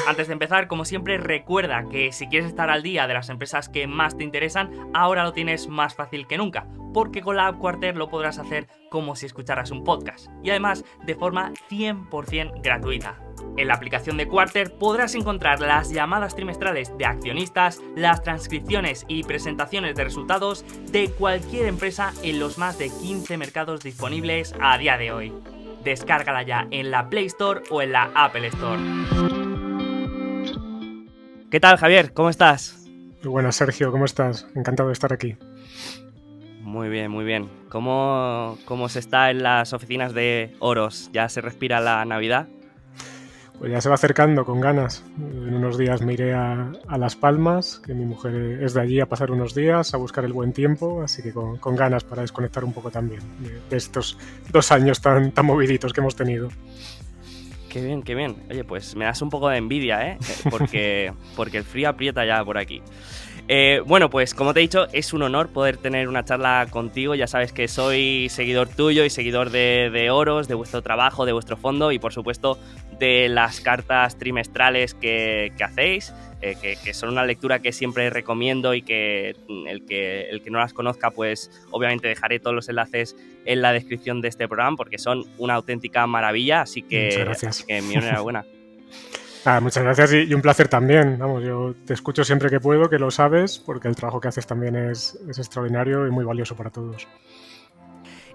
Antes de empezar, como siempre, recuerda que si quieres estar al día de las empresas que más te interesan, ahora lo tienes más fácil que nunca, porque con la app Quarter lo podrás hacer como si escucharas un podcast, y además de forma 100% gratuita. En la aplicación de Quarter podrás encontrar las llamadas trimestrales de accionistas, las transcripciones y presentaciones de resultados de cualquier empresa en los más de 15 mercados disponibles a día de hoy. Descárgala ya en la Play Store o en la Apple Store. ¿Qué tal, Javier? ¿Cómo estás? Muy buenas, Sergio, ¿cómo estás? Encantado de estar aquí. Muy bien, muy bien. ¿Cómo se está en las oficinas de Oros? ¿Ya se respira la Navidad? Pues ya se va acercando con ganas. En unos días me iré a Las Palmas, que mi mujer es de allí, a pasar unos días, a buscar el buen tiempo, así que con ganas para desconectar un poco también de estos 2 años tan moviditos que hemos tenido. Qué bien, qué bien. Oye, pues me das un poco de envidia, ¿eh? Porque el frío aprieta ya por aquí. Bueno, pues como te he dicho, es un honor poder tener una charla contigo. Ya sabes que soy seguidor tuyo y seguidor de Oros, de vuestro trabajo, de vuestro fondo y por supuesto de las cartas trimestrales que hacéis, que son una lectura que siempre recomiendo y que el que no las conozca, pues obviamente dejaré todos los enlaces en la descripción de este programa porque son una auténtica maravilla, así Muchas que gracias. mi enhorabuena. Muchas gracias y un placer también. Vamos, yo te escucho siempre que puedo, que lo sabes, porque el trabajo que haces también es extraordinario y muy valioso para todos.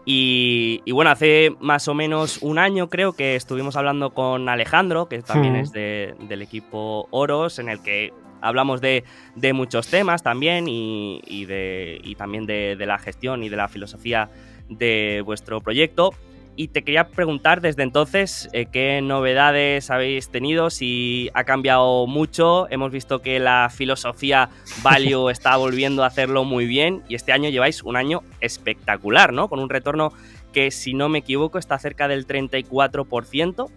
Y bueno, hace más o menos un año creo que estuvimos hablando con Alejandro, que también es del equipo Oros, en el que hablamos de muchos temas también y también de la gestión y de la filosofía de vuestro proyecto. Y te quería preguntar desde entonces qué novedades habéis tenido, si ha cambiado mucho. Hemos visto que la filosofía Value está volviendo a hacerlo muy bien y este año lleváis un año espectacular, ¿no? Con un retorno que, si no me equivoco, está cerca del 34%.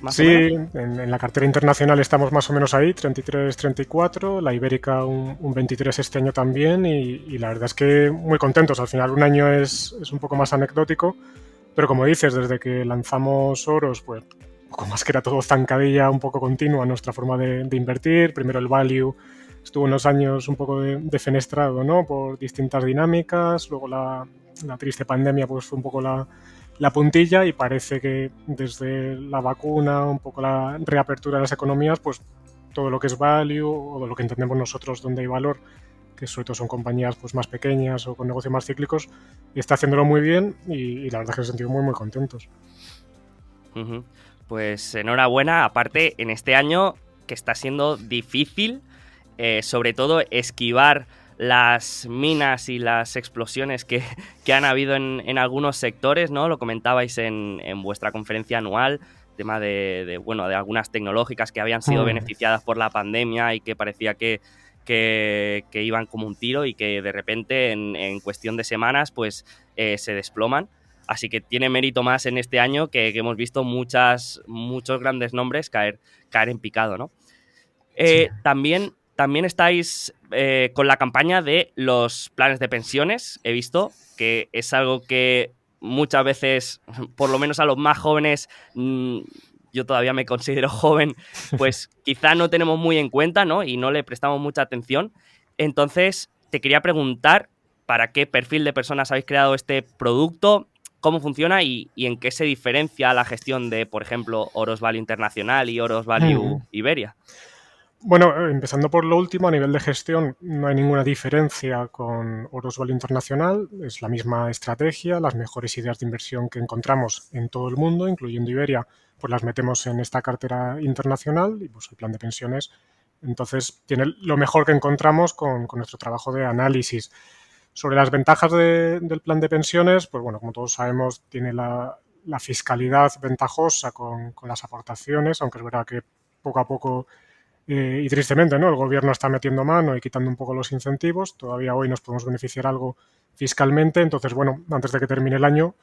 ¿Más o menos? En la cartera internacional estamos más o menos ahí, 33-34, la ibérica un 23 este año también y la verdad es que muy contentos. Al final un año es un poco más anecdótico, pero como dices, desde que lanzamos Oros, pues poco más que era todo zancadilla un poco continua nuestra forma de invertir. Primero el value estuvo unos años un poco defenestrado, ¿no? Por distintas dinámicas, luego la triste pandemia pues fue un poco la puntilla y parece que desde la vacuna, un poco la reapertura de las economías, pues todo lo que es value o lo que entendemos nosotros donde hay valor, que sobre todo son compañías pues más pequeñas o con negocios más cíclicos, y está haciéndolo muy bien y la verdad es que nos sentimos muy contentos. Uh-huh. Pues enhorabuena, aparte en este año que está siendo difícil, sobre todo esquivar las minas y las explosiones que han habido en algunos sectores, ¿no? Lo comentabais en vuestra conferencia anual, tema de algunas tecnológicas que habían sido beneficiadas por la pandemia y que parecía que iban como un tiro y que de repente en cuestión de semanas pues se desploman. Así que tiene mérito más en este año que hemos visto muchos grandes nombres caer en picado, ¿no? Sí. También estáis con la campaña de los planes de pensiones. He visto que es algo que muchas veces, por lo menos a los más jóvenes, yo todavía me considero joven, pues quizá no tenemos muy en cuenta, ¿no? Y no le prestamos mucha atención. Entonces, te quería preguntar para qué perfil de personas habéis creado este producto, cómo funciona y en qué se diferencia la gestión de, por ejemplo, Oros Value Internacional y Oros Value Iberia. Bueno, empezando por lo último, a nivel de gestión no hay ninguna diferencia con Oros Value Internacional, es la misma estrategia, las mejores ideas de inversión que encontramos en todo el mundo, incluyendo Iberia, pues las metemos en esta cartera internacional y pues el plan de pensiones, entonces tiene lo mejor que encontramos con nuestro trabajo de análisis. Sobre las ventajas del plan de pensiones, pues bueno, como todos sabemos, tiene la fiscalidad ventajosa con las aportaciones, aunque es verdad que poco a poco y tristemente, ¿no? El gobierno está metiendo mano y quitando un poco los incentivos. Todavía hoy nos podemos beneficiar algo fiscalmente. Entonces, bueno, antes de que termine el año,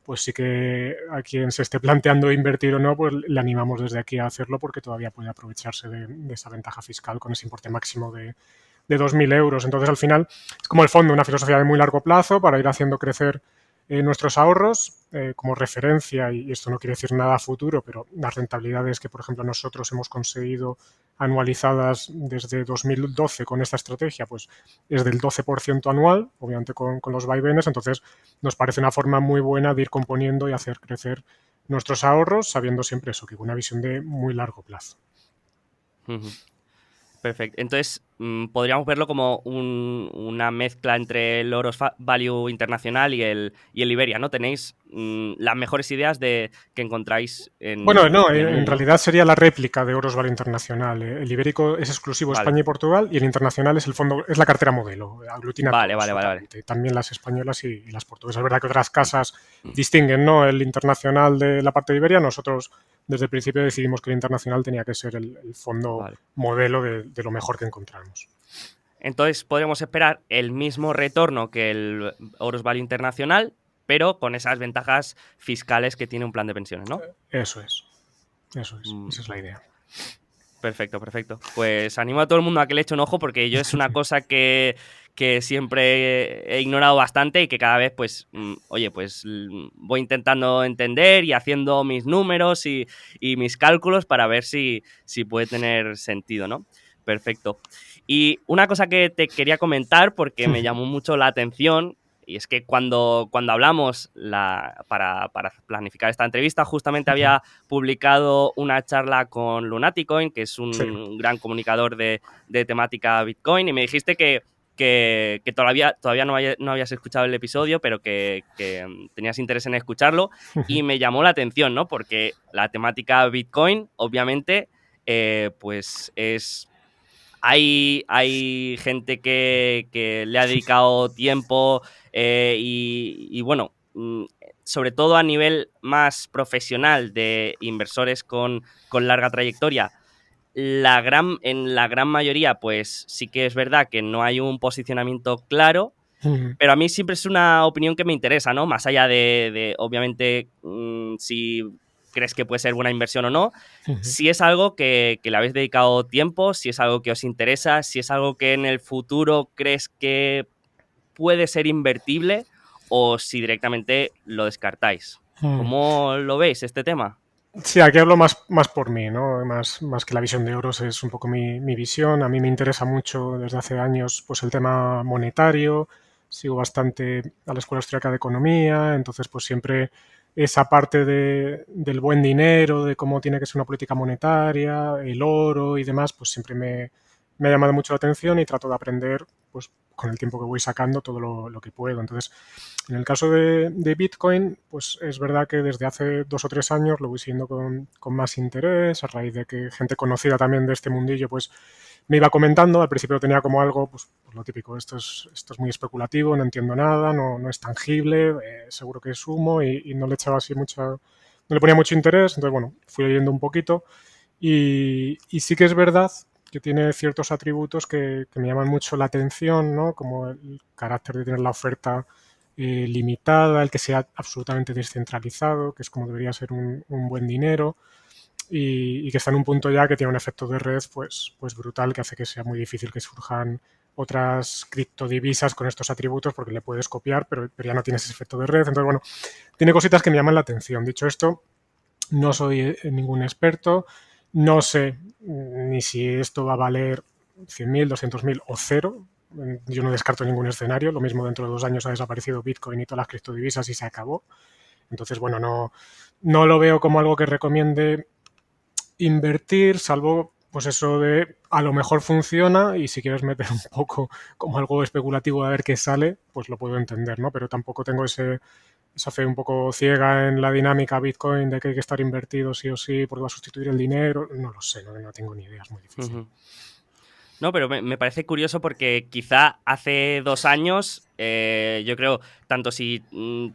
pues sí que a quien se esté planteando invertir o no, pues le animamos desde aquí a hacerlo porque todavía puede aprovecharse de esa ventaja fiscal con ese importe máximo de 2.000 euros. Entonces, al final, es como el fondo, una filosofía de muy largo plazo para ir haciendo crecer nuestros ahorros como referencia, y esto no quiere decir nada a futuro, pero las rentabilidades que, por ejemplo, nosotros hemos conseguido anualizadas desde 2012 con esta estrategia, pues es del 12% anual, obviamente con los vaivenes, entonces nos parece una forma muy buena de ir componiendo y hacer crecer nuestros ahorros, sabiendo siempre eso, que con una visión de muy largo plazo. Ujú. Perfecto. Entonces, podríamos verlo como una mezcla entre el Oros Value Internacional y el Iberia, ¿no? Tenéis las mejores ideas que encontráis Bueno, no, en el en mundo, ¿no? realidad sería la réplica de Oros Vale Internacional. El ibérico es exclusivo Vale, España y Portugal y el internacional es el fondo, es la cartera modelo, aglutina vale, todo vale, vale, vale. absolutamente, también las españolas y las portuguesas. Es verdad que otras casas distinguen, ¿no? El internacional de la parte de Iberia, nosotros desde el principio decidimos que el internacional tenía que ser el fondo Vale. modelo de lo mejor que encontramos. Entonces, podríamos esperar el mismo retorno que el Oros Value Internacional, pero con esas ventajas fiscales que tiene un plan de pensiones, ¿no? Eso es, Mm, esa es la idea. Perfecto, perfecto. Pues animo a todo el mundo a que le eche un ojo porque yo es una cosa que siempre he ignorado bastante y que cada vez, pues, oye, pues voy intentando entender y haciendo mis números y mis cálculos para ver si puede tener sentido, ¿no? Perfecto. Y una cosa que te quería comentar porque me llamó mucho la atención. Y es que cuando hablamos para planificar esta entrevista, justamente había publicado una charla con Lunaticoin, que es Sí. un gran comunicador de temática Bitcoin, y me dijiste que todavía no habías escuchado el episodio, pero que tenías interés en escucharlo, y me llamó la atención, ¿no? Porque la temática Bitcoin, obviamente, pues hay gente que le ha dedicado tiempo bueno, sobre todo a nivel más profesional de inversores con larga trayectoria, en la gran mayoría, pues sí que es verdad que no hay un posicionamiento claro, pero a mí siempre es una opinión que me interesa, ¿no? Más allá obviamente, si crees que puede ser buena inversión o no, si es algo que le habéis dedicado tiempo, si es algo que os interesa, si es algo que en el futuro crees que puede ser invertible o si directamente lo descartáis. ¿Cómo lo veis este tema? Sí, aquí hablo más por mí, ¿no? Más que la visión de Oros es un poco mi visión. A mí me interesa mucho desde hace años pues el tema monetario. Sigo bastante a la Escuela Austríaca de Economía, entonces pues siempre esa parte del buen dinero, de cómo tiene que ser una política monetaria, el oro y demás, pues siempre me ha llamado mucho la atención y trato de aprender pues con el tiempo que voy sacando todo lo que puedo. Entonces, en el caso de Bitcoin, pues es verdad que desde hace 2 o 3 años lo voy siguiendo con más interés, a raíz de que gente conocida también de este mundillo, pues me iba comentando. Al principio tenía como algo, pues lo típico, esto es muy especulativo, no entiendo nada, no es tangible, seguro que es humo y no le echaba así no le ponía mucho interés. Entonces, bueno, fui leyendo un poquito y sí que es verdad que tiene ciertos atributos que me llaman mucho la atención, ¿no? Como el carácter de tener la oferta limitada, el que sea absolutamente descentralizado, que es como debería ser un buen dinero, y que está en un punto ya que tiene un efecto de red pues brutal, que hace que sea muy difícil que surjan otras criptodivisas con estos atributos porque le puedes copiar, pero ya no tienes ese efecto de red. Entonces, bueno, tiene cositas que me llaman la atención. Dicho esto, no soy ningún experto, no sé ni si esto va a valer 100.000, 200.000 o cero. Yo no descarto ningún escenario. Lo mismo dentro de 2 años ha desaparecido Bitcoin y todas las criptodivisas y se acabó. Entonces, bueno, no lo veo como algo que recomiende invertir, salvo pues eso de a lo mejor funciona y si quieres meter un poco como algo especulativo a ver qué sale, pues lo puedo entender, ¿no? Pero tampoco tengo esa fe un poco ciega en la dinámica Bitcoin de que hay que estar invertido sí o sí porque va a sustituir el dinero. No lo sé, no tengo ni idea, es muy difícil. Ujú. No, pero me parece curioso porque quizá hace 2 años, yo creo, tanto si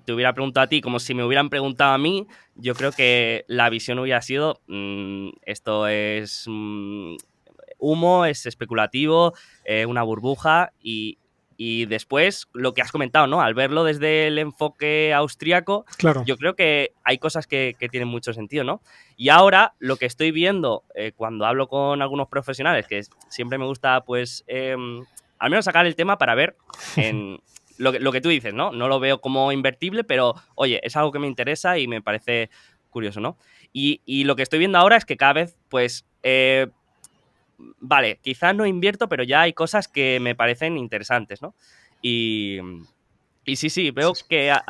te hubiera preguntado a ti como si me hubieran preguntado a mí, yo creo que la visión hubiera sido, esto es humo, es especulativo, una burbuja y después lo que has comentado, ¿no? Al verlo desde el enfoque austríaco, Claro. yo creo que hay cosas que tienen mucho sentido, ¿no? Y ahora lo que estoy viendo cuando hablo con algunos profesionales, que siempre me gusta, pues, al menos sacar el tema para ver lo que tú dices, ¿no? No lo veo como invertible, pero oye, es algo que me interesa y me parece curioso, ¿no? Y lo que estoy viendo ahora es que cada vez, pues, vale, quizás no invierto, pero ya hay cosas que me parecen interesantes, ¿no? Y, y sí, sí, Sí, veo que ha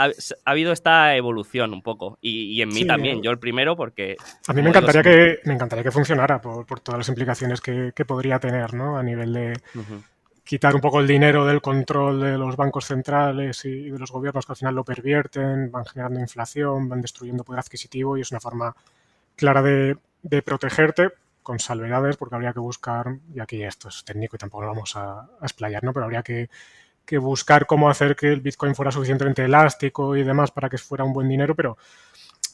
habido esta evolución un poco. Y en mí sí, también, yo el primero, porque, a mí como digo, somos... me encantaría que funcionara por todas las implicaciones que podría tener, ¿no? A nivel de Ujú. quitar un poco el dinero del control de los bancos centrales y de los gobiernos que al final lo pervierten, van generando inflación, van destruyendo poder adquisitivo y es una forma clara de protegerte con salvedades porque habría que buscar, y aquí esto es técnico y tampoco lo vamos a explayar, ¿no? Pero habría que buscar cómo hacer que el Bitcoin fuera suficientemente elástico y demás para que fuera un buen dinero, pero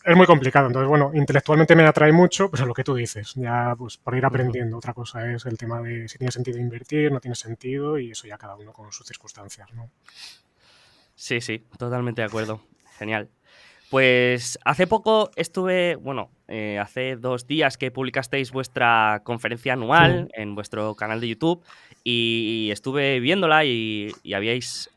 es muy complicado. Entonces, bueno, intelectualmente me atrae mucho, pero lo que tú dices, ya pues por ir Ujú. aprendiendo. Otra cosa es el tema de si tiene sentido invertir, no tiene sentido, y eso ya cada uno con sus circunstancias, ¿no? Sí, sí, totalmente de acuerdo. Genial. Pues hace poco estuve, bueno, hace 2 días que publicasteis vuestra conferencia Mm, anual en vuestro canal de YouTube y estuve viéndola y habíais,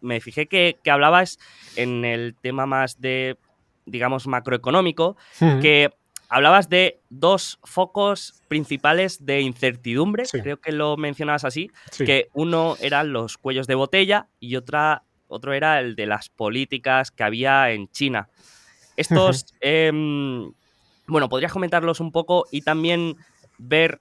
me fijé que hablabais en el tema más de, digamos, macroeconómico, mm, que hablabas de dos focos principales de incertidumbre, sí, creo que lo mencionabas así, sí. que uno eran los cuellos de botella y otro era el de las políticas que había en China. Ujú. Estos, bueno, podrías comentarlos un poco y también ver,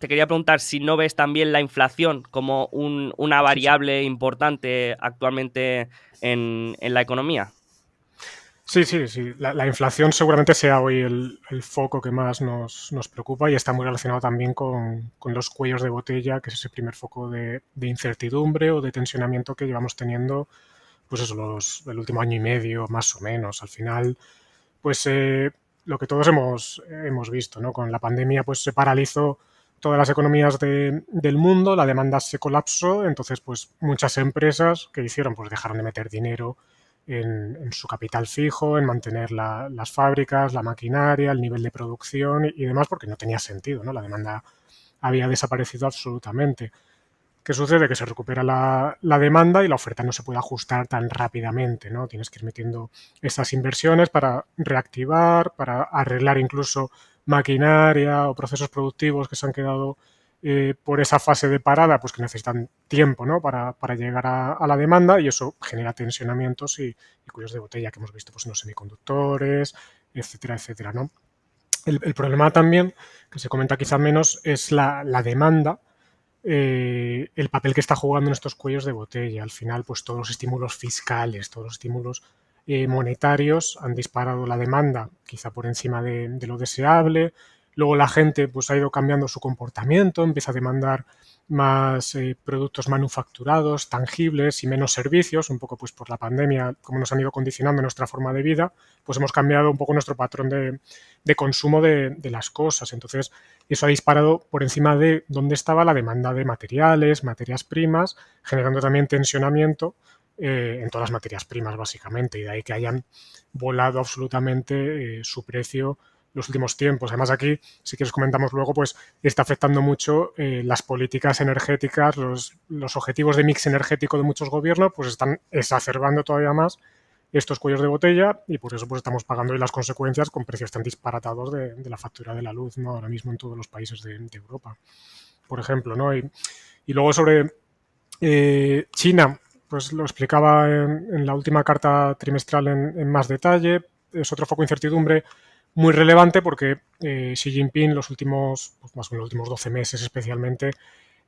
te quería preguntar si no ves también la inflación como una Sí, sí. variable importante actualmente en la economía. Sí, sí, sí. La inflación seguramente sea hoy el foco que más nos preocupa y está muy relacionado también con los cuellos de botella, que es ese primer foco de incertidumbre o de tensionamiento que llevamos teniendo, pues eso, el último año y medio, más o menos. Al final, pues lo que todos hemos visto, ¿no? Con la pandemia, pues se paralizó todas las economías del mundo, la demanda se colapsó, entonces, pues muchas empresas que hicieron, pues dejaron de meter dinero en su capital fijo, en mantener las fábricas, la maquinaria, el nivel de producción y demás, porque no tenía sentido, ¿no? La demanda había desaparecido absolutamente. ¿Qué sucede? Que se recupera la demanda y la oferta no se puede ajustar tan rápidamente, ¿no? Tienes que ir metiendo esas inversiones para reactivar, para arreglar incluso maquinaria o procesos productivos que se han quedado por esa fase de parada, pues que necesitan tiempo, ¿no? Para llegar a la demanda y eso genera tensionamientos y cuellos de botella que hemos visto pues, en los semiconductores, etcétera, etcétera, ¿no? El problema también, que se comenta quizá menos, es la demanda, el papel que está jugando en estos cuellos de botella. Al final, pues todos los estímulos fiscales, todos los estímulos monetarios han disparado la demanda, quizá por encima de lo deseable. Luego la gente pues ha ido cambiando su comportamiento, empieza a demandar más productos manufacturados, tangibles y menos servicios, un poco pues por la pandemia, como nos han ido condicionando nuestra forma de vida, pues hemos cambiado un poco nuestro patrón de consumo de las cosas. Entonces, eso ha disparado por encima de donde estaba la demanda de materiales, materias primas, generando también tensionamiento en todas las materias primas, básicamente, y de ahí que hayan volado absolutamente su precio los últimos tiempos. Además, aquí, si quieres comentamos luego, pues está afectando mucho las políticas energéticas, los objetivos de mix energético de muchos gobiernos, pues están exacerbando todavía más estos cuellos de botella y por eso pues estamos pagando hoy las consecuencias con precios tan disparatados de la factura de la luz, ¿no? Ahora mismo en todos los países de Europa, por ejemplo, ¿no? Y luego sobre China, pues lo explicaba en la última carta trimestral en más detalle, es otro foco de incertidumbre muy relevante porque Xi Jinping los últimos, pues más o menos los últimos 12 meses especialmente,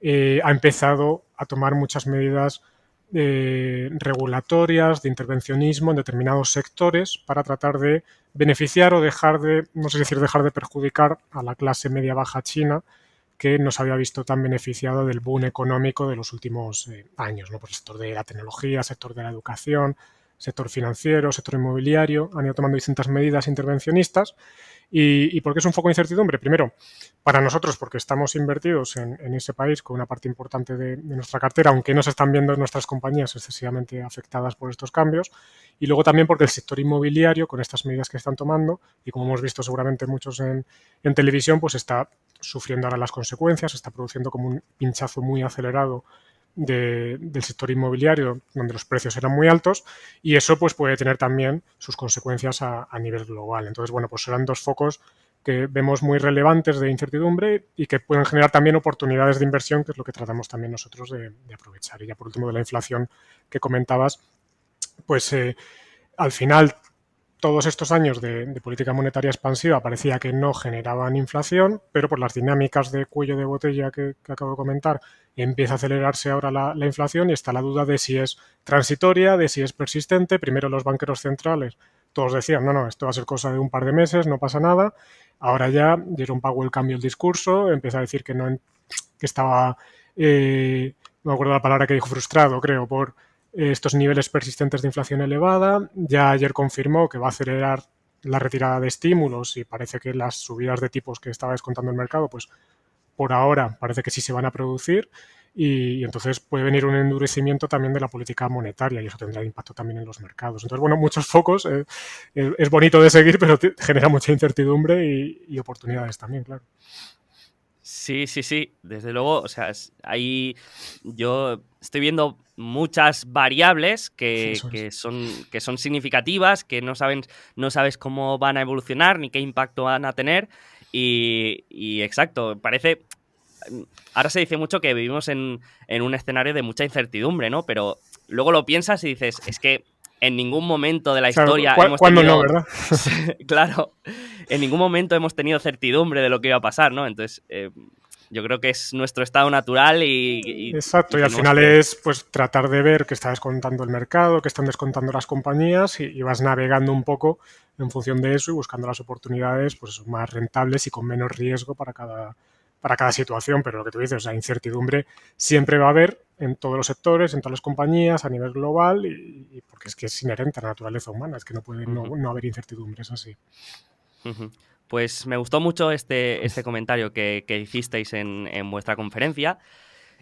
ha empezado a tomar muchas medidas regulatorias, de intervencionismo en determinados sectores para tratar de beneficiar o dejar de, no sé si decir dejar de perjudicar a la clase media baja china que no se había visto tan beneficiado del boom económico de los últimos años, ¿no? Por el sector de la tecnología, sector de la educación, sector financiero, sector inmobiliario, han ido tomando distintas medidas intervencionistas. ¿Y por qué es un foco de incertidumbre? Primero, para nosotros, porque estamos invertidos en ese país con una parte importante de nuestra cartera, aunque no se están viendo nuestras compañías excesivamente afectadas por estos cambios. Y luego también porque el sector inmobiliario, con estas medidas que están tomando, y como hemos visto seguramente muchos en televisión, pues está sufriendo ahora las consecuencias, está produciendo como un pinchazo muy acelerado del sector inmobiliario, donde los precios eran muy altos, y eso pues puede tener también sus consecuencias a nivel global. Entonces, bueno, pues serán dos focos que vemos muy relevantes de incertidumbre y que pueden generar también oportunidades de inversión, que es lo que tratamos también nosotros de aprovechar. Y ya por último, de la inflación que comentabas, pues al final todos estos años de política monetaria expansiva parecía que no generaban inflación, pero por las dinámicas de cuello de botella que acabo de comentar, empieza a acelerarse ahora la inflación y está la duda de si es transitoria, de si es persistente. Primero los banqueros centrales, todos decían, no, esto va a ser cosa de un par de meses, no pasa nada. Ahora ya Jerome Powell cambia el discurso, empieza a decir que estaba, no me acuerdo la palabra que dijo, frustrado, creo, por estos niveles persistentes de inflación elevada. Ya ayer confirmó que va a acelerar la retirada de estímulos y parece que las subidas de tipos que estaba descontando el mercado, pues por ahora parece que sí se van a producir y entonces puede venir un endurecimiento también de la política monetaria y eso tendrá impacto también en los mercados. Entonces, bueno, muchos focos, es bonito de seguir, pero genera mucha incertidumbre y oportunidades también, claro. Sí, sí, sí, desde luego, o sea, ahí yo estoy viendo muchas variables Eso es. que son significativas, que no sabes cómo van a evolucionar ni qué impacto van a tener y exacto, parece, ahora se dice mucho que vivimos en un escenario de mucha incertidumbre, ¿no? Pero luego lo piensas y dices, es que en ningún momento de la Claro, historia hemos ¿cuándo no, tenido, verdad? claro, en ningún momento hemos tenido certidumbre de lo que iba a pasar, ¿no? Entonces, yo creo que es nuestro estado natural Exacto, y y al tenemos final que... es pues tratar de ver qué está descontando el mercado, qué están descontando las compañías y vas navegando un poco en función de eso y buscando las oportunidades pues más rentables y con menos riesgo para cada situación. Pero lo que tú dices, la incertidumbre siempre va a haber en todos los sectores, en todas las compañías, a nivel global, y porque es que es inherente a la naturaleza humana, es que no puede Ujú, no haber incertidumbre, es así. ujú. Pues me gustó mucho este comentario que hicisteis en vuestra conferencia.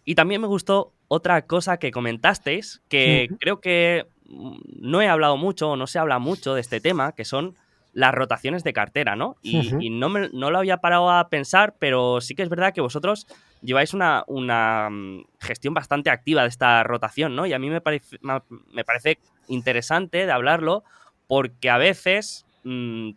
Y también me gustó otra cosa que comentasteis, que creo que no he hablado mucho o no se habla mucho de este tema, que son las rotaciones de cartera, ¿no? Y no lo había parado a pensar, pero sí que es verdad que vosotros lleváis una gestión bastante activa de esta rotación, ¿no? Y a mí me parece interesante de hablarlo porque a veces,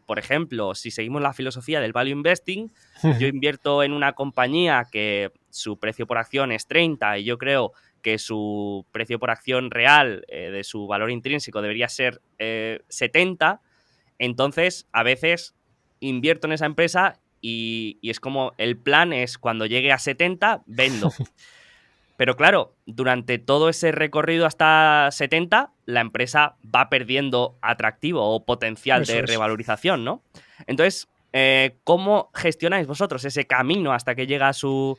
por ejemplo, si seguimos la filosofía del value investing, yo invierto en una compañía que su precio por acción es 30 y yo creo que su precio por acción real de su valor intrínseco debería ser 70, entonces a veces invierto en esa empresa y es como el plan es cuando llegue a 70, vendo. Pero claro, durante todo ese recorrido hasta 70, la empresa va perdiendo atractivo o potencial Eso de es. revalorización, ¿no? Entonces, ¿cómo gestionáis vosotros ese camino hasta que llega a su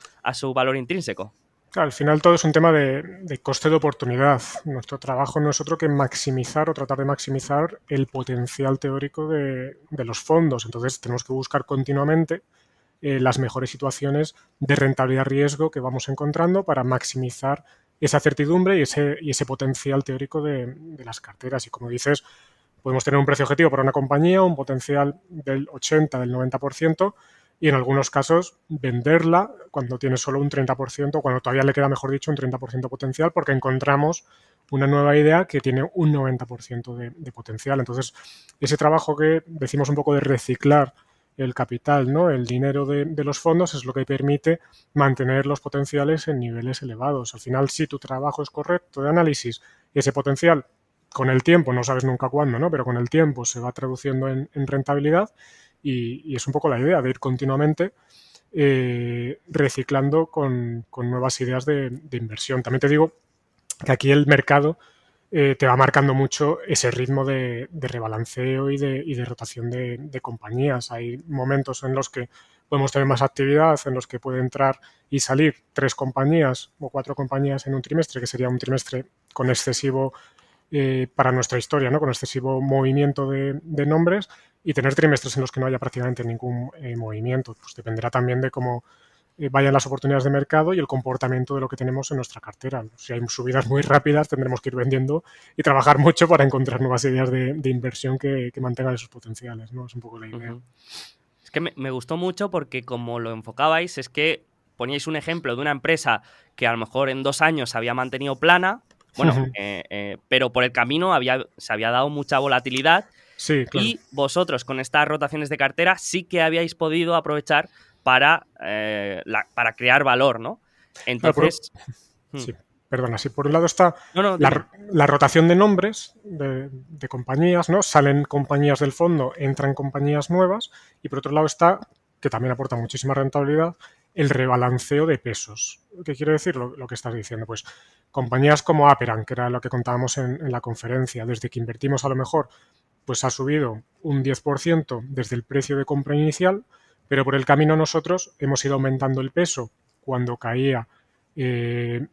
valor intrínseco? Al final todo es un tema de coste de oportunidad. Nuestro trabajo no es otro que maximizar o tratar de maximizar el potencial teórico de los fondos. Entonces tenemos que buscar continuamente las mejores situaciones de rentabilidad-riesgo que vamos encontrando para maximizar esa certidumbre y ese potencial teórico de las carteras. Y como dices, podemos tener un precio objetivo para una compañía, un potencial del 80, del 90%, y en algunos casos venderla cuando tiene solo un 30%, cuando todavía le queda, mejor dicho, un 30% potencial, porque encontramos una nueva idea que tiene un 90% de potencial. Entonces, ese trabajo que decimos un poco de reciclar el capital, ¿no? El dinero de los fondos es lo que permite mantener los potenciales en niveles elevados. Al final, si tu trabajo es correcto de análisis, ese potencial con el tiempo, no sabes nunca cuándo, ¿no? Pero con el tiempo se va traduciendo en rentabilidad y, es un poco la idea de ir continuamente reciclando con nuevas ideas de inversión. También te digo que aquí el mercado te va marcando mucho ese ritmo de rebalanceo y de rotación de compañías. Hay momentos en los que podemos tener más actividad, en los que puede entrar y salir 3 compañías o 4 compañías en un trimestre, que sería un trimestre con excesivo para nuestra historia, ¿no? Con excesivo movimiento de nombres y tener trimestres en los que no haya prácticamente ningún movimiento. Pues dependerá también de cómo vayan las oportunidades de mercado y el comportamiento de lo que tenemos en nuestra cartera. Si hay subidas muy rápidas, tendremos que ir vendiendo y trabajar mucho para encontrar nuevas ideas de inversión que mantengan esos potenciales, ¿no? Es un poco la idea. Ujú. Es que me gustó mucho porque como lo enfocabais, es que poníais un ejemplo de una empresa que a lo mejor en 2 años se había mantenido plana, bueno, pero por el camino se había dado mucha volatilidad Sí, claro. y vosotros con estas rotaciones de cartera sí que habíais podido aprovechar para crear valor, ¿no? Claro, Entonces... sí, perdona. Sí, por un lado está No, no, dime. la rotación de nombres de compañías, ¿no? Salen compañías del fondo, entran compañías nuevas, y por otro lado está, que también aporta muchísima rentabilidad, el rebalanceo de pesos. ¿Qué quiere decir lo que estás diciendo? Pues compañías como Aperan, que era lo que contábamos en la conferencia, desde que invertimos a lo mejor, pues ha subido un 10% desde el precio de compra inicial, pero por el camino nosotros hemos ido aumentando el peso cuando caía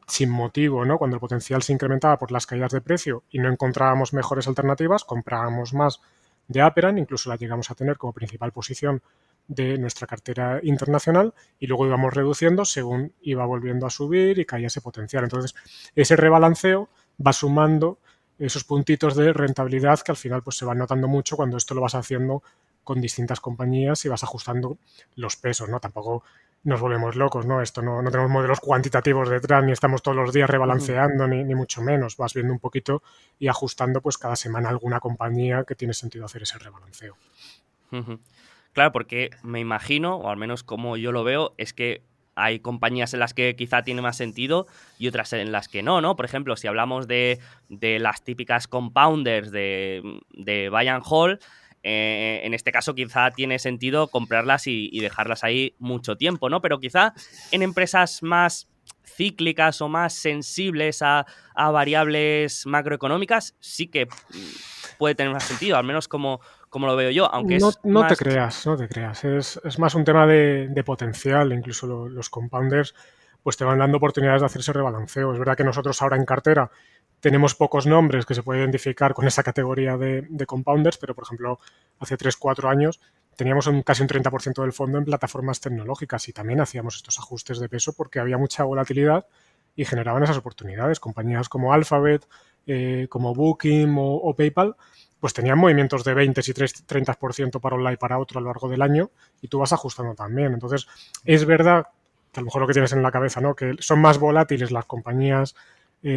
sin motivo, ¿no? Cuando el potencial se incrementaba por las caídas de precio y no encontrábamos mejores alternativas, comprábamos más de Aperan, incluso la llegamos a tener como principal posición de nuestra cartera internacional, y luego íbamos reduciendo según iba volviendo a subir y caía ese potencial. Entonces, ese rebalanceo va sumando esos puntitos de rentabilidad que al final pues se van notando mucho cuando esto lo vas haciendo con distintas compañías y vas ajustando los pesos, ¿no? Tampoco nos volvemos locos, ¿no? Esto no tenemos modelos cuantitativos detrás, ni estamos todos los días rebalanceando, ni mucho menos. Vas viendo un poquito y ajustando pues cada semana alguna compañía que tiene sentido hacer ese rebalanceo. Claro, porque me imagino, o al menos como yo lo veo, es que hay compañías en las que quizá tiene más sentido y otras en las que no, ¿no? Por ejemplo, si hablamos de las típicas compounders de buy and hold, en este caso quizá tiene sentido comprarlas y dejarlas ahí mucho tiempo, ¿no? Pero quizá en empresas más cíclicas o más sensibles a variables macroeconómicas sí que puede tener más sentido, al menos como lo veo yo, aunque es No te más... creas, no te creas. Es más un tema de potencial. Incluso los compounders pues te van dando oportunidades de hacer ese rebalanceo. Es verdad que nosotros ahora en cartera tenemos pocos nombres que se pueden identificar con esa categoría de compounders, pero por ejemplo hace 3 4 años teníamos casi un 30% del fondo en plataformas tecnológicas y también hacíamos estos ajustes de peso porque había mucha volatilidad y generaban esas oportunidades. Compañías como Alphabet, como Booking o PayPal, pues tenían movimientos de 20 y 30% para un lado y para otro a lo largo del año, y tú vas ajustando también. Entonces, es verdad que a lo mejor lo que tienes en la cabeza, ¿no? Que son más volátiles las compañías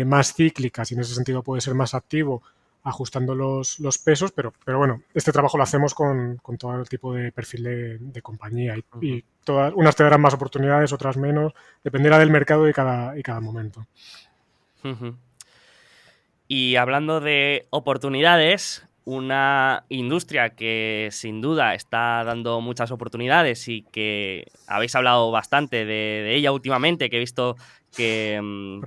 más cíclicas y en ese sentido puede ser más activo ajustando los pesos, pero bueno, este trabajo lo hacemos con todo el tipo de perfil de compañía y todas, unas te darán más oportunidades, otras menos, dependerá del mercado y cada momento. Y hablando de oportunidades, una industria que sin duda está dando muchas oportunidades y que habéis hablado bastante de ella últimamente, que he visto que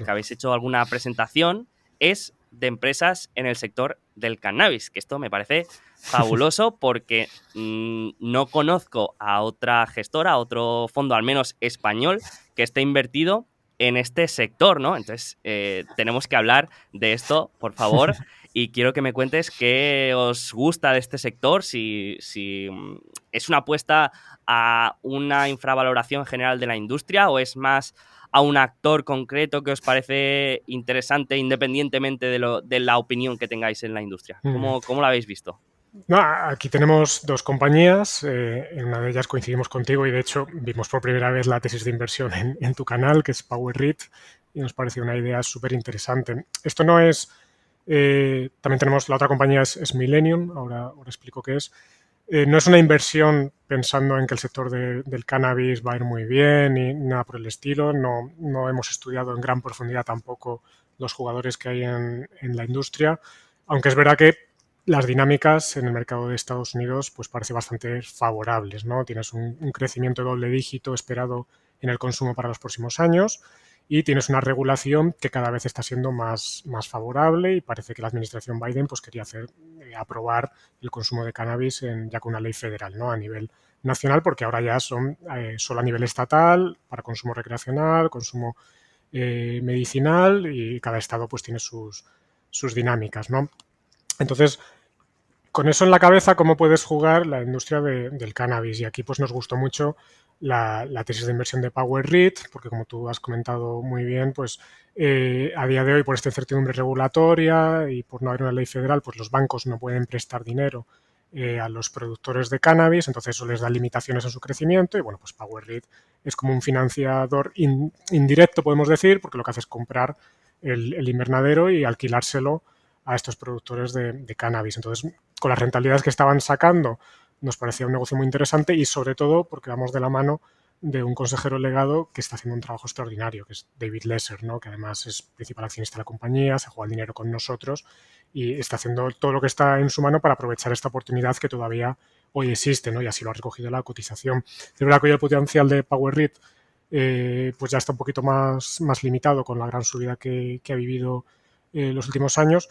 habéis hecho alguna presentación, es de empresas en el sector del cannabis, que esto me parece fabuloso porque no conozco a otra gestora, a otro fondo, al menos español, que esté invertido en este sector, ¿no? Entonces, tenemos que hablar de esto, por favor, y quiero que me cuentes qué os gusta de este sector, si es una apuesta a una infravaloración general de la industria o es más a un actor concreto que os parece interesante independientemente de la opinión que tengáis en la industria. ¿Cómo lo habéis visto? No, aquí tenemos dos compañías, en una de ellas coincidimos contigo y de hecho vimos por primera vez la tesis de inversión en tu canal, que es PowerREIT, y nos pareció una idea súper interesante. Esto no es, también tenemos, la otra compañía es Millennium, ahora explico qué es. No es una inversión pensando en que el sector del cannabis va a ir muy bien ni nada por el estilo, no hemos estudiado en gran profundidad tampoco los jugadores que hay en la industria, aunque es verdad que las dinámicas en el mercado de Estados Unidos pues parece bastante favorables, ¿no? Tienes un crecimiento de doble dígito esperado en el consumo para los próximos años y tienes una regulación que cada vez está siendo más favorable, y parece que la administración Biden pues quería aprobar el consumo de cannabis ya con una ley federal, ¿no? A nivel nacional, porque ahora ya son solo a nivel estatal para consumo recreacional, consumo medicinal, y cada estado pues tiene sus dinámicas, ¿no? Entonces, con eso en la cabeza, ¿cómo puedes jugar la industria del cannabis? Y aquí pues nos gustó mucho la tesis de inversión de PowerREIT, porque como tú has comentado muy bien, pues a día de hoy por esta incertidumbre regulatoria y por no haber una ley federal, pues los bancos no pueden prestar dinero a los productores de cannabis, entonces eso les da limitaciones en su crecimiento, y bueno, pues PowerREIT es como un financiador indirecto, podemos decir, porque lo que hace es comprar el invernadero y alquilárselo a estos productores de cannabis. Entonces, con las rentabilidades que estaban sacando, nos parecía un negocio muy interesante y sobre todo porque vamos de la mano de un consejero legado que está haciendo un trabajo extraordinario, que es David Lesser, ¿no? Que además es principal accionista de la compañía, se juega el dinero con nosotros y está haciendo todo lo que está en su mano para aprovechar esta oportunidad que todavía hoy existe, ¿no? Y así lo ha recogido la cotización. Es verdad que hoy el potencial de PowerRead pues ya está un poquito más limitado con la gran subida que ha vivido los últimos años,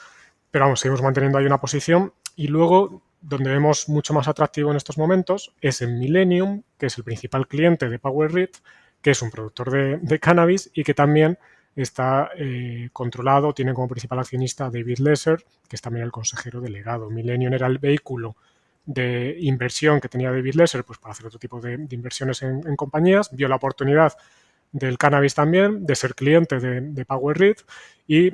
pero vamos, seguimos manteniendo ahí una posición y luego donde vemos mucho más atractivo en estos momentos es en Millennium, que es el principal cliente de PowerRead, que es un productor de cannabis y que también está controlado, tiene como principal accionista a David Lesser, que es también el consejero delegado. Millennium era el vehículo de inversión que tenía David Lesser pues para hacer otro tipo de inversiones en compañías, vio la oportunidad del cannabis también, de ser cliente de PowerRead y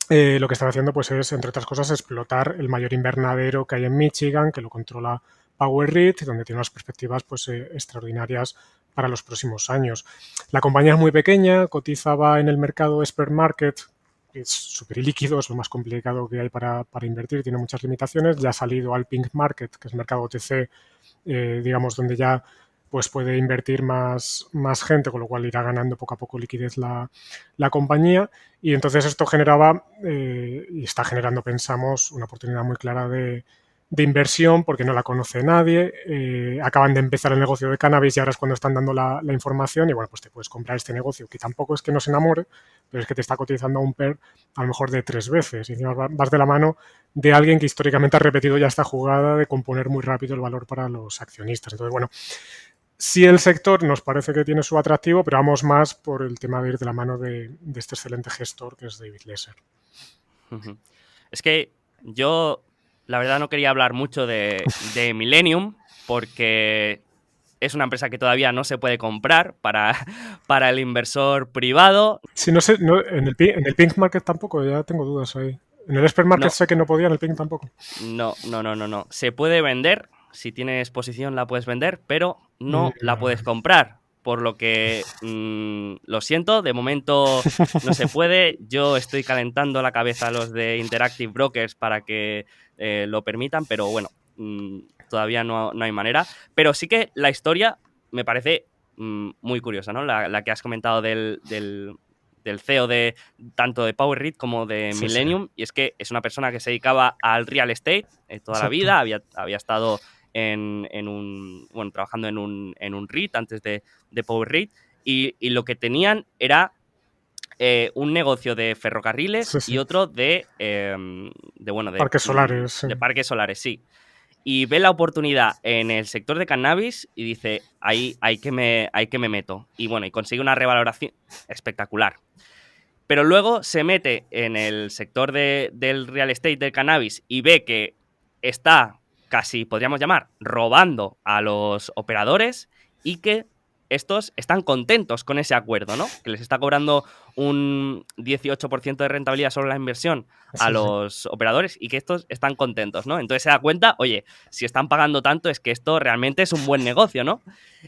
lo que están haciendo pues es, entre otras cosas, explotar el mayor invernadero que hay en Michigan, que lo controla PowerRead, donde tiene unas perspectivas pues, extraordinarias para los próximos años. La compañía es muy pequeña, cotizaba en el mercado Expert Market, es súper líquido, es lo más complicado que hay para invertir, tiene muchas limitaciones, ya ha salido al Pink Market, que es mercado OTC, digamos, donde ya pues puede invertir más gente, con lo cual irá ganando poco a poco liquidez la compañía. Y entonces esto generaba, y está generando, pensamos, una oportunidad muy clara de inversión porque no la conoce nadie. Acaban de empezar el negocio de cannabis y ahora es cuando están dando la información y bueno, pues te puedes comprar este negocio que tampoco es que no se enamore, pero es que te está cotizando a un PER a lo mejor de 3 veces. Y encima vas de la mano de alguien que históricamente ha repetido ya esta jugada de componer muy rápido el valor para los accionistas. Entonces, bueno, sí el sector nos parece que tiene su atractivo, pero vamos más por el tema de ir de la mano de este excelente gestor que es David Lesser. Es que yo, la verdad, no quería hablar mucho de Millennium porque es una empresa que todavía no se puede comprar para el inversor privado. Sí, no sé, no, en el Pink Market tampoco, ya tengo dudas ahí. En el Expert Market No, sé que no podía, en el Pink tampoco. no. Se puede vender, si tienes posición la puedes vender, pero no la puedes comprar. Por lo que, lo siento, de momento no se puede. Yo estoy calentando la cabeza a los de Interactive Brokers para que lo permitan, pero bueno, todavía no hay manera. Pero sí que la historia me parece muy curiosa, ¿no? La que has comentado del CEO de tanto de PowerRead como de Sí, sí. Millennium, y es que es una persona que se dedicaba al real estate toda la Exacto. vida, había estado trabajando en un REIT antes de PowerRead, y lo que tenían era un negocio de ferrocarriles Sí, y sí. otro Parques solares, sí. de parques solares, sí. Y ve la oportunidad en el sector de cannabis y dice, ahí hay que me meto. Y bueno, y consigue una revaloración espectacular. Pero luego se mete en el sector del real estate del cannabis y ve que está casi, podríamos llamar, robando a los operadores y que estos están contentos con ese acuerdo, ¿no? Que les está cobrando un 18% de rentabilidad sobre la inversión a Sí, sí. los operadores y que estos están contentos, ¿no? Entonces se da cuenta, oye, si están pagando tanto es que esto realmente es un buen negocio, ¿no?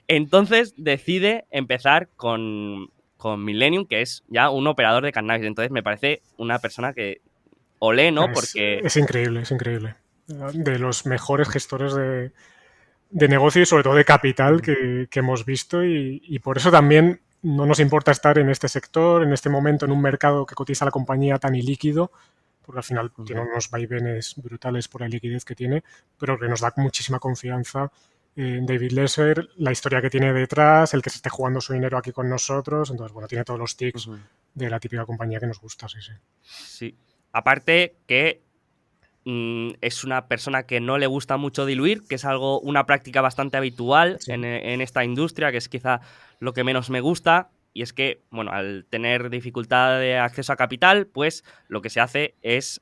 Entonces decide empezar con Millennium, que es ya un operador de cannabis. Entonces me parece una persona que olé, ¿no? Porque... Es increíble, es increíble. De los mejores gestores de negocio y sobre todo de capital que hemos visto y por eso también no nos importa estar en este sector, en este momento, en un mercado que cotiza la compañía tan ilíquido, porque al final tiene unos vaivenes brutales por la liquidez que tiene, pero que nos da muchísima confianza en David Lesser, la historia que tiene detrás, el que se esté jugando su dinero aquí con nosotros, entonces, bueno, tiene todos los tics de la típica compañía que nos gusta, sí, sí. Sí. Aparte que es una persona que no le gusta mucho diluir, que es una práctica bastante habitual Sí. en esta industria, que es quizá lo que menos me gusta. Y es que, bueno, al tener dificultad de acceso a capital, pues lo que se hace es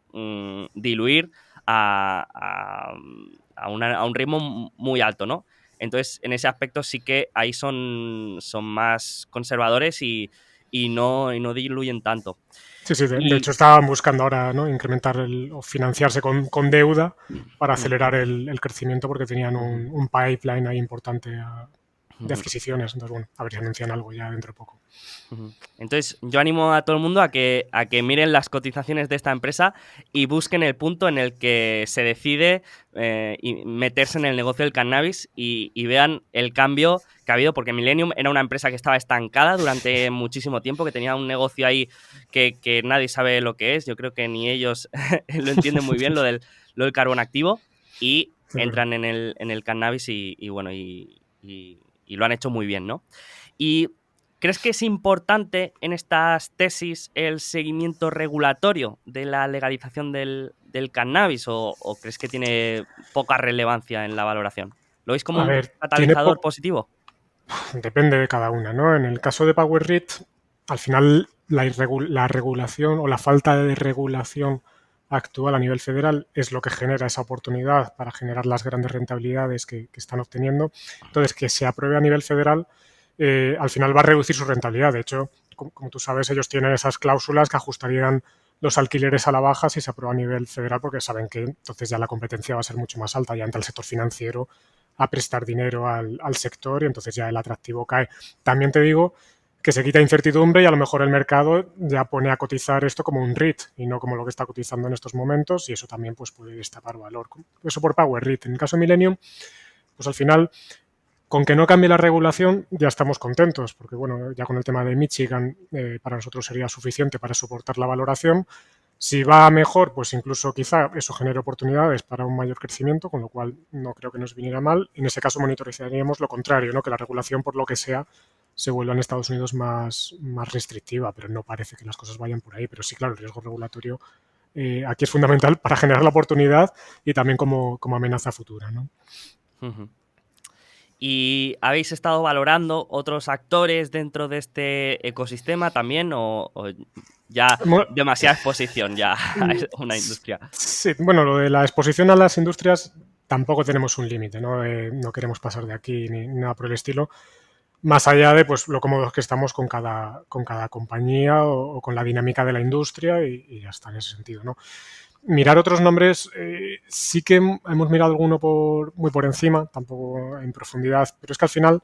diluir a un ritmo muy alto, ¿no? Entonces, en ese aspecto sí que ahí son más conservadores y no diluyen tanto. Sí, sí, de Y hecho estaban buscando ahora, ¿no? Incrementar o financiarse con deuda para acelerar el crecimiento porque tenían un pipeline ahí importante de adquisiciones. Entonces, bueno, a ver si anuncian algo ya dentro de poco. Entonces, yo animo a todo el mundo a que miren las cotizaciones de esta empresa y busquen el punto en el que se decide meterse en el negocio del cannabis y vean el cambio que ha habido, porque Millennium era una empresa que estaba estancada durante muchísimo tiempo, que tenía un negocio ahí que nadie sabe lo que es. Yo creo que ni ellos lo entienden muy bien, lo del carbón activo, y entran en el cannabis bueno, y lo han hecho muy bien, ¿no? Y ¿crees que es importante en estas tesis el seguimiento regulatorio de la legalización del cannabis o crees que tiene poca relevancia en la valoración? ¿Lo veis como A un ver, catalizador positivo? depende de cada una, ¿no? En el caso de PowerRit, al final la regulación o la falta de regulación actual a nivel federal es lo que genera esa oportunidad para generar las grandes rentabilidades que están obteniendo. Entonces, que se apruebe a nivel federal, al final va a reducir su rentabilidad. De hecho, como tú sabes, ellos tienen esas cláusulas que ajustarían los alquileres a la baja si se aprueba a nivel federal, porque saben que entonces ya la competencia va a ser mucho más alta, ya entra el sector financiero a prestar dinero al sector y entonces ya el atractivo cae. También te digo que se quita incertidumbre y a lo mejor el mercado ya pone a cotizar esto como un REIT y no como lo que está cotizando en estos momentos, y eso también pues puede destapar valor. Eso por Power REIT. En el caso de Millennium, pues al final, con que no cambie la regulación ya estamos contentos, porque bueno, ya con el tema de Michigan para nosotros sería suficiente para soportar la valoración. Si va mejor, pues incluso quizá eso genere oportunidades para un mayor crecimiento, con lo cual no creo que nos viniera mal. En ese caso monitorizaríamos lo contrario, ¿no? Que la regulación, por lo que sea, se vuelva en Estados Unidos más restrictiva, pero no parece que las cosas vayan por ahí. Pero sí, claro, el riesgo regulatorio aquí es fundamental para generar la oportunidad y también como amenaza futura, ¿no? ¿Y habéis estado valorando otros actores dentro de este ecosistema también o ya demasiada exposición ya a una industria? Sí, bueno, lo de la exposición a las industrias tampoco tenemos un límite, ¿no? No queremos pasar de aquí ni nada por el estilo, más allá de pues lo cómodos que estamos con cada compañía o con la dinámica de la industria y ya está en ese sentido, ¿no? Mirar otros nombres, sí que hemos mirado alguno muy por encima, tampoco en profundidad, pero es que al final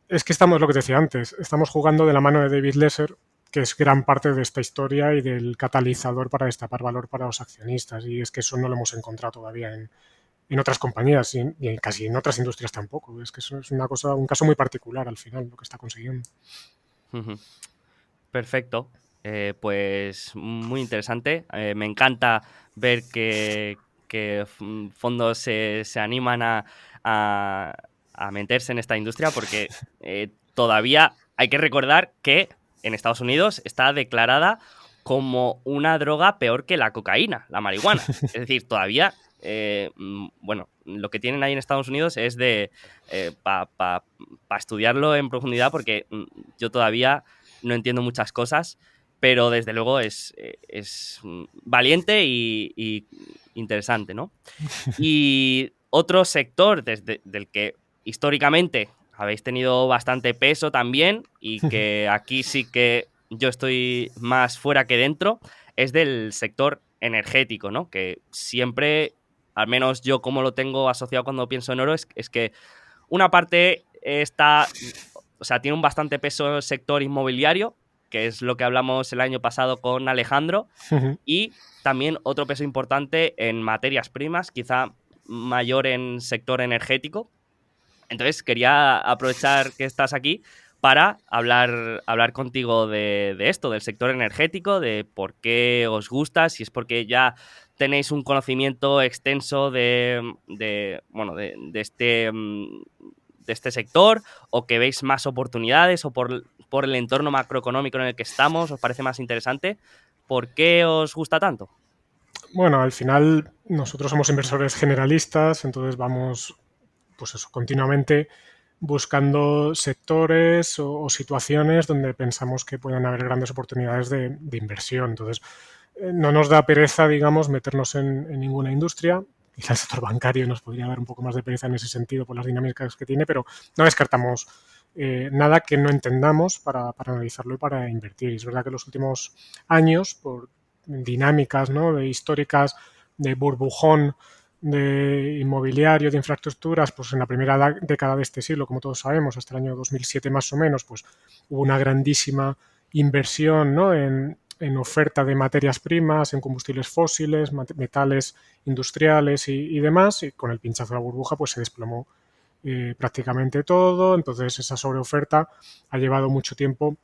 es que estamos, lo que te decía antes, estamos jugando de la mano de David Lesser, que es gran parte de esta historia y del catalizador para destapar valor para los accionistas, y es que eso no lo hemos encontrado todavía en otras compañías y casi en otras industrias tampoco. Es que eso es una cosa, un caso muy particular al final, lo que está consiguiendo. Perfecto. Pues muy interesante. Me encanta ver que fondos se animan a meterse en esta industria porque todavía hay que recordar que en Estados Unidos está declarada como una droga peor que la cocaína, la marihuana. Es decir, todavía, bueno, lo que tienen ahí en Estados Unidos es de para estudiarlo en profundidad porque yo todavía no entiendo muchas cosas, pero desde luego es valiente y interesante, ¿no? Y otro sector del que históricamente habéis tenido bastante peso también y que aquí sí que yo estoy más fuera que dentro, es del sector energético, ¿no? Que siempre, al menos yo como lo tengo asociado cuando pienso en oro, es que una parte está, o sea, tiene un bastante peso el sector inmobiliario, que es lo que hablamos el año pasado con Alejandro, y también otro peso importante en materias primas, quizá mayor en sector energético. Entonces quería aprovechar que estás aquí para hablar contigo de esto, del sector energético, de por qué os gusta, si es porque ya tenéis un conocimiento extenso bueno, de este sector, o que veis más oportunidades, o por el entorno macroeconómico en el que estamos, os parece más interesante. ¿Por qué os gusta tanto? Bueno, al final nosotros somos inversores generalistas, entonces vamos, pues eso, continuamente buscando sectores o situaciones donde pensamos que pueden haber grandes oportunidades de inversión. Entonces, no nos da pereza, digamos, meternos en ninguna industria. Quizá el sector bancario nos podría dar un poco más de pereza en ese sentido por las dinámicas que tiene, pero no descartamos nada que no entendamos para analizarlo y para invertir. Y es verdad que en los últimos años, por dinámicas, ¿no?, de históricas, de burbujón de inmobiliario, de infraestructuras, pues en la primera década de este siglo, como todos sabemos, hasta el año 2007 más o menos, pues hubo una grandísima inversión, ¿no?, en oferta de materias primas, en combustibles fósiles, metales industriales y demás, y con el pinchazo de la burbuja pues se desplomó prácticamente todo. Entonces esa sobreoferta ha llevado mucho tiempo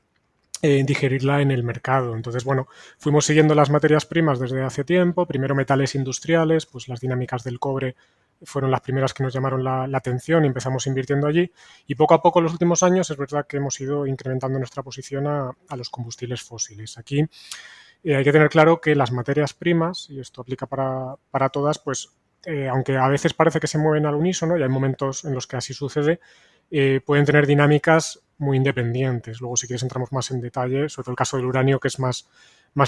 digerirla en el mercado. Entonces, bueno, fuimos siguiendo las materias primas desde hace tiempo, primero metales industriales, pues las dinámicas del cobre fueron las primeras que nos llamaron la atención y empezamos invirtiendo allí, y poco a poco en los últimos años es verdad que hemos ido incrementando nuestra posición a los combustibles fósiles. Aquí hay que tener claro que las materias primas, y esto aplica para todas, pues aunque a veces parece que se mueven al unísono, y hay momentos en los que así sucede, pueden tener dinámicas muy independientes. Luego, si quieres, entramos más en detalle, sobre todo el caso del uranio, que es más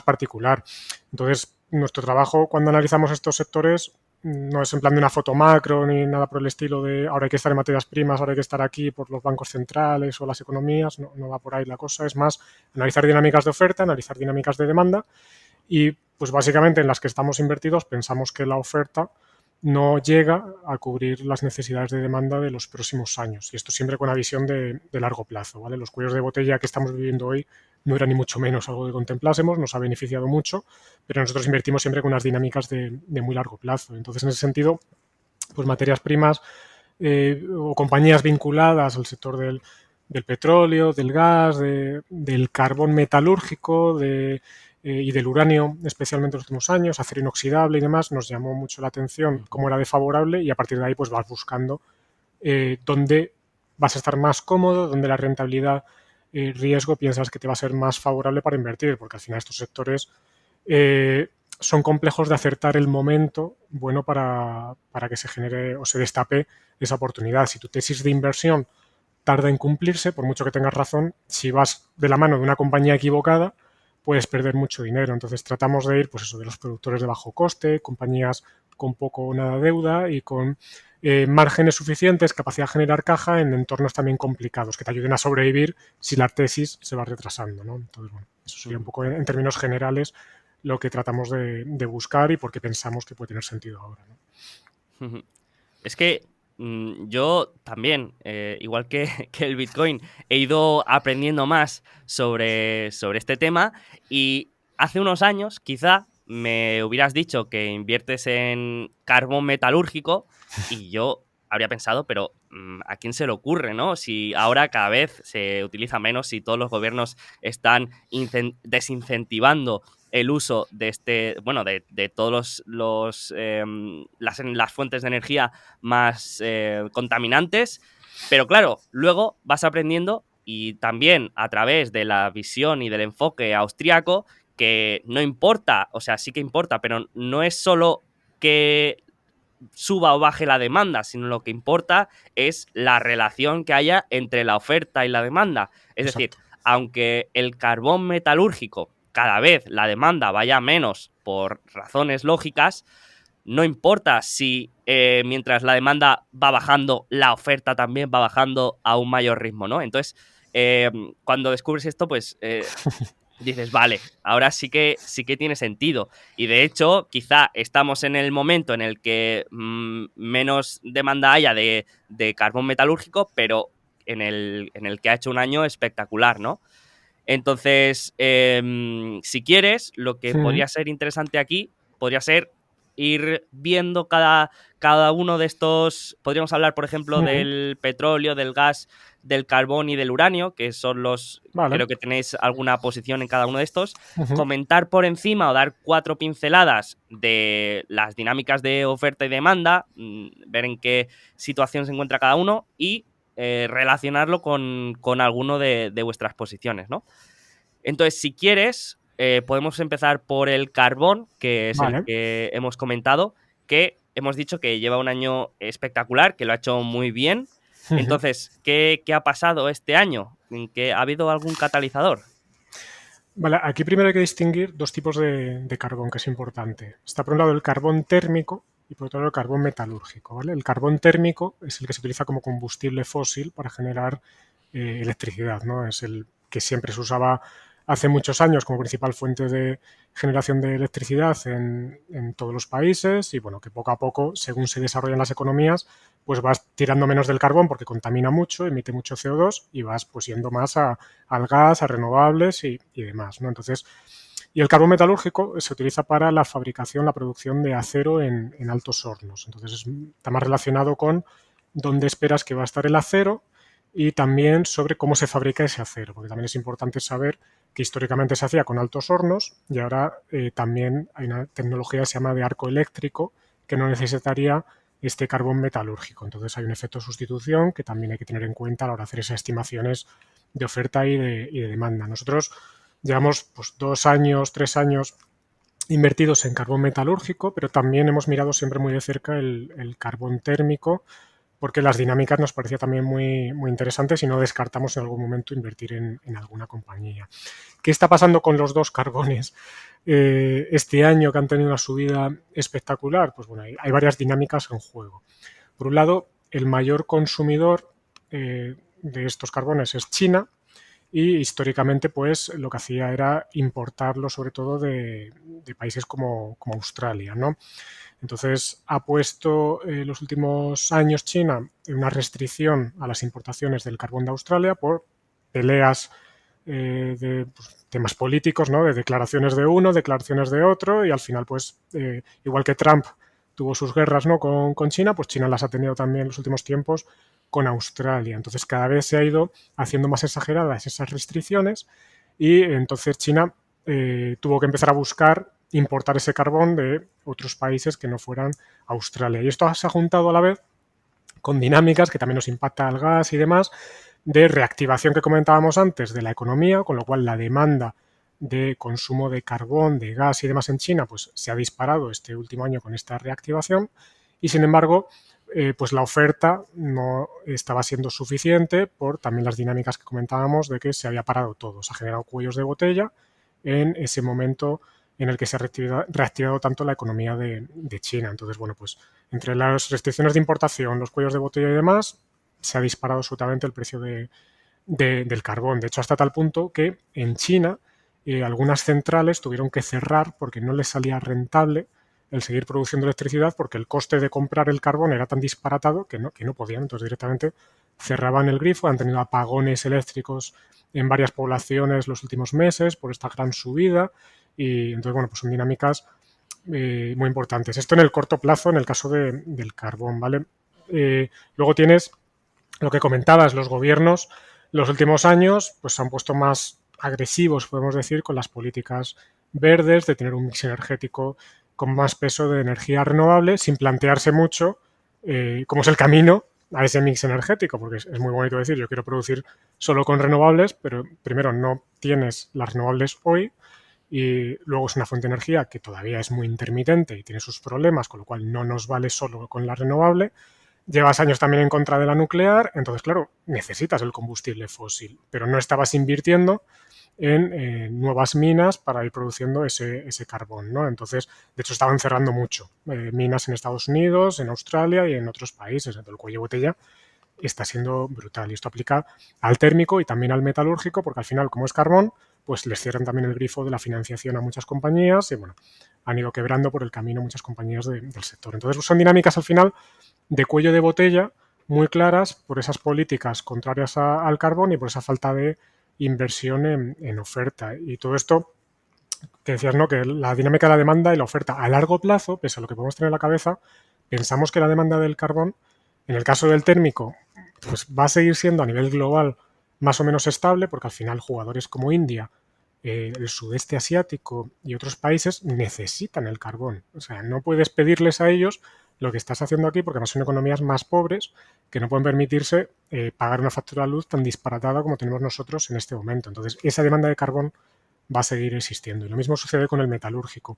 particular. Entonces, nuestro trabajo cuando analizamos estos sectores no es en plan de una foto macro ni nada por el estilo de ahora hay que estar en materias primas, ahora hay que estar aquí por los bancos centrales o las economías, no va por ahí la cosa, es más analizar dinámicas de oferta, analizar dinámicas de demanda y pues básicamente en las que estamos invertidos pensamos que la oferta no llega a cubrir las necesidades de demanda de los próximos años. Y esto siempre con una visión de largo plazo, ¿vale? Los cuellos de botella que estamos viviendo hoy no era ni mucho menos algo que contemplásemos, nos ha beneficiado mucho, pero nosotros invertimos siempre con unas dinámicas de muy largo plazo. Entonces, en ese sentido, pues materias primas o compañías vinculadas al sector del petróleo, del gas, del carbón metalúrgico, y del uranio, especialmente en los últimos años, acero inoxidable y demás, nos llamó mucho la atención cómo era de favorable y a partir de ahí pues vas buscando dónde vas a estar más cómodo, dónde la rentabilidad riesgo piensas que te va a ser más favorable para invertir, porque al final estos sectores son complejos de acertar el momento bueno para que se genere o se destape esa oportunidad. Si tu tesis de inversión tarda en cumplirse, por mucho que tengas razón, si vas de la mano de una compañía equivocada, puedes perder mucho dinero. Entonces tratamos de ir, pues eso, de los productores de bajo coste, compañías con poco o nada deuda y con márgenes suficientes, capacidad de generar caja en entornos también complicados, que te ayuden a sobrevivir si la tesis se va retrasando, ¿no? Entonces, bueno, eso sería un poco en términos generales lo que tratamos de buscar y por qué pensamos que puede tener sentido ahora, ¿no? Es que yo también, igual que, que el Bitcoin, he ido aprendiendo más sobre este tema y hace unos años quizá me hubieras dicho que inviertes en carbón metalúrgico y yo habría pensado, pero ¿a quién se le ocurre, no? Si ahora cada vez se utiliza menos, si todos los gobiernos están desincentivando el uso de bueno, de todos las fuentes de energía más contaminantes, pero claro, luego vas aprendiendo y también a través de la visión y del enfoque austriaco que no importa, o sea, sí que importa, pero no es solo que suba o baje la demanda, sino lo que importa es la relación que haya entre la oferta y la demanda. Es decir, Exacto. aunque el carbón metalúrgico cada vez la demanda vaya menos por razones lógicas, no importa si mientras la demanda va bajando, la oferta también va bajando a un mayor ritmo, ¿no? Entonces, cuando descubres esto, pues dices, vale, ahora sí que tiene sentido. Y de hecho, quizá estamos en el momento en el que menos demanda haya de carbón metalúrgico, pero en el que ha hecho un año espectacular, ¿no? Entonces, si quieres, lo que podría ser interesante aquí podría ser ir viendo cada uno de estos. Podríamos hablar, por ejemplo, del petróleo, del gas, del carbón y del uranio, que son los. Vale. Creo que tenéis alguna posición en cada uno de estos. Comentar por encima o dar 4 pinceladas de las dinámicas de oferta y demanda, ver en qué situación se encuentra cada uno y relacionarlo con alguno de vuestras posiciones, ¿no? Entonces, si quieres, podemos empezar por el carbón, que es el Vale. que hemos comentado, que hemos dicho que lleva un año espectacular, que lo ha hecho muy bien. Entonces, ¿qué ha pasado este año? ¿En qué ha habido algún catalizador? Vale, aquí primero hay que distinguir dos tipos de carbón, que es importante. Está por un lado el carbón térmico y por otro lado el carbón metalúrgico, ¿vale? El carbón térmico es el que se utiliza como combustible fósil para generar electricidad, ¿no? Es el que siempre se usaba hace muchos años como principal fuente de generación de electricidad en todos los países y bueno, que poco a poco, según se desarrollan las economías, pues vas tirando menos del carbón porque contamina mucho, emite mucho CO2 y vas pues yendo más al gas, a renovables y demás, ¿no? Entonces, y el carbón metalúrgico se utiliza para la fabricación, la producción de acero en altos hornos. Entonces, está más relacionado con dónde esperas que va a estar el acero y también sobre cómo se fabrica ese acero, porque también es importante saber que históricamente se hacía con altos hornos y ahora también hay una tecnología que se llama de arco eléctrico que no necesitaría este carbón metalúrgico. Entonces hay un efecto de sustitución que también hay que tener en cuenta a la hora de hacer esas estimaciones de oferta y de demanda. Nosotros llevamos pues, 2 años, 3 años invertidos en carbón metalúrgico, pero también hemos mirado siempre muy de cerca el carbón térmico porque las dinámicas nos parecía también muy interesantes y no descartamos en algún momento invertir en alguna compañía. ¿Qué está pasando con los dos carbones este año que han tenido una subida espectacular? Pues bueno, hay varias dinámicas en juego. Por un lado, el mayor consumidor de estos carbones es China y históricamente pues lo que hacía era importarlo sobre todo de países como Australia, ¿no? Entonces, ha puesto los últimos años China una restricción a las importaciones del carbón de Australia por peleas de pues, temas políticos, ¿no? De declaraciones de uno, declaraciones de otro, y al final, pues, igual que Trump tuvo sus guerras, ¿no? con China, pues China las ha tenido también en los últimos tiempos con Australia. Entonces, cada vez se ha ido haciendo más exageradas esas restricciones y entonces China tuvo que empezar a buscar importar ese carbón de otros países que no fueran Australia. Y esto se ha juntado a la vez con dinámicas que también nos impacta al gas y demás, de reactivación que comentábamos antes de la economía, con lo cual la demanda de consumo de carbón, de gas y demás en China, pues se ha disparado este último año con esta reactivación y sin embargo, pues la oferta no estaba siendo suficiente por también las dinámicas que comentábamos de que se había parado todo, se ha generado cuellos de botella en ese momento en el que se ha reactivado tanto la economía de China. Entonces, bueno, pues entre las restricciones de importación, los cuellos de botella y demás, se ha disparado absolutamente el precio del carbón. De hecho, hasta tal punto que en China algunas centrales tuvieron que cerrar porque no les salía rentable el seguir produciendo electricidad porque el coste de comprar el carbón era tan disparatado que no podían. Entonces, directamente cerraban el grifo. Han tenido apagones eléctricos en varias poblaciones los últimos meses por esta gran subida. Y entonces, bueno, pues son dinámicas muy importantes. Esto en el corto plazo, en el caso del carbón, ¿vale? Luego tienes lo que comentabas, los gobiernos los últimos años pues se han puesto más agresivos, podemos decir, con las políticas verdes, de tener un mix energético con más peso de energía renovable, sin plantearse mucho cómo es el camino a ese mix energético, porque es muy bonito decir, yo quiero producir solo con renovables, pero primero no tienes las renovables hoy, y luego es una fuente de energía que todavía es muy intermitente y tiene sus problemas, con lo cual no nos vale solo con la renovable. Llevas años también en contra de la nuclear, entonces, claro, necesitas el combustible fósil, pero no estabas invirtiendo en nuevas minas para ir produciendo ese carbón, ¿no? Entonces, de hecho, estaban cerrando mucho minas en Estados Unidos, en Australia y en otros países. Entonces, el cuello de botella está siendo brutal. Y esto aplica al térmico y también al metalúrgico, porque al final, como es carbón, pues les cierran también el grifo de la financiación a muchas compañías y, bueno, han ido quebrando por el camino muchas compañías del sector. Entonces, son dinámicas al final de cuello de botella muy claras por esas políticas contrarias al carbón y por esa falta de inversión en oferta. Y todo esto que decías, ¿no? Que la dinámica de la demanda y la oferta a largo plazo, pese a lo que podemos tener en la cabeza, pensamos que la demanda del carbón, en el caso del térmico, pues va a seguir siendo a nivel global más o menos estable, porque al final jugadores como India, el sudeste asiático y otros países necesitan el carbón. O sea, no puedes pedirles a ellos lo que estás haciendo aquí, porque además son economías más pobres que no pueden permitirse pagar una factura de luz tan disparatada como tenemos nosotros en este momento. Entonces, esa demanda de carbón va a seguir existiendo. Y lo mismo sucede con el metalúrgico.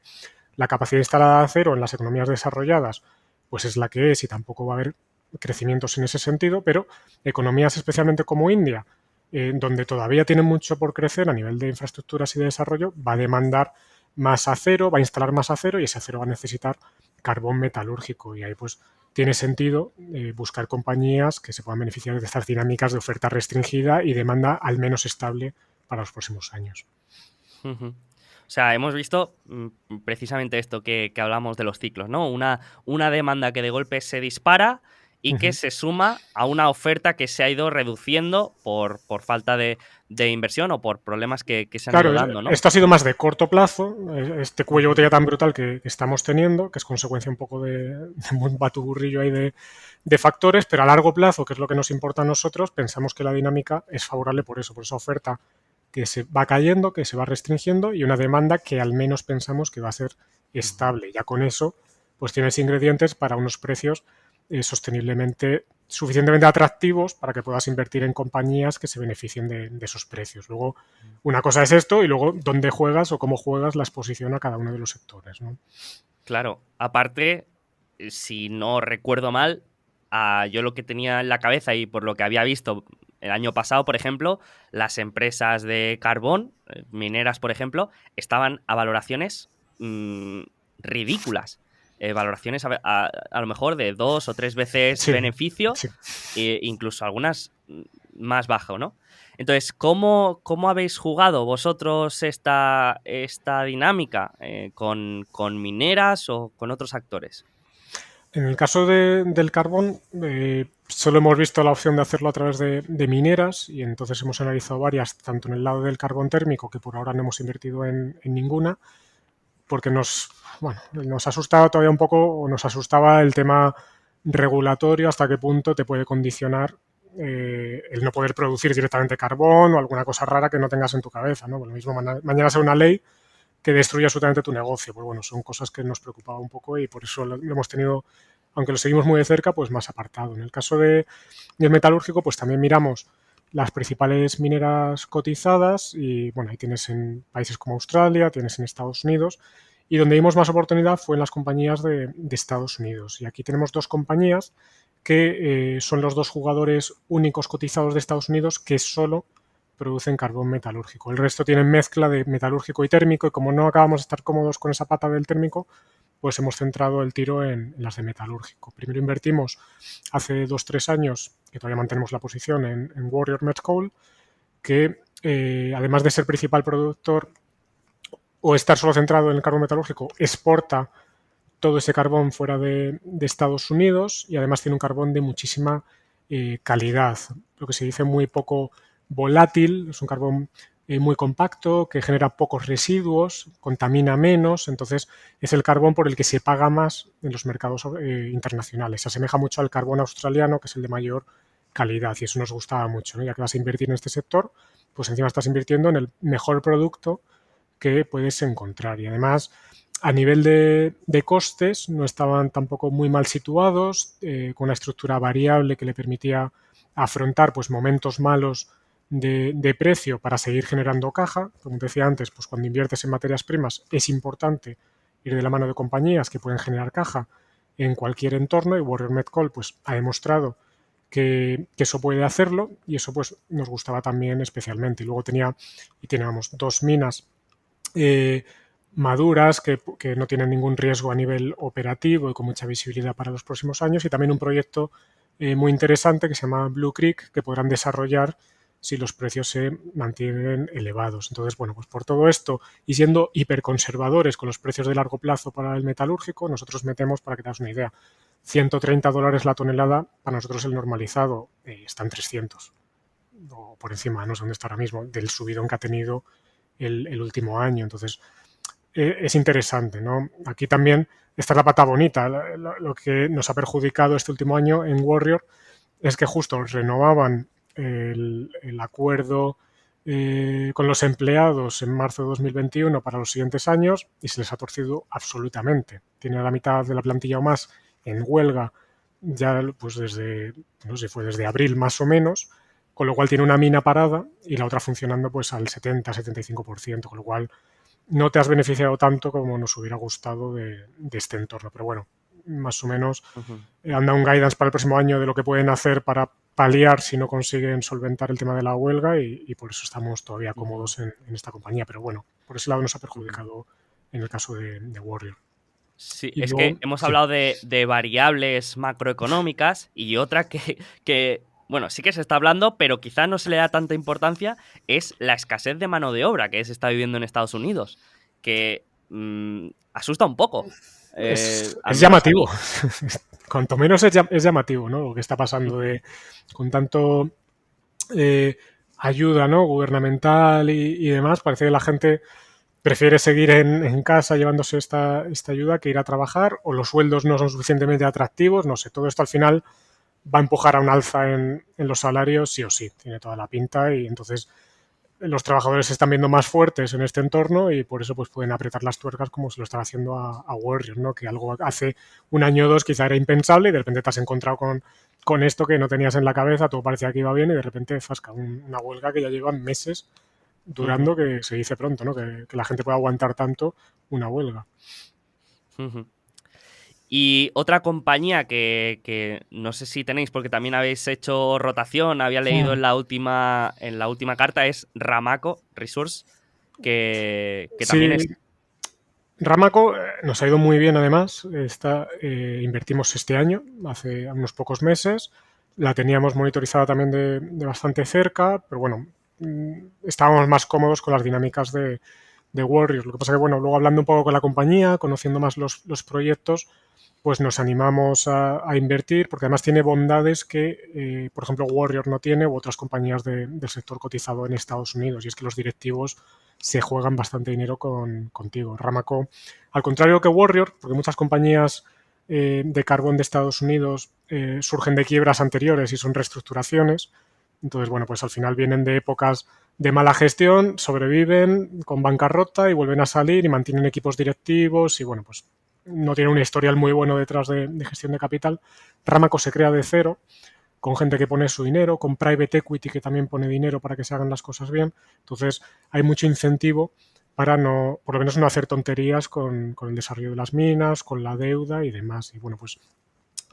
La capacidad instalada de acero en las economías desarrolladas pues es la que es y tampoco va a haber crecimientos en ese sentido, pero economías especialmente como India, donde todavía tienen mucho por crecer a nivel de infraestructuras y de desarrollo, va a demandar más acero, va a instalar más acero y ese acero va a necesitar carbón metalúrgico y ahí pues tiene sentido buscar compañías que se puedan beneficiar de estas dinámicas de oferta restringida y demanda al menos estable para los próximos años. Ujú. O sea, hemos visto precisamente esto que hablamos de los ciclos, ¿no? Una demanda que de golpe se dispara y que Ujú. se suma a una oferta que se ha ido reduciendo por falta de inversión o por problemas que se han ido Claro, dando, ¿no? esto ha sido más de corto plazo, este cuello de Ujú. botella tan brutal que estamos teniendo, que es consecuencia un poco de un batuburrillo ahí de factores, pero a largo plazo, que es lo que nos importa a nosotros, pensamos que la dinámica es favorable por eso, por esa oferta que se va cayendo, que se va restringiendo y una demanda que al menos pensamos que va a ser Ujú. estable. Ya con eso, pues tienes ingredientes para unos precios sosteniblemente suficientemente atractivos para que puedas invertir en compañías que se beneficien de esos precios. Luego, una cosa es esto y luego dónde juegas o cómo juegas la exposición a cada uno de los sectores, ¿no? Claro, aparte, si no recuerdo mal, yo lo que tenía en la cabeza y por lo que había visto el año pasado, por ejemplo, las empresas de carbón, mineras, por ejemplo, estaban a valoraciones mm, ridículas. Valoraciones a lo mejor de 2 o 3 veces Sí, beneficio, sí. e incluso algunas más bajo, ¿no? Entonces, ¿cómo habéis jugado vosotros esta dinámica con mineras o con otros actores? En el caso del carbón, solo hemos visto la opción de hacerlo a través de mineras y entonces hemos analizado varias, tanto en el lado del carbón térmico, que por ahora no hemos invertido en ninguna, porque bueno, nos asustaba todavía un poco, o nos asustaba el tema regulatorio, hasta qué punto te puede condicionar el no poder producir directamente carbón o alguna cosa rara que no tengas en tu cabeza, ¿no? Pues lo mismo mañana sea una ley que destruye absolutamente tu negocio. Pues bueno, son cosas que nos preocupaba un poco y por eso lo hemos tenido, aunque lo seguimos muy de cerca, pues más apartado. En el caso del metalúrgico, pues también miramos las principales mineras cotizadas y bueno, ahí tienes en países como Australia, tienes en Estados Unidos y donde vimos más oportunidad fue en las compañías de Estados Unidos. Y aquí tenemos dos compañías que son los dos jugadores únicos cotizados de Estados Unidos que solo producen carbón metalúrgico. El resto tienen mezcla de metalúrgico y térmico y como no acabamos de estar cómodos con esa pata del térmico, pues hemos centrado el tiro en las de metalúrgico. Primero invertimos hace 2 o 3 años, que todavía mantenemos la posición en Warrior Met Coal, que además de ser principal productor o estar solo centrado en el carbón metalúrgico, exporta todo ese carbón fuera de Estados Unidos y además tiene un carbón de muchísima calidad, lo que se dice muy poco volátil, es un carbón muy compacto, que genera pocos residuos, contamina menos, entonces es el carbón por el que se paga más en los mercados internacionales. Se asemeja mucho al carbón australiano, que es el de mayor calidad, y eso nos gustaba mucho, ¿no? Ya que vas a invertir en este sector, pues encima estás invirtiendo en el mejor producto que puedes encontrar. Y además, a nivel de costes, no estaban tampoco muy mal situados, con una estructura variable que le permitía afrontar pues, momentos malos de precio para seguir generando caja. Como te decía antes, pues cuando inviertes en materias primas es importante ir de la mano de compañías que pueden generar caja en cualquier entorno y Warrior Met Coal pues, ha demostrado que eso puede hacerlo y eso pues nos gustaba también especialmente. Y luego teníamos dos minas eh, maduras que no tienen ningún riesgo a nivel operativo y con mucha visibilidad para los próximos años y también un proyecto muy interesante que se llama Blue Creek que podrán desarrollar si los precios se mantienen elevados. Entonces, bueno, pues por todo esto y siendo hiperconservadores con los precios de largo plazo para el metalúrgico, nosotros metemos, para que te hagas una idea, $130 la tonelada, para nosotros el normalizado está en 300 o por encima, no sé dónde está ahora mismo, del subidón que ha tenido el último año. Entonces, es interesante, ¿no? Aquí también está la pata bonita. Lo que nos ha perjudicado este último año en Warrior es que justo renovaban el acuerdo con los empleados en marzo de 2021 para los siguientes años y se les ha torcido absolutamente. Tiene la mitad de la plantilla o más en huelga ya pues desde, no sé, fue desde abril más o menos, con lo cual tiene una mina parada y la otra funcionando pues al 70-75%, con lo cual no te has beneficiado tanto como nos hubiera gustado de este entorno. Pero bueno, más o menos Ujú. han dado un guidance para el próximo año de lo que pueden hacer para paliar si no consiguen solventar el tema de la huelga y por eso estamos todavía Ujú. cómodos en esta compañía. Pero bueno, por ese lado nos ha Ujú. perjudicado en el caso de Warrior. Sí, Y es que luego, hemos sí. hablado de variables macroeconómicas y otra que bueno, sí que se está hablando, pero quizá no se le da tanta importancia, es la escasez de mano de obra que se está viviendo en Estados Unidos, que asusta un poco, al Es menos a mí. llamativo. Cuanto menos es llamativo, ¿no? Lo que está pasando con tanto eh, ayuda, ¿no? Gubernamental y demás. Parece que la gente prefiere seguir en casa llevándose esta ayuda que ir a trabajar, o los sueldos no son suficientemente atractivos, no sé, todo esto al final va a empujar a un alza en los salarios sí o sí, tiene toda la pinta, y entonces los trabajadores se están viendo más fuertes en este entorno y por eso pues pueden apretar las tuercas como se lo están haciendo a Warriors, ¿no? Que algo hace un año o dos quizá era impensable y de repente te has encontrado con esto que no tenías en la cabeza, todo parecía que iba bien y de repente fasca una huelga que ya lleva meses Ujú, durando, que se dice pronto, ¿no? Que la gente pueda aguantar tanto una huelga. ujú. Y otra compañía que no sé si tenéis, porque también habéis hecho rotación, había leído Mm. en la última carta, es Ramaco Resource, que también Sí, es... Ramaco nos ha ido muy bien además. Invertimos este año, hace unos pocos meses. La teníamos monitorizada también de bastante cerca, pero bueno, estábamos más cómodos con las dinámicas de Warriors. Lo que pasa que, bueno, luego hablando un poco con la compañía, conociendo más los proyectos, pues nos animamos a invertir, porque además tiene bondades que, por ejemplo, Warrior no tiene, u otras compañías del sector cotizado en Estados Unidos, y es que los directivos se juegan bastante dinero contigo. Ramaco, al contrario que Warrior, porque muchas compañías de carbón de Estados Unidos surgen de quiebras anteriores y son reestructuraciones, entonces, bueno, pues al final vienen de épocas de mala gestión, sobreviven con bancarrota y vuelven a salir y mantienen equipos directivos y, bueno, pues no tiene un historial muy bueno detrás de gestión de capital. Ramaco se crea de cero, con gente que pone su dinero, con private equity que también pone dinero para que se hagan las cosas bien. Entonces hay mucho incentivo para no, por lo menos no hacer tonterías con el desarrollo de las minas, con la deuda y demás. Y bueno, pues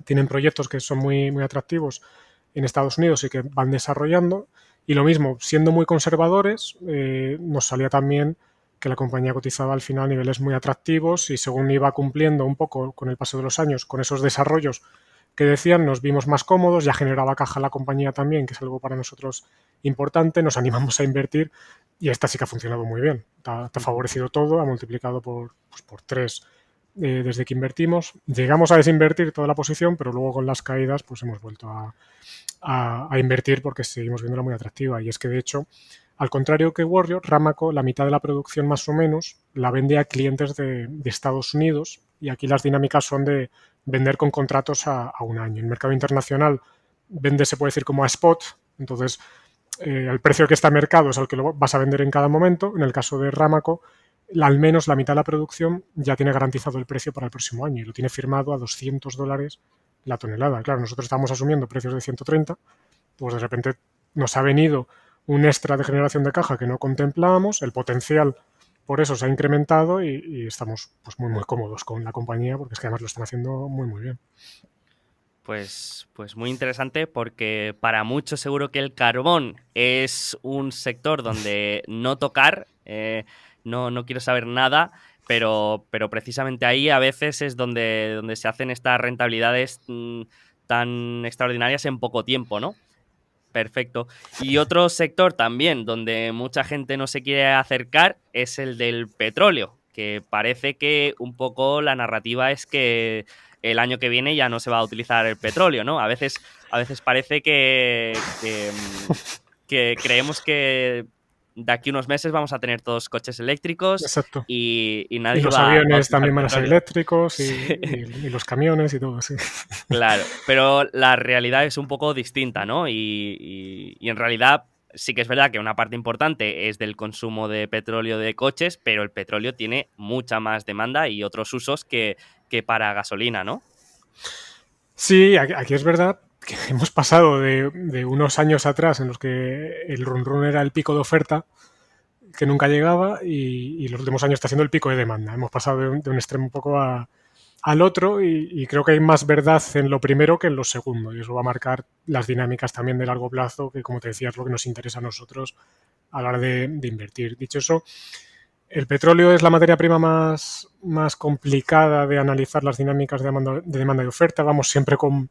tienen proyectos que son muy, muy atractivos en Estados Unidos y que van desarrollando. Y lo mismo, siendo muy conservadores, nos salía también que la compañía cotizaba al final a niveles muy atractivos, y según iba cumpliendo un poco con el paso de los años con esos desarrollos que decían, nos vimos más cómodos, ya generaba caja la compañía también, que es algo para nosotros importante, nos animamos a invertir y esta sí que ha funcionado muy bien. Te ha Ujú. favorecido todo, ha multiplicado por tres desde que invertimos. Llegamos a desinvertir toda la posición, pero luego con las caídas pues hemos vuelto a invertir porque seguimos viéndola muy atractiva. Y es que de hecho, al contrario que Warrior, Ramaco, la mitad de la producción más o menos la vende a clientes de Estados Unidos, y aquí las dinámicas son de vender con contratos a un año. En el mercado internacional vende, se puede decir, como a spot, entonces el precio que está en mercado es al que lo vas a vender en cada momento. En el caso de Ramaco, al menos la mitad de la producción ya tiene garantizado el precio para el próximo año y lo tiene firmado a $200 la tonelada. Claro, nosotros estamos asumiendo precios de 130, pues de repente nos ha venido un extra de generación de caja que no contemplábamos, el potencial por eso se ha incrementado y estamos pues muy muy cómodos con la compañía, porque es que además lo están haciendo muy muy bien. Pues muy interesante, porque para muchos seguro que el carbón es un sector donde no tocar, no quiero saber nada, pero precisamente ahí a veces es donde se hacen estas rentabilidades tan extraordinarias en poco tiempo, ¿no? Perfecto. Y otro sector también donde mucha gente no se quiere acercar es el del petróleo, que parece que un poco la narrativa es que el año que viene ya no se va a utilizar el petróleo, ¿no? A veces parece que creemos que de aquí a unos meses vamos a tener todos coches eléctricos Exacto. y Y nadie los va a aviones utilizar también van a ser petróleo. eléctricos Sí. y los camiones y todo, sí. Claro, pero la realidad es un poco distinta, ¿no? Y en realidad sí que es verdad que una parte importante es del consumo de petróleo de coches, pero el petróleo tiene mucha más demanda y otros usos que para gasolina, ¿no? Sí, aquí es verdad que hemos pasado de unos años atrás en los que el run run era el pico de oferta que nunca llegaba, y los últimos años está siendo el pico de demanda. Hemos pasado de un extremo un poco al otro, y creo que hay más verdad en lo primero que en lo segundo, y eso va a marcar las dinámicas también de largo plazo, que como te decía es lo que nos interesa a nosotros a la hora de invertir. Dicho eso, el petróleo es la materia prima más complicada de analizar las dinámicas de demanda y oferta. Vamos siempre con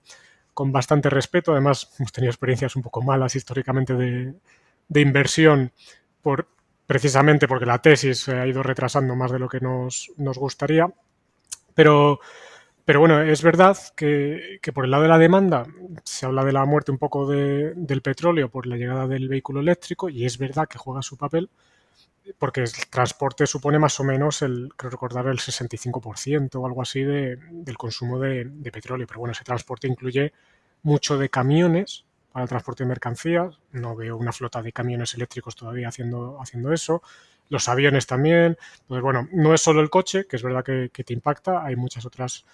con bastante respeto. Además, hemos tenido experiencias un poco malas históricamente de inversión precisamente porque la tesis se ha ido retrasando más de lo que nos gustaría. Pero bueno, es verdad que por el lado de la demanda se habla de la muerte un poco del petróleo por la llegada del vehículo eléctrico, y es verdad que juega su papel porque el transporte supone más o menos, creo recordar, el 65% o algo así del consumo de petróleo. Pero bueno, ese transporte incluye mucho de camiones para el transporte de mercancías. No veo una flota de camiones eléctricos todavía haciendo eso. Los aviones también. Entonces, bueno, no es solo el coche, que es verdad que te impacta, hay muchas otras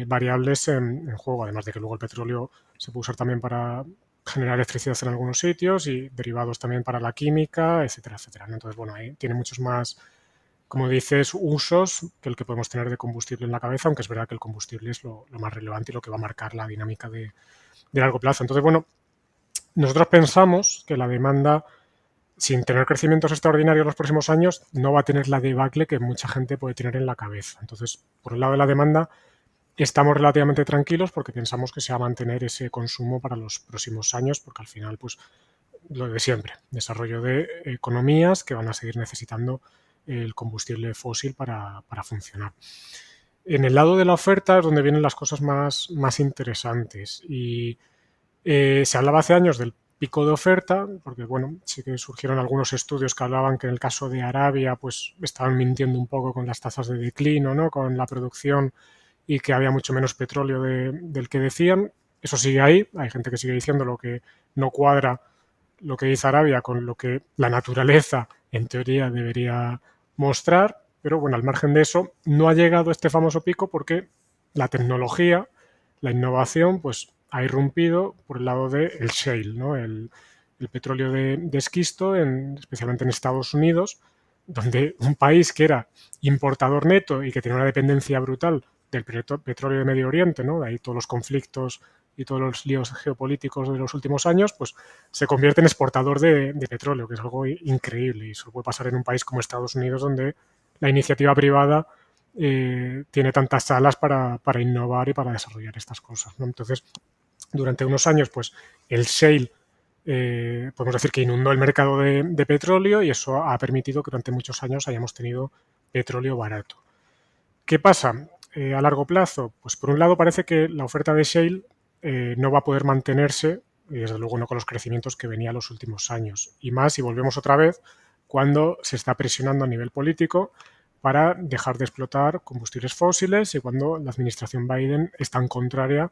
variables en juego, además de que luego el petróleo se puede usar también para generar electricidad en algunos sitios y derivados también para la química, etcétera, etcétera, ¿no? Entonces, bueno, ahí tiene muchos más, como dices, usos que el que podemos tener de combustible en la cabeza, aunque es verdad que el combustible es lo más relevante y lo que va a marcar la dinámica de largo plazo. Entonces, bueno, nosotros pensamos que la demanda, sin tener crecimientos extraordinarios los próximos años, no va a tener la debacle que mucha gente puede tener en la cabeza. Entonces, por el lado de la demanda, estamos relativamente tranquilos porque pensamos que se va a mantener ese consumo para los próximos años, porque al final, pues, lo de siempre, desarrollo de economías que van a seguir necesitando el combustible fósil para funcionar. En el lado de la oferta es donde vienen las cosas más interesantes, y se hablaba hace años del pico de oferta, porque bueno, sí que surgieron algunos estudios que hablaban que en el caso de Arabia pues estaban mintiendo un poco con las tasas de declino, ¿no? Con la producción, y que había mucho menos petróleo del que decían. Eso sigue ahí, hay gente que sigue diciendo lo que no cuadra lo que dice Arabia con lo que la naturaleza en teoría debería mostrar, pero bueno, al margen de eso, no ha llegado este famoso pico porque la tecnología, la innovación, pues ha irrumpido por el lado del shale, ¿no? El petróleo de esquisto, especialmente en Estados Unidos, donde un país que era importador neto y que tenía una dependencia brutal del petróleo de Medio Oriente, ¿no? De ahí todos los conflictos y todos los líos geopolíticos de los últimos años, pues se convierte en exportador de petróleo, que es algo increíble, y eso puede pasar en un país como Estados Unidos, donde la iniciativa privada tiene tantas alas para innovar y para desarrollar estas cosas, ¿no? Entonces, durante unos años, pues el shale, podemos decir que inundó el mercado de petróleo, y eso ha permitido que durante muchos años hayamos tenido petróleo barato. ¿Qué pasa a largo plazo? Pues por un lado parece que la oferta de shale no va a poder mantenerse, y desde luego no con los crecimientos que venía los últimos años. Y más si volvemos otra vez cuando se está presionando a nivel político para dejar de explotar combustibles fósiles, y cuando la administración Biden es tan contraria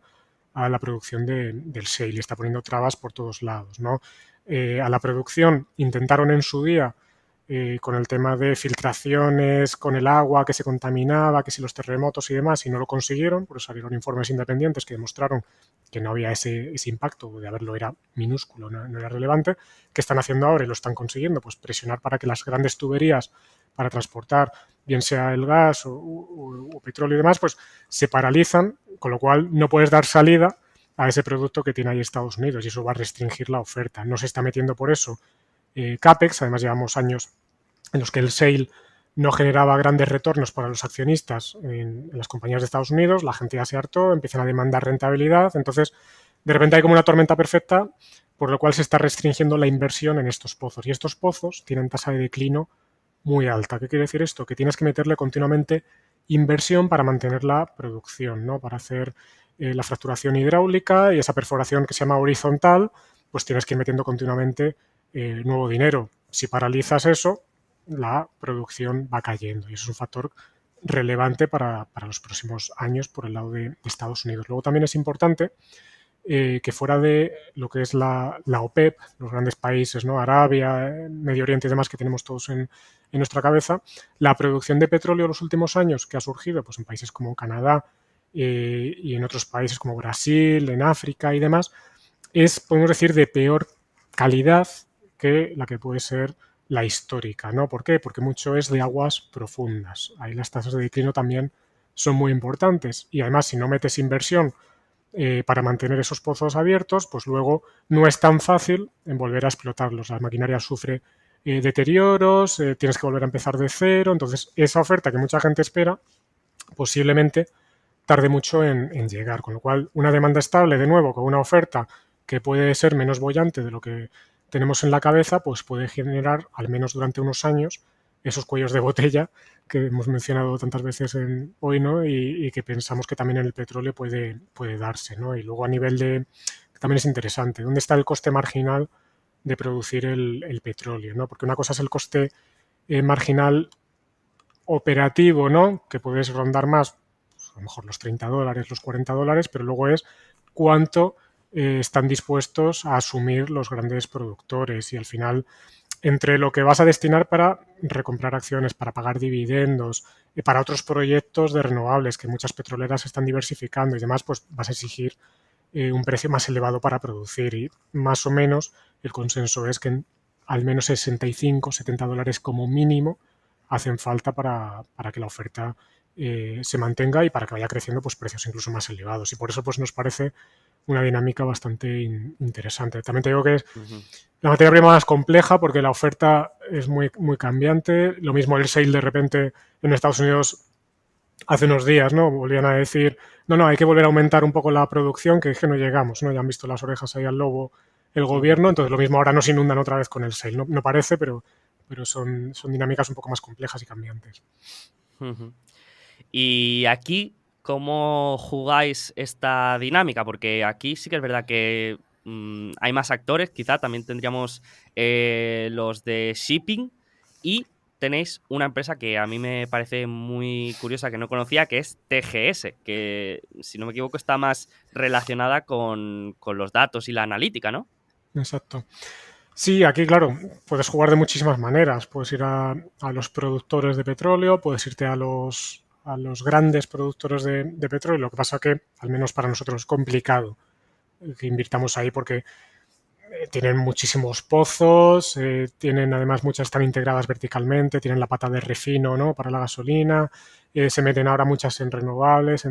a la producción del shale y está poniendo trabas por todos lados, ¿no? A la producción intentaron en su día, con el tema de filtraciones, con el agua que se contaminaba, que si los terremotos y demás, y no lo consiguieron, porque salieron informes independientes que demostraron que no había ese impacto, de haberlo era minúsculo, no era relevante. ¿Qué están haciendo ahora y lo están consiguiendo? Pues presionar para que las grandes tuberías para transportar, bien sea el gas o petróleo y demás, pues se paralizan, con lo cual no puedes dar salida a ese producto que tiene ahí Estados Unidos, y eso va a restringir la oferta. No se está metiendo por eso CAPEX, además llevamos años en los que el shale no generaba grandes retornos para los accionistas en las compañías de Estados Unidos, la gente ya se hartó, empiezan a demandar rentabilidad, entonces de repente hay como una tormenta perfecta, por lo cual se está restringiendo la inversión en estos pozos, y estos pozos tienen tasa de declino muy alta. ¿Qué quiere decir esto? Que tienes que meterle continuamente inversión para mantener la producción, ¿no? Para hacer la fracturación hidráulica y esa perforación que se llama horizontal, pues tienes que ir metiendo continuamente nuevo dinero. Si paralizas eso, la producción va cayendo, y eso es un factor relevante para los próximos años por el lado de Estados Unidos. Luego también es importante que fuera de lo que es la OPEP, los grandes países, ¿no? Arabia, Medio Oriente y demás, que tenemos todos en nuestra cabeza, la producción de petróleo en los últimos años que ha surgido pues en países como Canadá y en otros países como Brasil, en África y demás, es, podemos decir, de peor calidad que la que puede ser la histórica, ¿no? ¿Por qué? Porque mucho es de aguas profundas. Ahí las tasas de declino también son muy importantes, y además si no metes inversión para mantener esos pozos abiertos, pues luego no es tan fácil en volver a explotarlos. La maquinaria sufre deterioros, tienes que volver a empezar de cero, entonces esa oferta que mucha gente espera posiblemente tarde mucho en llegar. Con lo cual, una demanda estable, de nuevo, con una oferta que puede ser menos boyante de lo que tenemos en la cabeza, pues puede generar, al menos durante unos años, esos cuellos de botella que hemos mencionado tantas veces hoy, ¿no? Y que pensamos que también en el petróleo puede darse, ¿no? Y luego a nivel de, también es interesante, ¿dónde está el coste marginal de producir el petróleo, ¿no? Porque una cosa es el coste marginal operativo, ¿no? Que puedes rondar más, pues, a lo mejor los $30, los $40, pero luego es cuánto están dispuestos a asumir los grandes productores y al final entre lo que vas a destinar para recomprar acciones, para pagar dividendos, para otros proyectos de renovables que muchas petroleras están diversificando y demás, pues vas a exigir un precio más elevado para producir y más o menos el consenso es que al menos 65, $70 como mínimo hacen falta para que la oferta se mantenga y para que vaya creciendo pues precios incluso más elevados y por eso pues nos parece una dinámica bastante interesante. También te digo que es Ujú. la materia prima más compleja porque la oferta es muy cambiante. Lo mismo el sale de repente en Estados Unidos hace unos días, ¿no? Volvían a decir, no, hay que volver a aumentar un poco la producción, que es que no llegamos, ¿no? Ya han visto las orejas ahí al lobo el Ujú. gobierno, entonces lo mismo ahora nos inundan otra vez con el sale. No parece, pero son dinámicas un poco más complejas y cambiantes. Ujú. Y aquí, ¿cómo jugáis esta dinámica? Porque aquí sí que es verdad que hay más actores, quizá también tendríamos los de shipping y tenéis una empresa que a mí me parece muy curiosa, que no conocía, que es TGS, que si no me equivoco está más relacionada con los datos y la analítica, ¿no? Exacto. Sí, aquí, claro, puedes jugar de muchísimas maneras. Puedes ir a los productores de petróleo, puedes irte a los grandes productores de petróleo. Lo que pasa que, al menos para nosotros, es complicado que invirtamos ahí porque tienen muchísimos pozos, tienen además muchas están integradas verticalmente, tienen la pata de refino, ¿no? Para la gasolina, se meten ahora muchas en renovables,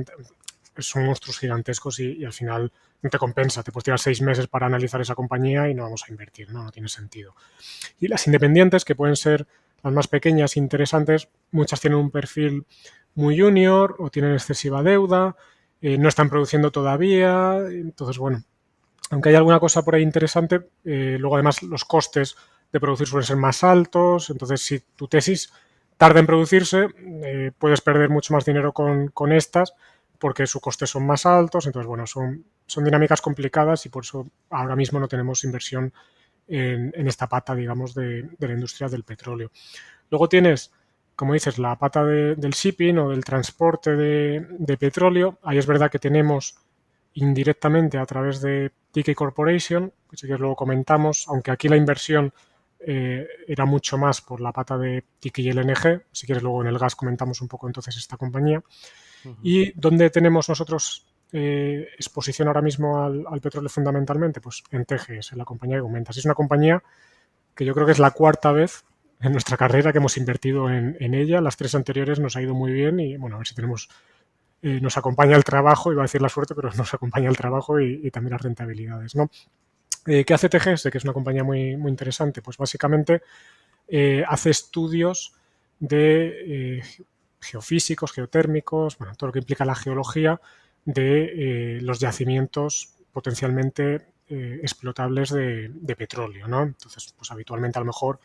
son monstruos gigantescos y al final no te compensa, te puedes tirar 6 meses para analizar esa compañía y no vamos a invertir, ¿no? No tiene sentido. Y las independientes, que pueden ser las más pequeñas e interesantes, muchas tienen un perfil muy junior o tienen excesiva deuda, no están produciendo todavía, entonces bueno, aunque hay alguna cosa por ahí interesante, luego además los costes de producir suelen ser más altos, entonces si tu tesis tarda en producirse, puedes perder mucho más dinero con estas porque sus costes son más altos, entonces bueno, son dinámicas complicadas y por eso ahora mismo no tenemos inversión en esta pata, digamos, de la industria del petróleo. Luego tienes, como dices, la pata del shipping o del transporte de petróleo. Ahí es verdad que tenemos indirectamente a través de TK Corporation, que si quieres luego comentamos, aunque aquí la inversión era mucho más por la pata de TK y LNG, si quieres luego en el gas comentamos un poco entonces esta compañía. Ujú. ¿Y dónde tenemos nosotros exposición ahora mismo al petróleo fundamentalmente? Pues en TGS, en la compañía que comentas. Es una compañía que yo creo que es la cuarta vez en nuestra carrera que hemos invertido en ella. Las tres anteriores nos ha ido muy bien y bueno, a ver si tenemos nos acompaña el trabajo, iba a decir la suerte, pero nos acompaña el trabajo y también las rentabilidades, ¿no? ¿Qué hace TGS? Que es una compañía muy interesante. Pues básicamente hace estudios de geofísicos, geotérmicos, bueno, todo lo que implica la geología de los yacimientos potencialmente explotables de petróleo, ¿no? Entonces, pues habitualmente a lo mejor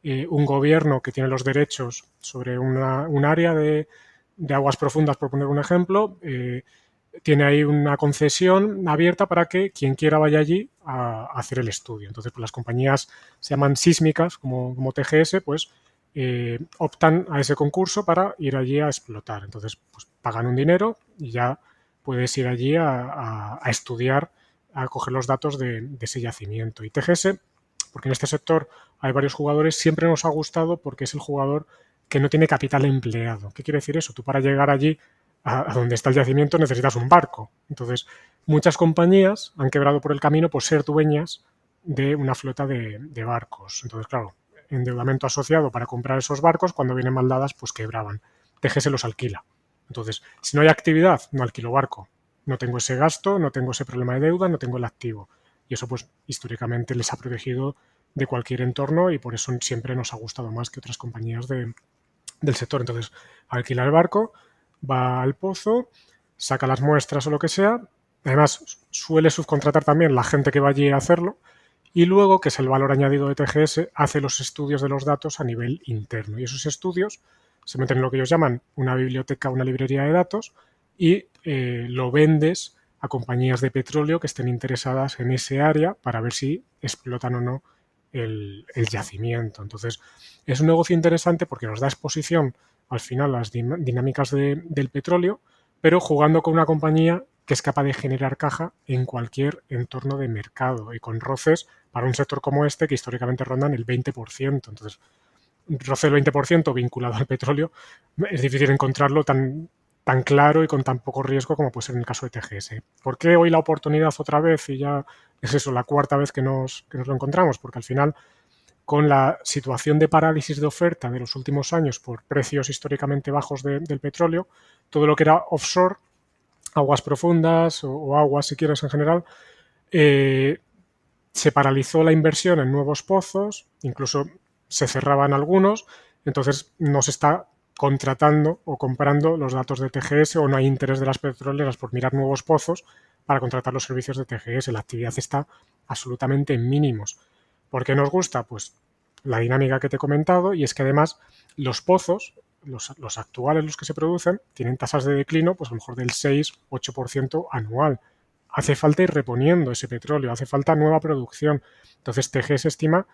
un gobierno que tiene los derechos sobre un área de aguas profundas, por poner un ejemplo, tiene ahí una concesión abierta para que quien quiera vaya allí a hacer el estudio. Entonces, pues las compañías se llaman sísmicas, como TGS, pues optan a ese concurso para ir allí a explotar. Entonces, pues pagan un dinero y ya puedes ir allí a estudiar, a coger los datos de ese yacimiento. Y TGS, porque en este sector hay varios jugadores, siempre nos ha gustado porque es el jugador que no tiene capital empleado. ¿Qué quiere decir eso? Tú para llegar allí a donde está el yacimiento necesitas un barco. Entonces, muchas compañías han quebrado por el camino por ser dueñas de una flota de barcos. Entonces, claro, endeudamiento asociado para comprar esos barcos, cuando vienen mal dadas, pues quebraban. TGS los alquila. Entonces, si no hay actividad, no alquilo barco. No tengo ese gasto, no tengo ese problema de deuda, no tengo el activo. Y eso, pues, históricamente les ha protegido de cualquier entorno y por eso siempre nos ha gustado más que otras compañías del sector. Entonces, alquila el barco, va al pozo, saca las muestras o lo que sea. Además, suele subcontratar también la gente que va allí a hacerlo. Y luego, que es el valor añadido de TGS, hace los estudios de los datos a nivel interno. Y esos estudios se meten en lo que ellos llaman una biblioteca, una librería de datos, y lo vendes a compañías de petróleo que estén interesadas en ese área para ver si explotan o no el yacimiento. Entonces, es un negocio interesante porque nos da exposición al final a las dinámicas del petróleo, pero jugando con una compañía que es capaz de generar caja en cualquier entorno de mercado y con roces para un sector como este que históricamente rondan el 20%. Entonces, roce del 20% vinculado al petróleo es difícil encontrarlo tan claro y con tan poco riesgo como puede ser en el caso de TGS. ¿Por qué hoy la oportunidad otra vez y ya es eso, la cuarta vez que nos lo encontramos? Porque al final, con la situación de parálisis de oferta de los últimos años por precios históricamente bajos del petróleo, todo lo que era offshore, aguas profundas o aguas, si quieres, en general, eh, se paralizó la inversión en nuevos pozos, incluso se cerraban algunos, entonces no se está contratando o comprando los datos de TGS o no hay interés de las petroleras por mirar nuevos pozos para contratar los servicios de TGS. La actividad está absolutamente en mínimos. ¿Por qué nos gusta? Pues la dinámica que te he comentado y es que además los pozos, los actuales, los que se producen, tienen tasas de declino pues a lo mejor del 6-8% anual. Hace falta ir reponiendo ese petróleo, hace falta nueva producción. Entonces TGS estima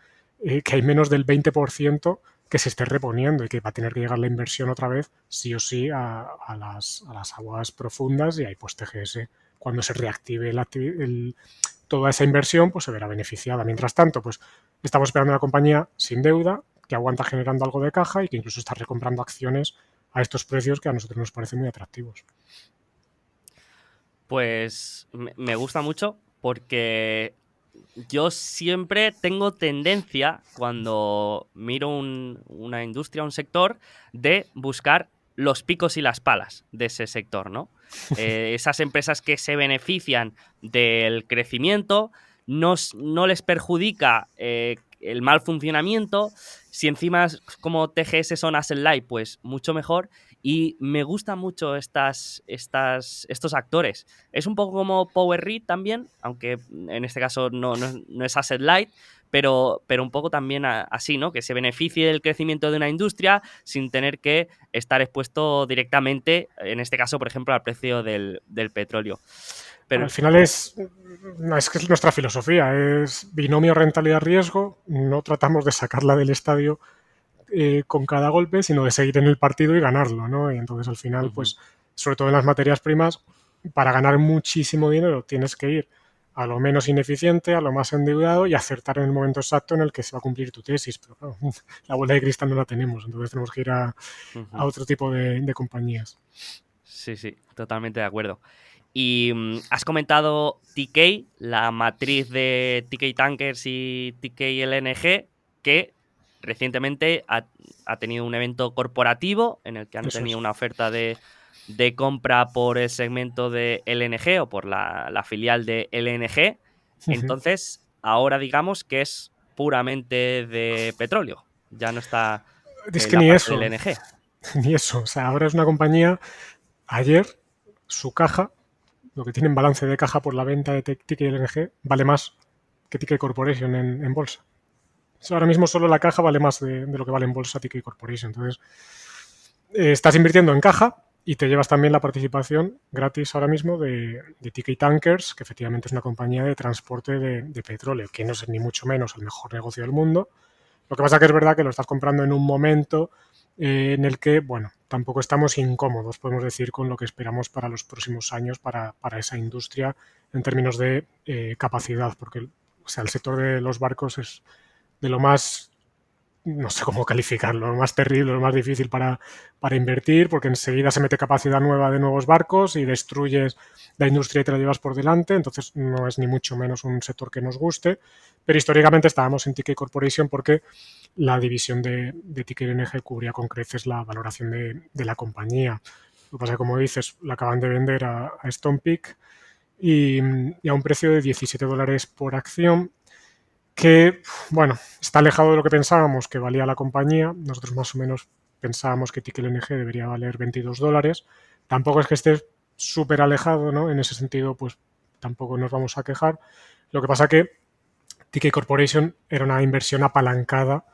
que hay menos del 20% que se esté reponiendo y que va a tener que llegar la inversión otra vez sí o sí a las aguas profundas y ahí pues TGS cuando se reactive toda esa inversión pues se verá beneficiada. Mientras tanto pues estamos esperando una compañía sin deuda que aguanta generando algo de caja y que incluso está recomprando acciones a estos precios que a nosotros nos parecen muy atractivos. Pues me gusta mucho porque yo siempre tengo tendencia, cuando miro una industria, un sector, de buscar los picos y las palas de ese sector, ¿no? Esas empresas que se benefician del crecimiento, no les perjudica el mal funcionamiento. Si encima como TGS son asset light, pues mucho mejor. Y me gustan mucho estos actores. Es un poco como Power Read también, aunque en este caso no es asset light, pero un poco también así, ¿no? Que se beneficie del crecimiento de una industria sin tener que estar expuesto directamente, en este caso, por ejemplo, al precio del petróleo. Pero, Al final es que es nuestra filosofía, es binomio rentabilidad-riesgo, no tratamos de sacarla del estadio con cada golpe, sino de seguir en el partido y ganarlo, ¿no? Y entonces al final, uh-huh. pues, sobre todo en las materias primas, para ganar muchísimo dinero tienes que ir a lo menos ineficiente, a lo más endeudado y acertar en el momento exacto en el que se va a cumplir tu tesis. Pero claro, la bola de cristal no la tenemos, entonces tenemos que ir a Uh-huh. otro tipo de compañías. Sí, sí, totalmente de acuerdo. Y has comentado TK, la matriz de TK Tankers y TK LNG, que recientemente ha tenido un evento corporativo en el que han Eso tenido es. una oferta de compra por el segmento de LNG o por la filial de LNG. Entonces, ahora digamos que es puramente de petróleo, ya no está Es que la ni parte del eso, LNG. ni eso. O sea, ahora es una compañía, ayer su caja, lo que tiene en balance de caja por la venta de Ticket LNG, vale más que Ticket Corporation en bolsa. Ahora mismo solo la caja vale más de lo que vale en bolsa Ticket Corporation. Entonces, estás invirtiendo en caja y te llevas también la participación gratis ahora mismo de TK Tankers, que efectivamente es una compañía de transporte de petróleo, que no es ni mucho menos el mejor negocio del mundo. Lo que pasa que es verdad que lo estás comprando en un momento en el que, bueno, tampoco estamos incómodos, podemos decir, con lo que esperamos para los próximos años para esa industria en términos de capacidad, porque o sea, el sector de los barcos es de lo más, no sé cómo calificarlo, lo más terrible, lo más difícil para invertir, porque enseguida se mete capacidad nueva de nuevos barcos y destruyes la industria y te la llevas por delante, entonces no es ni mucho menos un sector que nos guste, pero históricamente estábamos en TK Corporation porque la división de TK NG cubría con creces la valoración de la compañía. Lo que pasa es que, como dices, la acaban de vender a Stonepeak y a un precio de $17 por acción, que, bueno, está alejado de lo que pensábamos que valía la compañía. Nosotros más o menos pensábamos que TickLNG debería valer $22. Tampoco es que esté súper alejado, ¿no? En ese sentido, pues tampoco nos vamos a quejar. Lo que pasa que TK Corporation era una inversión apalancada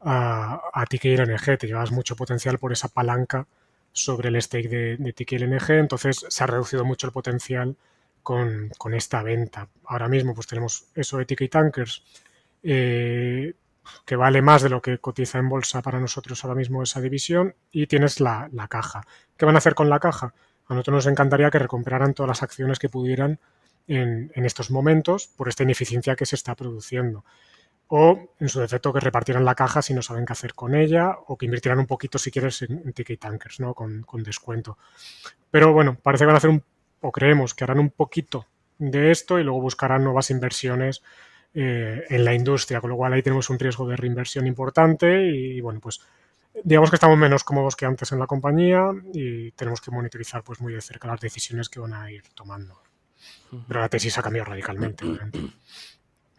a TK LNG, te llevas mucho potencial por esa palanca sobre el stake de TK LNG, entonces se ha reducido mucho el potencial con esta venta. Ahora mismo pues tenemos eso de TK Tankers, que vale más de lo que cotiza en bolsa para nosotros ahora mismo esa división, y tienes la caja. ¿Qué van a hacer con la caja? A nosotros nos encantaría que recuperaran todas las acciones que pudieran en estos momentos por esta ineficiencia que se está produciendo. O, en su defecto, que repartieran la caja si no saben qué hacer con ella, o que invirtieran un poquito, si quieres, en Ticket Tankers, ¿no? Con descuento. Pero bueno, parece que van a hacer o creemos que harán un poquito de esto y luego buscarán nuevas inversiones en la industria, con lo cual ahí tenemos un riesgo de reinversión importante y bueno, pues digamos que estamos menos cómodos que antes en la compañía y tenemos que monitorizar pues muy de cerca las decisiones que van a ir tomando. Pero la tesis ha cambiado radicalmente, obviamente.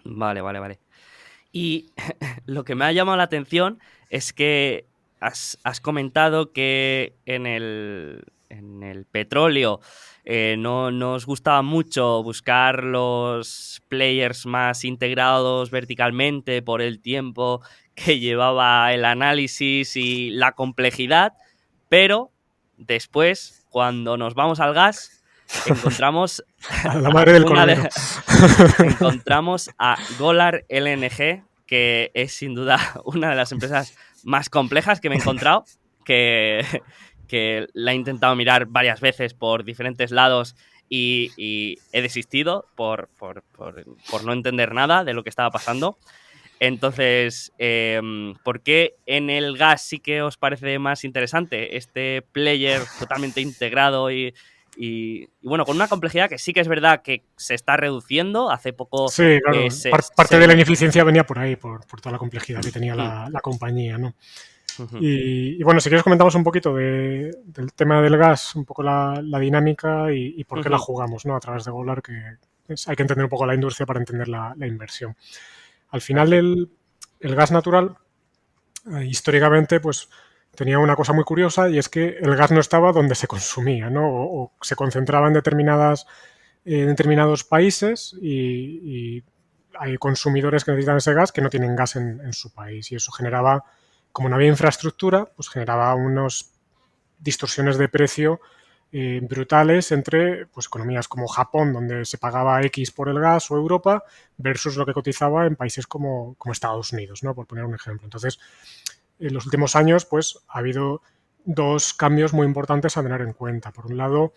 Vale, vale, vale. Y lo que me ha llamado la atención es que has comentado que en el petróleo no nos gustaba mucho buscar los players más integrados verticalmente por el tiempo que llevaba el análisis y la complejidad, pero después, cuando nos vamos al gas, encontramos A la madre del cordero. encontramos a Golar LNG, que es sin duda una de las empresas más complejas que me he encontrado, que la he intentado mirar varias veces por diferentes lados y he desistido por no entender nada de lo que estaba pasando. Entonces, ¿por qué en el gas sí que os parece más interesante este player totalmente integrado y bueno, con una complejidad que sí que es verdad que se está reduciendo? Hace poco Sí, claro. Parte de la ineficiencia venía por ahí, por toda la complejidad que tenía la compañía, ¿no? Y bueno, si quieres comentamos un poquito del tema del gas, un poco la dinámica y por qué la jugamos, ¿no? A través de Golar, que hay que entender un poco la industria para entender la inversión. Al final el gas natural, históricamente, pues tenía una cosa muy curiosa y es que el gas no estaba donde se consumía, ¿no? O se concentraba en determinados países y hay consumidores que necesitan ese gas que no tienen gas en su país y eso generaba, como no había infraestructura, pues generaba unas distorsiones de precio brutales entre pues, economías como Japón, donde se pagaba X por el gas, o Europa, versus lo que cotizaba en países como Estados Unidos, ¿no? Por poner un ejemplo. Entonces, en los últimos años, pues ha habido dos cambios muy importantes a tener en cuenta. Por un lado,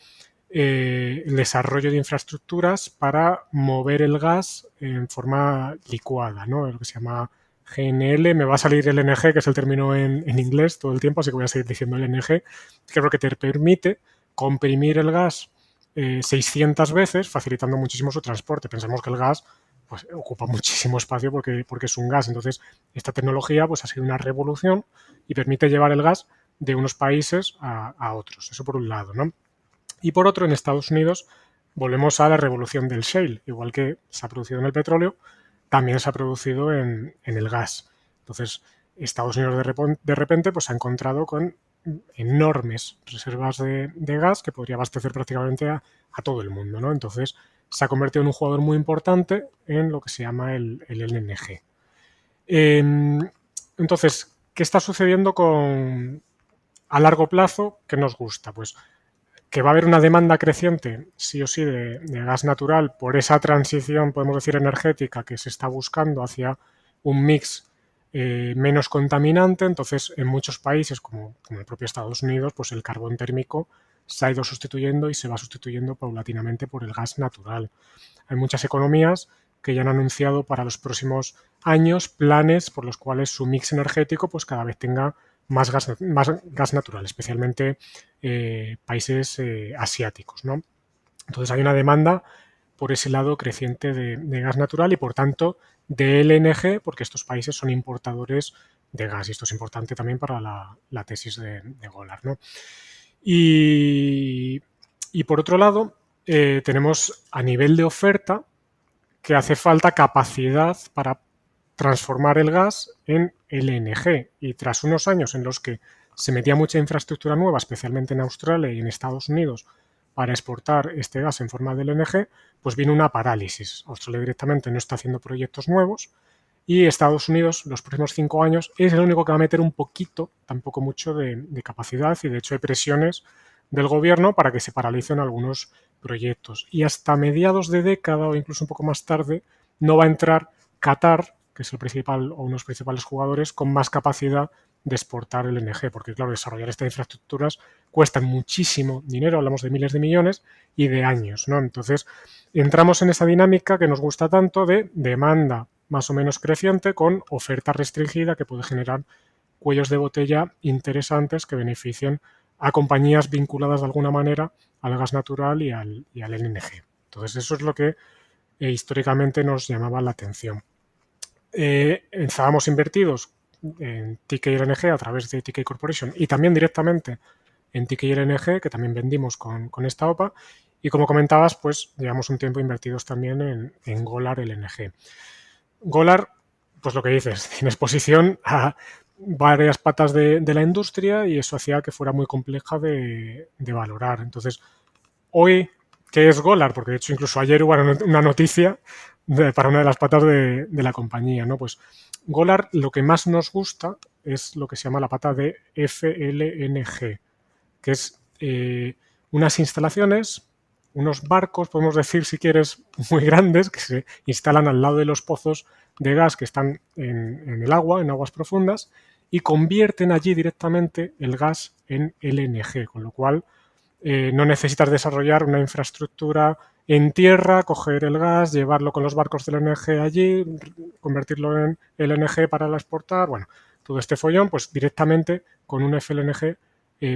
el desarrollo de infraestructuras para mover el gas en forma licuada, ¿no? Lo que se llama GNL, me va a salir el LNG, que es el término en inglés todo el tiempo, así que voy a seguir diciendo LNG, que es lo que te permite comprimir el gas 600 veces, facilitando muchísimo su transporte. Pensemos que el gas pues, ocupa muchísimo espacio porque es un gas. Entonces, esta tecnología pues, ha sido una revolución y permite llevar el gas de unos países a otros. Eso por un lado, ¿no? Y por otro, en Estados Unidos volvemos a la revolución del shale. Igual que se ha producido en el petróleo, también se ha producido en el gas. Entonces, Estados Unidos de repente pues, se ha encontrado con enormes reservas de gas que podría abastecer prácticamente a todo el mundo, ¿no? Entonces, se ha convertido en un jugador muy importante en lo que se llama el LNG. Entonces, ¿qué está sucediendo a largo plazo que nos gusta? Pues que va a haber una demanda creciente, sí o sí, de gas natural por esa transición, podemos decir, energética que se está buscando hacia un mix menos contaminante. Entonces, en muchos países, como el propio Estados Unidos, pues el carbón térmico se ha ido sustituyendo y se va sustituyendo paulatinamente por el gas natural. Hay muchas economías que ya han anunciado para los próximos años planes por los cuales su mix energético pues cada vez tenga más gas natural, especialmente países asiáticos, ¿no? Entonces hay una demanda por ese lado creciente de gas natural y por tanto de LNG, porque estos países son importadores de gas y esto es importante también para la tesis de Golar, ¿no? Y por otro lado, tenemos a nivel de oferta que hace falta capacidad para transformar el gas en LNG. Y tras unos años en los que se metía mucha infraestructura nueva, especialmente en Australia y en Estados Unidos, para exportar este gas en forma de LNG, pues viene una parálisis. Australia directamente no está haciendo proyectos nuevos y Estados Unidos los próximos 5 años es el único que va a meter un poquito, tampoco mucho, de capacidad, y de hecho hay presiones del gobierno para que se paralicen algunos proyectos. Y hasta mediados de década o incluso un poco más tarde no va a entrar Qatar, que es el principal o uno de los principales jugadores, con más capacidad de exportar el LNG, porque claro, desarrollar estas infraestructuras cuesta muchísimo dinero, hablamos de miles de millones y de años, ¿no? Entonces, entramos en esa dinámica que nos gusta tanto de demanda más o menos creciente con oferta restringida que puede generar cuellos de botella interesantes que beneficien a compañías vinculadas de alguna manera al gas natural y al LNG. Entonces, eso es lo que históricamente nos llamaba la atención. Estábamos invertidos en TK LNG a través de TK Corporation y también directamente en TK LNG, que también vendimos con esta OPA. Y como comentabas, pues llevamos un tiempo invertidos también en Golar LNG. Golar, pues lo que dices, tiene exposición a varias patas de la industria y eso hacía que fuera muy compleja de valorar. Entonces, hoy, ¿qué es Golar? Porque de hecho incluso ayer hubo una noticia para una de las patas de la compañía, ¿no? Pues Golar lo que más nos gusta es lo que se llama la pata de FLNG, que es unas instalaciones, unos barcos, podemos decir si quieres, muy grandes, que se instalan al lado de los pozos de gas que están en el agua, en aguas profundas, y convierten allí directamente el gas en LNG, con lo cual no necesitas desarrollar una infraestructura en tierra, coger el gas, llevarlo con los barcos del LNG allí, convertirlo en LNG para exportar, bueno, todo este follón, pues directamente con un FLNG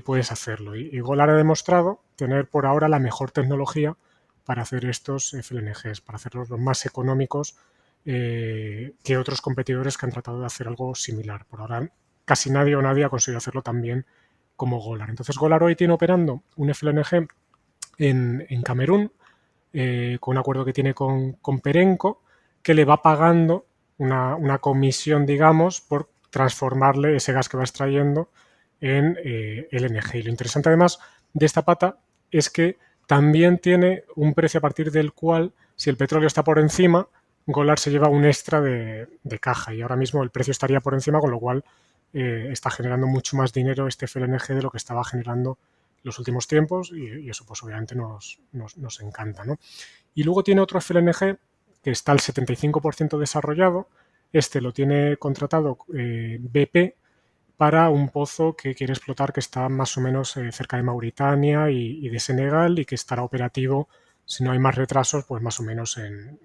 puedes hacerlo. Y Golar ha demostrado tener por ahora la mejor tecnología para hacer estos FLNGs, para hacerlos los más económicos que otros competidores que han tratado de hacer algo similar. Por ahora casi nadie o nadie ha conseguido hacerlo tan bien como Golar. Entonces Golar hoy tiene operando un FLNG en Camerún, con un acuerdo que tiene con Perenco, que le va pagando una comisión, digamos, por transformarle ese gas que va extrayendo en LNG. Y lo interesante además de esta pata es que también tiene un precio a partir del cual, si el petróleo está por encima, Golar se lleva un extra de caja y ahora mismo el precio estaría por encima, con lo cual está generando mucho más dinero este FLNG de lo que estaba generando los últimos tiempos y eso pues obviamente nos encanta, ¿no? Y luego tiene otro FLNG que está al 75% desarrollado. Este lo tiene contratado BP para un pozo que quiere explotar que está más o menos cerca de Mauritania y de Senegal y que estará operativo, si no hay más retrasos, pues más o menos en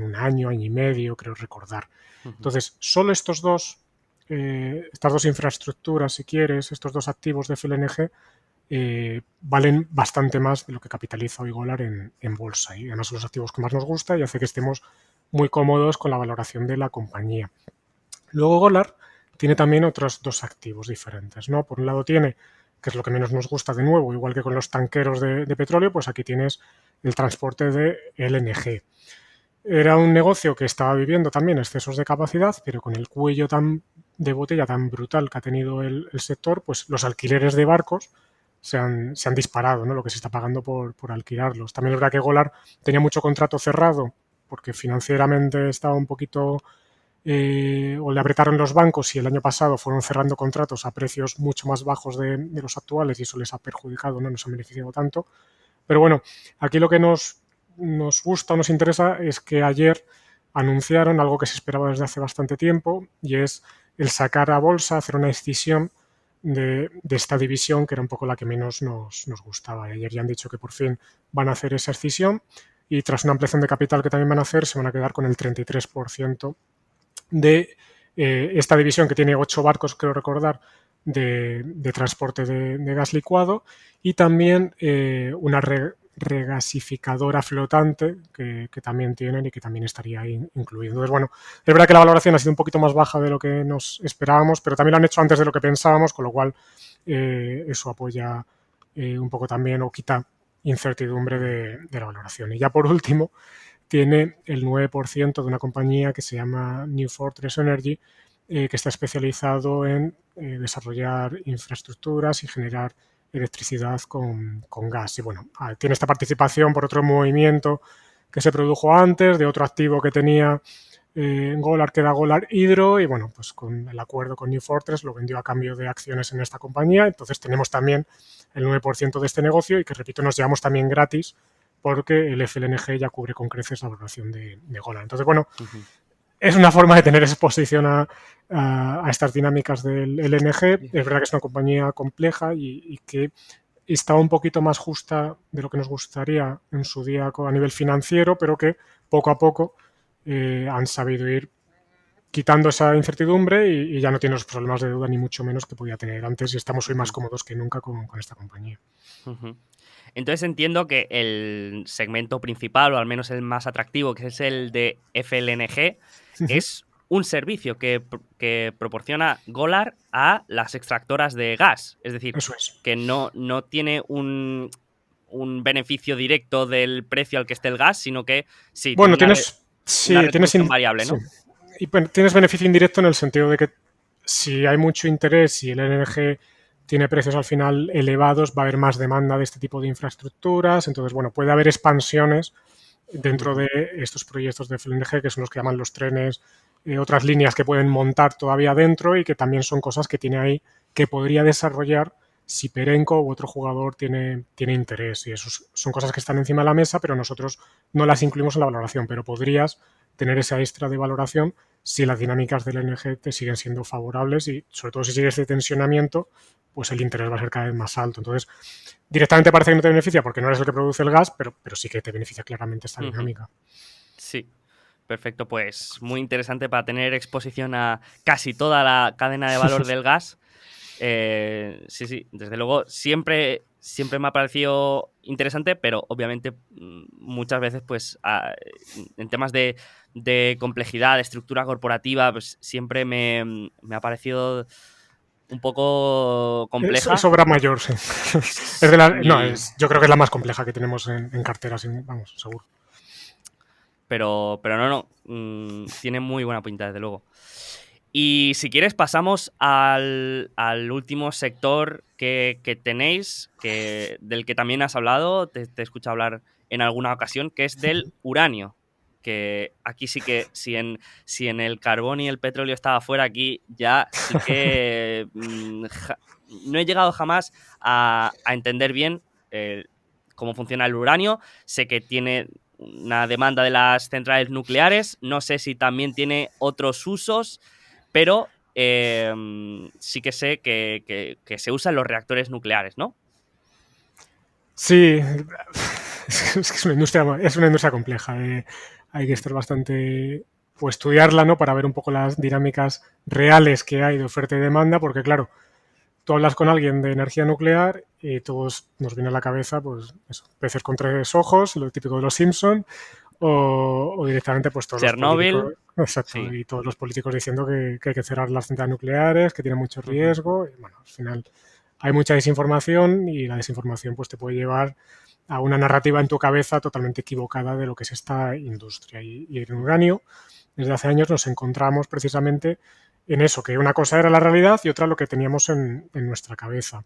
un año, año y medio, creo recordar. Entonces, solo estas dos infraestructuras, si quieres, estos dos activos de FLNG, valen bastante más de lo que capitaliza hoy Golar en bolsa. Y además son los activos que más nos gusta y hace que estemos muy cómodos con la valoración de la compañía. Luego Golar tiene también otros dos activos diferentes, ¿no? Por un lado tiene, que es lo que menos nos gusta de nuevo, igual que con los tanqueros de petróleo, pues aquí tienes el transporte de LNG. Era un negocio que estaba viviendo también excesos de capacidad, pero con el cuello de botella tan brutal que ha tenido el sector, pues los alquileres de barcos se han disparado, ¿no? Lo que se está pagando por alquilarlos. También es verdad que Golar tenía mucho contrato cerrado porque financieramente estaba un poquito o le apretaron los bancos y el año pasado fueron cerrando contratos a precios mucho más bajos de los actuales y eso les ha perjudicado, no nos ha beneficiado tanto. Pero bueno, aquí lo que nos gusta o nos interesa es que ayer anunciaron algo que se esperaba desde hace bastante tiempo y es el sacar a bolsa, hacer una escisión de esta división que era un poco la que menos nos gustaba. Y ayer ya han dicho que por fin van a hacer esa escisión y tras una ampliación de capital que también van a hacer se van a quedar con el 33% de esta división que tiene 8 barcos, creo recordar, de transporte de gas licuado y también una regasificadora flotante que también tienen y que también estaría ahí incluido. Entonces, bueno, es verdad que la valoración ha sido un poquito más baja de lo que nos esperábamos, pero también lo han hecho antes de lo que pensábamos, con lo cual eso apoya un poco también o quita incertidumbre de la valoración. Y ya por último, tiene el 9% de una compañía que se llama New Fortress Energy, que está especializado en desarrollar infraestructuras y generar electricidad con gas. Y bueno, tiene esta participación por otro movimiento que se produjo antes, de otro activo que tenía Golar, que era Golar Hydro, y bueno, pues con el acuerdo con New Fortress lo vendió a cambio de acciones en esta compañía. Entonces tenemos también el 9% de este negocio y que, repito, nos llevamos también gratis porque el FLNG ya cubre con creces la valoración de Golar. Entonces, bueno, es una forma de tener exposición a estas dinámicas del LNG. Es verdad que es una compañía compleja y que estaba un poquito más justa de lo que nos gustaría en su día a nivel financiero, pero que poco a poco han sabido ir quitando esa incertidumbre y ya no tiene los problemas de deuda ni mucho menos que podía tener antes y estamos hoy más cómodos que nunca con esta compañía. Entonces entiendo que el segmento principal, o al menos el más atractivo, que es el de FLNG, es un servicio que proporciona Golar a las extractoras de gas. Es decir, que no tiene un beneficio directo del precio al que esté el gas, sino que sí, bueno, tiene una tienes variable, ¿no? Sí. Y tienes beneficio indirecto en el sentido de que si hay mucho interés y el LNG tiene precios al final elevados, va a haber más demanda de este tipo de infraestructuras. Entonces, bueno, puede haber expansiones dentro de estos proyectos de FLNG, que son los que llaman los trenes, otras líneas que pueden montar todavía dentro y que también son cosas que tiene ahí que podría desarrollar si Perenco u otro jugador tiene interés. Y eso son cosas que están encima de la mesa, pero nosotros no las incluimos en la valoración, pero podrías tener esa extra de valoración si las dinámicas del LNG te siguen siendo favorables y sobre todo si sigue este tensionamiento, pues el interés va a ser cada vez más alto. Entonces, directamente parece que no te beneficia porque no eres el que produce el gas, pero sí que te beneficia claramente esta dinámica. Sí, perfecto. Pues muy interesante para tener exposición a casi toda la cadena de valor del gas. Sí, desde luego siempre me ha parecido interesante, pero obviamente muchas veces pues en temas de complejidad, de estructura corporativa, pues siempre me ha parecido un poco compleja. Es obra mayor, sí. Yo creo que es la más compleja que tenemos en cartera, vamos, seguro. Pero no, tiene muy buena pinta, desde luego. Y si quieres pasamos al último sector que tenéis, del que también has hablado, te he escuchado hablar en alguna ocasión, que es del uranio. Que aquí sí que, si en el carbón y el petróleo estaba fuera, aquí ya sí que no he llegado jamás a entender bien cómo funciona el uranio. Sé que tiene una demanda de las centrales nucleares, no sé si también tiene otros usos, pero sí que sé que se usa en los reactores nucleares, ¿no? Sí, es una industria compleja. Hay que estar bastante, pues estudiarla, ¿no? Para ver un poco las dinámicas reales que hay de oferta y demanda, porque claro, tú hablas con alguien de energía nuclear y todos nos viene a la cabeza, pues eso, peces con tres ojos, lo típico de los Simpson, o directamente pues todos Chernobyl, los políticos, exacto, sí. y todos los políticos diciendo que hay que cerrar las centrales nucleares, que tienen mucho riesgo, y bueno, al final hay mucha desinformación y la desinformación pues te puede llevar a una narrativa en tu cabeza totalmente equivocada de lo que es esta industria. Y en uranio, desde hace años nos encontramos precisamente en eso, que una cosa era la realidad y otra lo que teníamos en nuestra cabeza.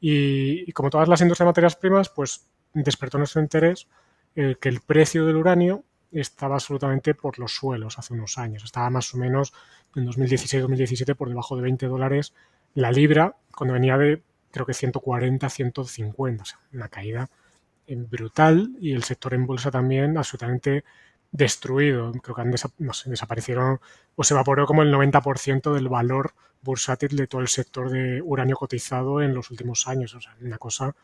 Y como todas las industrias de materias primas, pues despertó nuestro interés que el precio del uranio estaba absolutamente por los suelos hace unos años. Estaba más o menos en 2016-2017 por debajo de $20 la libra, cuando venía de creo que 140, 150, o sea, una caída brutal, y el sector en bolsa también absolutamente destruido. Creo que desaparecieron o se evaporó como el 90% del valor bursátil de todo el sector de uranio cotizado en los últimos años. O sea, una cosa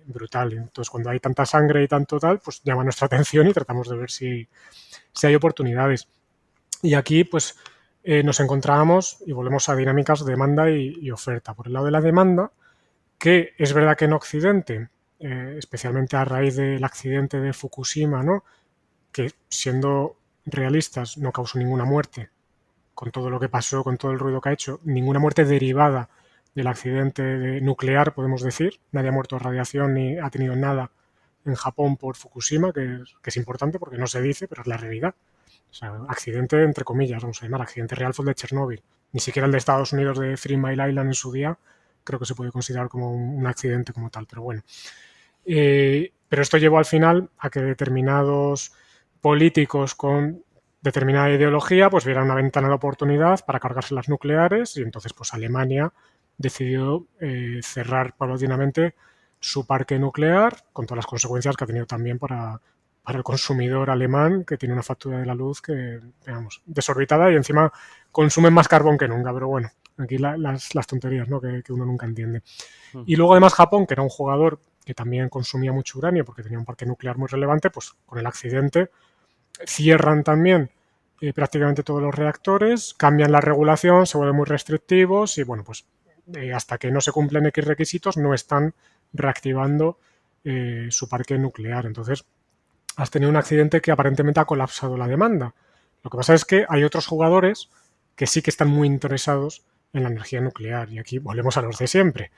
brutal. Entonces, cuando hay tanta sangre y tanto tal, pues llama nuestra atención y tratamos de ver si hay oportunidades. Y aquí, pues, nos encontrábamos y volvemos a dinámicas de demanda y oferta. Por el lado de la demanda, que es verdad que en Occidente, especialmente a raíz del accidente de Fukushima, ¿no? Que siendo realistas no causó ninguna muerte, con todo lo que pasó, con todo el ruido que ha hecho, ninguna muerte derivada del accidente nuclear, podemos decir. Nadie ha muerto de radiación ni ha tenido nada en Japón por Fukushima, que es importante porque no se dice, pero es la realidad. O sea, accidente entre comillas, vamos a llamar, accidente real fue el de Chernóbil. Ni siquiera el de Estados Unidos de Three Mile Island en su día creo que se puede considerar como un accidente como tal, pero bueno. Pero esto llevó al final a que determinados políticos con determinada ideología pues vieran una ventana de oportunidad para cargarse las nucleares y entonces pues Alemania decidió cerrar paulatinamente su parque nuclear con todas las consecuencias que ha tenido también para el consumidor alemán, que tiene una factura de la luz que, digamos, desorbitada y encima consumen más carbón que nunca, pero bueno, aquí las tonterías, ¿no? Que uno nunca entiende. Y luego además Japón, que era un jugador que también consumía mucho uranio porque tenía un parque nuclear muy relevante, pues con el accidente cierran también prácticamente todos los reactores, cambian la regulación, se vuelven muy restrictivos y bueno, pues hasta que no se cumplen X requisitos no están reactivando su parque nuclear. Entonces, has tenido un accidente que aparentemente ha colapsado la demanda. Lo que pasa es que hay otros jugadores que sí que están muy interesados en la energía nuclear y aquí volvemos a los de siempre.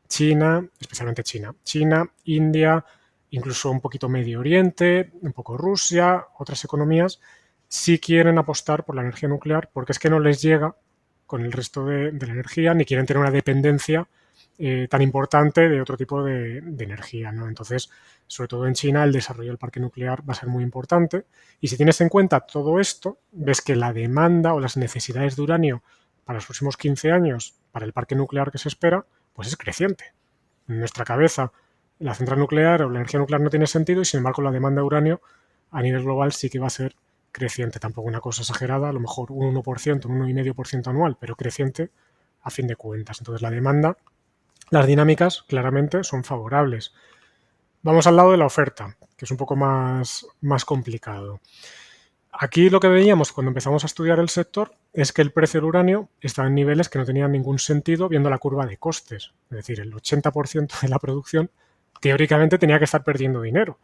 China, especialmente China, India, incluso un poquito Medio Oriente, un poco Rusia, otras economías, sí quieren apostar por la energía nuclear porque es que no les llega con el resto de la energía ni quieren tener una dependencia tan importante de otro tipo de energía, ¿no? Entonces, sobre todo en China, el desarrollo del parque nuclear va a ser muy importante. Y si tienes en cuenta todo esto, ves que la demanda o las necesidades de uranio para los próximos 15 años, para el parque nuclear que se espera, pues es creciente. En nuestra cabeza, la central nuclear o la energía nuclear no tiene sentido y, sin embargo, la demanda de uranio a nivel global sí que va a ser creciente. Tampoco una cosa exagerada, a lo mejor un 1%, un 1,5% anual, pero creciente a fin de cuentas. Entonces, la demanda, las dinámicas claramente son favorables. Vamos al lado de la oferta, que es un poco más complicado. Aquí lo que veíamos cuando empezamos a estudiar el sector es que el precio del uranio estaba en niveles que no tenían ningún sentido viendo la curva de costes. Es decir, el 80% de la producción teóricamente tenía que estar perdiendo dinero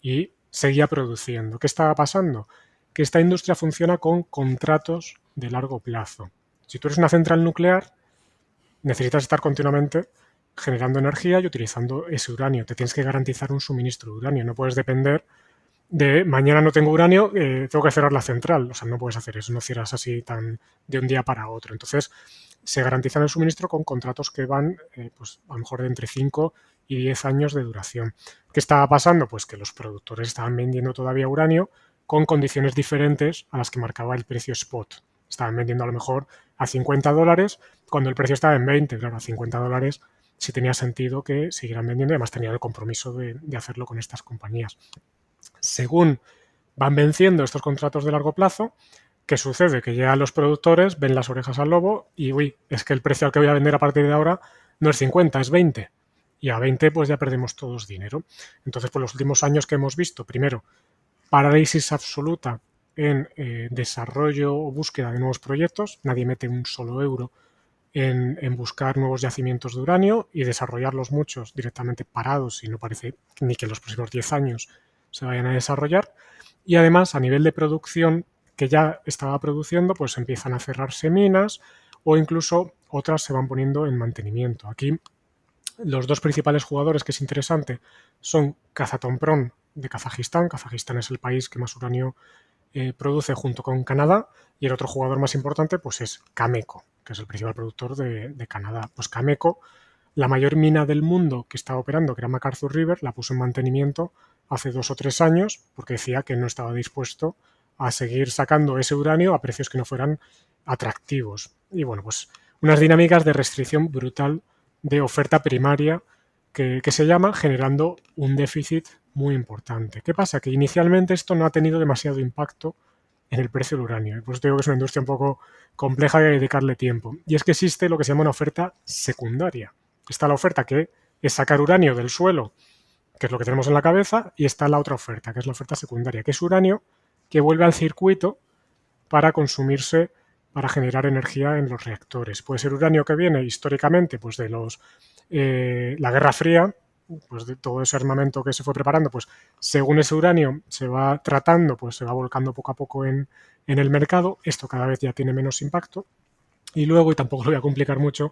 y seguía produciendo. ¿Qué estaba pasando? Que esta industria funciona con contratos de largo plazo. Si tú eres una central nuclear, necesitas estar continuamente generando energía y utilizando ese uranio. Te tienes que garantizar un suministro de uranio. No puedes depender de mañana no tengo uranio, tengo que cerrar la central. O sea, no puedes hacer eso, no cierras así tan de un día para otro. Entonces, se garantizan el suministro con contratos que van, pues a lo mejor de entre 5 y 10 años de duración. ¿Qué estaba pasando? Pues que los productores estaban vendiendo todavía uranio con condiciones diferentes a las que marcaba el precio spot. Estaban vendiendo a lo mejor a $50 cuando el precio estaba en 20. Claro, a $50 sí tenía sentido que siguieran vendiendo y además tenían el compromiso de hacerlo con estas compañías. Según van venciendo estos contratos de largo plazo, ¿qué sucede? Que ya los productores ven las orejas al lobo y, uy, es que el precio al que voy a vender a partir de ahora no es 50, es 20. Y a 20 pues ya perdemos todos dinero. Entonces, pues los últimos años que hemos visto, primero, parálisis absoluta en desarrollo o búsqueda de nuevos proyectos. Nadie mete un solo euro en buscar nuevos yacimientos de uranio y desarrollarlos muchos directamente parados y no parece ni que en los próximos 10 años se vayan a desarrollar. Y además, a nivel de producción que ya estaba produciendo, pues empiezan a cerrarse minas o incluso otras se van poniendo en mantenimiento. Aquí los dos principales jugadores que es interesante son Kazatomprom de Kazajistán. Kazajistán es el país que más uranio produce junto con Canadá, y el otro jugador más importante pues es Cameco, que es el principal productor de Canadá. Pues Cameco, la mayor mina del mundo que estaba operando, que era MacArthur River, la puso en mantenimiento hace 2 o 3 años porque decía que no estaba dispuesto a seguir sacando ese uranio a precios que no fueran atractivos. Y bueno, pues unas dinámicas de restricción brutal de oferta primaria que se llama, generando un déficit muy importante. ¿Qué pasa? Que inicialmente esto no ha tenido demasiado impacto en el precio del uranio. Pues digo que es una industria un poco compleja de dedicarle tiempo. Y es que existe lo que se llama una oferta secundaria. Está la oferta que es sacar uranio del suelo, que es lo que tenemos en la cabeza, y está la otra oferta, que es la oferta secundaria, que es uranio que vuelve al circuito para consumirse, para generar energía en los reactores. Puede ser uranio que viene históricamente pues de la Guerra Fría, pues de todo ese armamento que se fue preparando, pues según ese uranio se va tratando, pues se va volcando poco a poco en el mercado. Esto cada vez ya tiene menos impacto. Y luego, y tampoco lo voy a complicar mucho,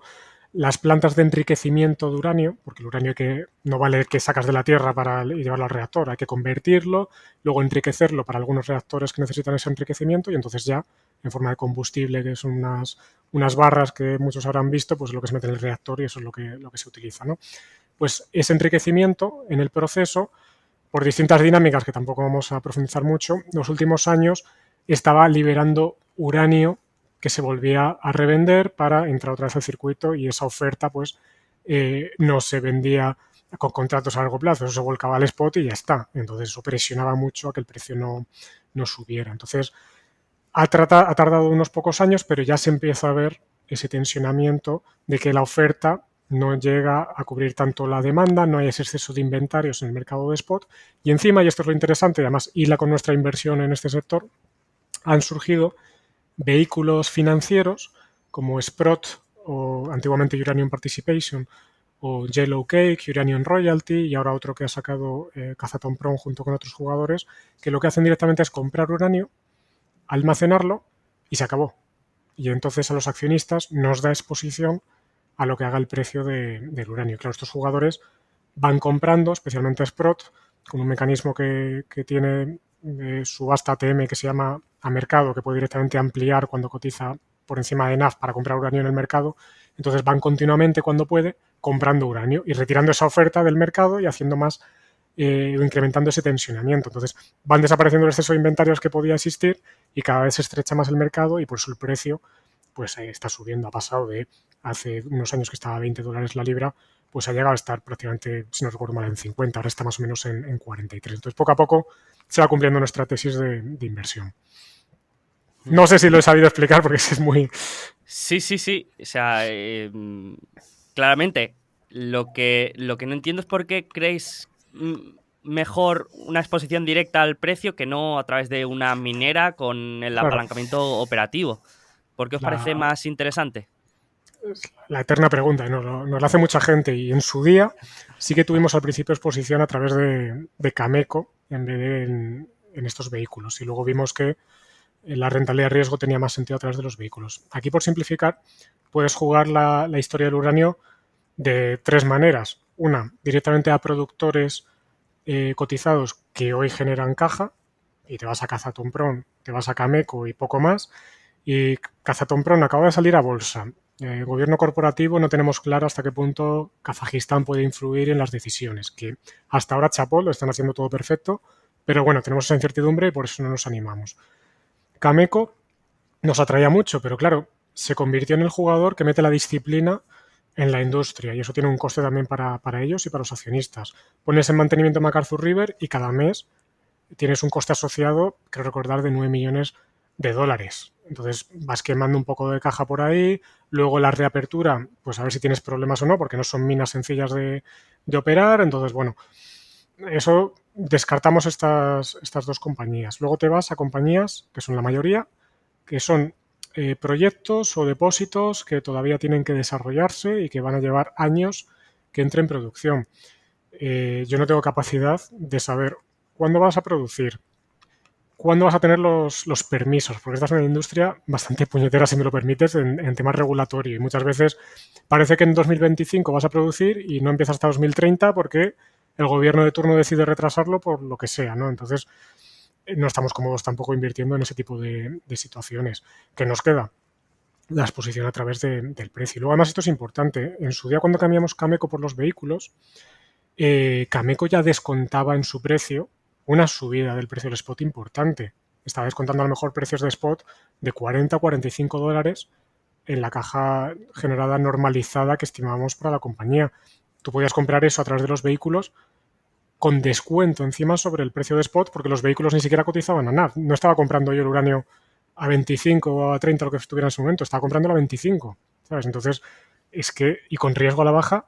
las plantas de enriquecimiento de uranio, porque el uranio que no vale que sacas de la tierra para llevarlo al reactor, hay que convertirlo, luego enriquecerlo para algunos reactores que necesitan ese enriquecimiento y entonces ya en forma de combustible, que son unas barras que muchos habrán visto, pues lo que se mete en el reactor y eso es lo que se utiliza, ¿no? Pues ese enriquecimiento en el proceso, por distintas dinámicas que tampoco vamos a profundizar mucho, en los últimos años estaba liberando uranio que se volvía a revender para entrar otra vez al circuito y esa oferta pues no se vendía con contratos a largo plazo, eso se volcaba al spot y ya está. Entonces eso presionaba mucho a que el precio no subiera. Entonces ha tardado unos pocos años, pero ya se empieza a ver ese tensionamiento de que la oferta no llega a cubrir tanto la demanda, no hay ese exceso de inventarios en el mercado de spot y encima, y esto es lo interesante, y además hila con nuestra inversión en este sector, han surgido vehículos financieros como Sprott o antiguamente Uranium Participation o Yellow Cake, Uranium Royalty y ahora otro que ha sacado Kazatomprom Prom junto con otros jugadores, que lo que hacen directamente es comprar uranio, almacenarlo y se acabó. Y entonces a los accionistas nos da exposición a lo que haga el precio del uranio. Claro, estos jugadores van comprando, especialmente Sprott, con un mecanismo que tiene subasta ATM que se llama a mercado, que puede directamente ampliar cuando cotiza por encima de NAV para comprar uranio en el mercado. Entonces van continuamente, cuando puede, comprando uranio y retirando esa oferta del mercado y haciendo más, incrementando ese tensionamiento. Entonces van desapareciendo el exceso de inventarios que podía existir y cada vez se estrecha más el mercado y por eso el precio pues está subiendo. Ha pasado de hace unos años que estaba a $20 la libra, pues ha llegado a estar prácticamente, si no recuerdo mal, en 50, ahora está más o menos en 43. Entonces, poco a poco se va cumpliendo nuestra tesis de inversión. No sé si lo he sabido explicar porque es muy... Sí, sí, sí. O sea, claramente, lo que no entiendo es por qué creéis mejor una exposición directa al precio que no a través de una minera con el Claro, apalancamiento operativo. ¿Por qué os parece la, más interesante? la eterna pregunta, nos la hace mucha gente y en su día sí que tuvimos al principio exposición a través de Cameco en vez de en estos vehículos y luego vimos que la rentabilidad de riesgo tenía más sentido a través de los vehículos. Aquí, por simplificar, puedes jugar la historia del uranio de tres maneras. Una, directamente a productores cotizados que hoy generan caja, y te vas a Kazatomprom, te vas a Cameco y poco más, y Kazatomprom acaba de salir a bolsa. Gobierno corporativo, no tenemos claro hasta qué punto Kazajistán puede influir en las decisiones, que hasta ahora chapó, lo están haciendo todo perfecto, pero bueno, tenemos esa incertidumbre y por eso no nos animamos. Cameco nos atraía mucho, pero claro, se convirtió en el jugador que mete la disciplina en la industria y eso tiene un coste también para ellos y para los accionistas. Pones en mantenimiento MacArthur River y cada mes tienes un coste asociado, creo recordar, de 9 millones de dólares. Entonces vas quemando un poco de caja por ahí, luego la reapertura, pues a ver si tienes problemas o no, porque no son minas sencillas de operar. Entonces, bueno, eso descartamos estas dos compañías. Luego te vas a compañías, que son la mayoría, que son proyectos o depósitos que todavía tienen que desarrollarse y que van a llevar años que entre en producción. Yo no tengo capacidad de saber cuándo vas a producir, cuándo vas a tener los permisos, porque estás en una industria bastante puñetera, si me lo permites, en temas regulatorios. Y muchas veces parece que en 2025 vas a producir y no empieza hasta 2030 porque el gobierno de turno decide retrasarlo por lo que sea, ¿no? Entonces, no estamos cómodos tampoco invirtiendo en ese tipo de situaciones. ¿Qué nos queda? La exposición a través del precio. Y luego, además, esto es importante. En su día, cuando cambiamos Cameco por los vehículos, Cameco ya descontaba en su precio una subida del precio del spot importante. Estaba descontando a lo mejor precios de spot de 40 a 45 dólares en la caja generada normalizada que estimábamos para la compañía. Tú podías comprar eso a través de los vehículos con descuento encima sobre el precio de spot porque los vehículos ni siquiera cotizaban a nada. No estaba comprando yo el uranio a 25 o a 30 lo que estuviera en su momento, estaba comprándolo a 25, ¿sabes? Entonces, es que, y con riesgo a la baja,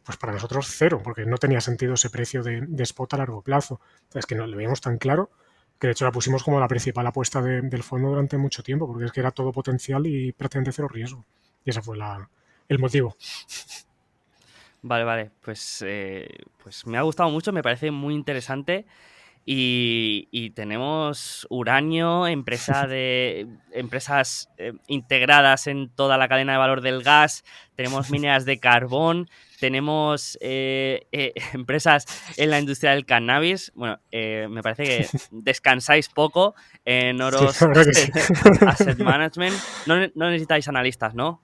pues para nosotros cero, porque no tenía sentido ese precio de spot a largo plazo. Es que no lo veíamos tan claro que de hecho la pusimos como la principal apuesta del fondo durante mucho tiempo, porque es que era todo potencial y prácticamente cero riesgo. Y ese fue el motivo. Vale, vale. Pues me ha gustado mucho, me parece muy interesante. y tenemos uranio, empresas integradas en toda la cadena de valor del gas, tenemos mineras de carbón, tenemos empresas en la industria del cannabis. Bueno, me parece que descansáis poco en Sí, la Oros verdad que sí. Asset Management. No necesitáis analistas, ¿no?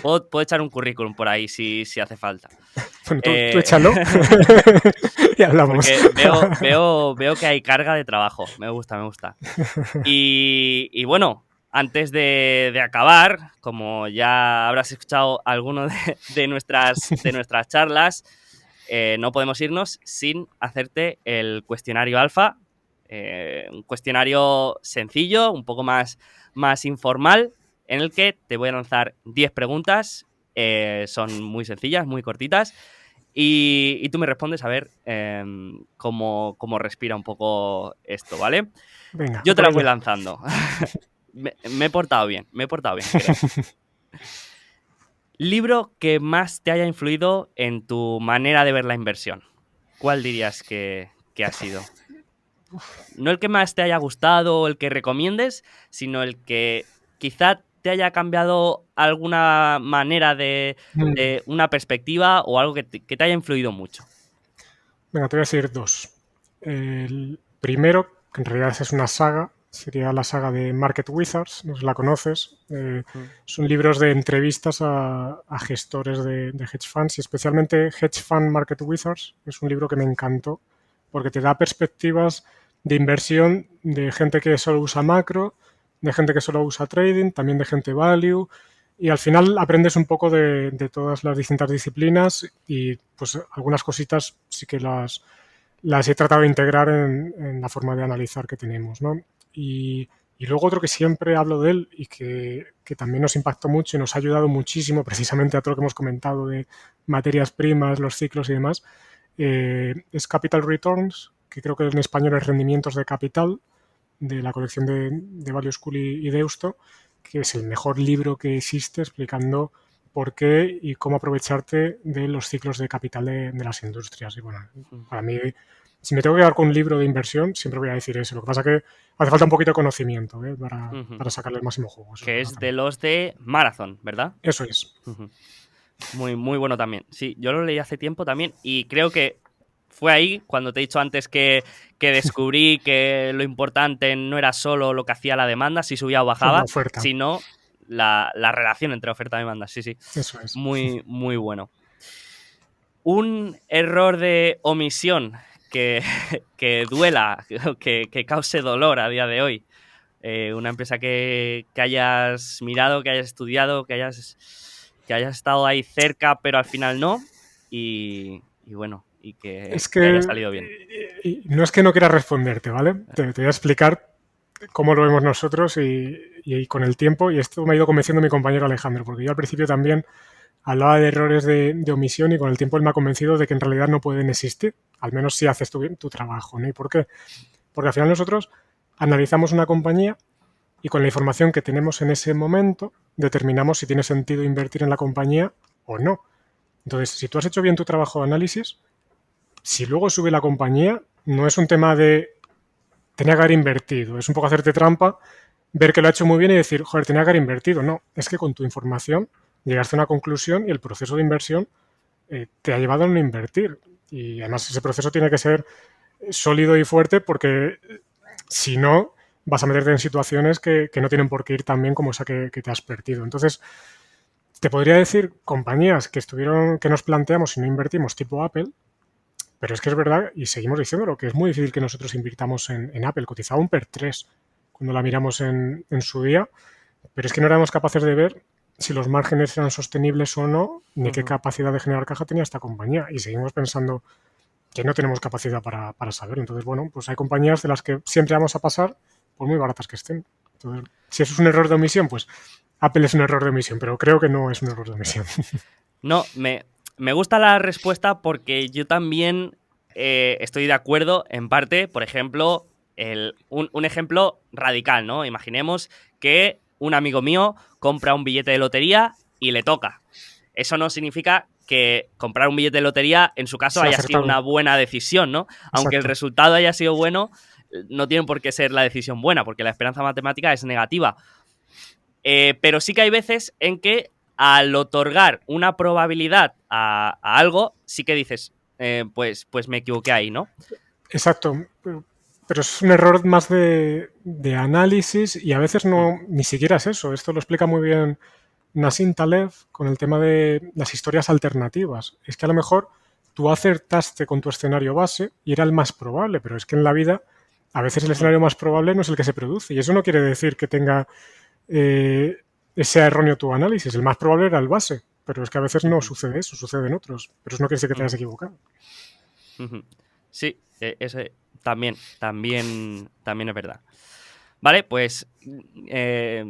Puedo echar un currículum por ahí si hace falta. Bueno, tú Eh, échalo y hablamos. Porque veo que hay carga de trabajo. Me gusta, me gusta. Y bueno, antes de acabar, como ya habrás escuchado alguno de nuestras charlas, no podemos irnos sin hacerte el cuestionario alfa. Un cuestionario sencillo, un poco más informal, en el que te voy a lanzar 10 preguntas. Son muy sencillas, muy cortitas. Y tú me respondes a ver cómo respira un poco esto, ¿vale? Venga, Yo a te por las voy ello. lanzando. Me he portado bien, creo. Libro que más te haya influido en tu manera de ver la inversión. ¿Cuál dirías que ha sido? No el que más te haya gustado o el que recomiendes, sino el que quizá te haya cambiado alguna manera de una perspectiva o algo que te haya influido mucho. Venga, te voy a decir dos. El primero, que en realidad es una saga, sería la saga de Market Wizards, no sé si la conoces. Mm, Son libros de entrevistas a gestores de hedge funds y especialmente Hedge Fund Market Wizards. Es un libro que me encantó porque te da perspectivas de inversión de gente que solo usa macro, de gente que solo usa trading, también de gente value. Y al final aprendes un poco de todas las distintas disciplinas y pues algunas cositas sí que las he tratado de integrar en la forma de analizar que tenemos, ¿no? Y luego otro que siempre hablo de él y que también nos impactó mucho y nos ha ayudado muchísimo precisamente a todo lo que hemos comentado de materias primas, los ciclos y demás, es Capital Returns, que creo que en español es Rendimientos de Capital, de la colección de Value School y Deusto, que es el mejor libro que existe explicando por qué y cómo aprovecharte de los ciclos de capital de las industrias. Y bueno, mm. para mí, si me tengo que quedar con un libro de inversión, siempre voy a decir eso. Lo que pasa es que hace falta un poquito de conocimiento Ujú. para sacarle el máximo juego. Eso es Que verdad es de también. los de Marathon, ¿verdad? Eso es. Ujú. Muy, muy bueno también. Sí, yo lo leí hace tiempo también y creo que fue ahí cuando te he dicho antes que descubrí que lo importante no era solo lo que hacía la demanda, si subía o La bajaba, oferta. sino la relación entre oferta y demanda. Sí, sí. Eso es. Muy, muy bueno. Un error de omisión que, que duela, que cause dolor a día de hoy. Una empresa que hayas mirado, que hayas estudiado, que hayas estado ahí cerca, pero al final no. Y bueno, y Es que haya que salido bien. no es que no quiera responderte, ¿vale? Te voy a explicar cómo lo vemos nosotros y con el tiempo, y esto me ha ido convenciendo mi compañero Alejandro, porque yo al principio también hablaba de errores de omisión y con el tiempo él me ha convencido de que en realidad no pueden existir, al menos si haces tu trabajo, ¿no? ¿Y por qué? Porque al final nosotros analizamos una compañía y con la información que tenemos en ese momento determinamos si tiene sentido invertir en la compañía o no. Entonces, si tú has hecho bien tu trabajo de análisis, si luego sube la compañía, no es un tema de tenía que haber invertido, es un poco hacerte trampa, ver que lo ha hecho muy bien y decir, joder, tenía que haber invertido. No, es que con tu información llegaste a una conclusión y el proceso de inversión te ha llevado a no invertir. Y además ese proceso tiene que ser sólido y fuerte porque si no, vas a meterte en situaciones que no tienen por qué ir tan bien como esa que te has perdido. Entonces, te podría decir compañías que estuvieron, que nos planteamos y no invertimos, tipo Apple, pero es que es verdad, y seguimos diciéndolo, que es muy difícil que nosotros invirtamos en Apple. Cotizaba un PER 3 cuando la miramos en su día, pero es que no éramos capaces de ver si los márgenes eran sostenibles o no, ni qué Ujú. capacidad de generar caja tenía esta compañía. Y seguimos pensando que no tenemos capacidad para saber. Entonces, bueno, pues hay compañías de las que siempre vamos a pasar, por muy baratas que estén. Entonces, si eso es un error de omisión, pues Apple es un error de omisión, pero creo que no es un error de omisión. No, me gusta la respuesta porque yo también estoy de acuerdo en parte. Por ejemplo, un ejemplo radical, ¿no? Imaginemos que un amigo mío compra un billete de lotería y le toca. Eso no significa que comprar un billete de lotería, en su caso, Sí, haya sido acertado. una buena decisión, ¿no? Aunque el Exacto. resultado haya sido bueno, no tiene por qué ser la decisión buena, porque la esperanza matemática es negativa. Pero sí que hay veces en que al otorgar una probabilidad a algo, sí que dices, pues me equivoqué ahí, ¿no? Exacto. Pero es un error más de análisis y a veces Mm, no, ni siquiera es eso. Esto lo explica muy bien Nassim Taleb con el tema de las historias alternativas. Es que a lo mejor tú acertaste con tu escenario base y era el más probable, pero es que en la vida a veces el mm, escenario más probable no es el que se produce y eso no quiere decir que tenga eh, sea erróneo tu análisis. El más probable era el base, pero es que a veces no ujú, sucede eso, sucede en otros. Pero eso no quiere decir que te hayas ujú, equivocado. ujú. Sí, ese también es verdad. Vale, pues eh,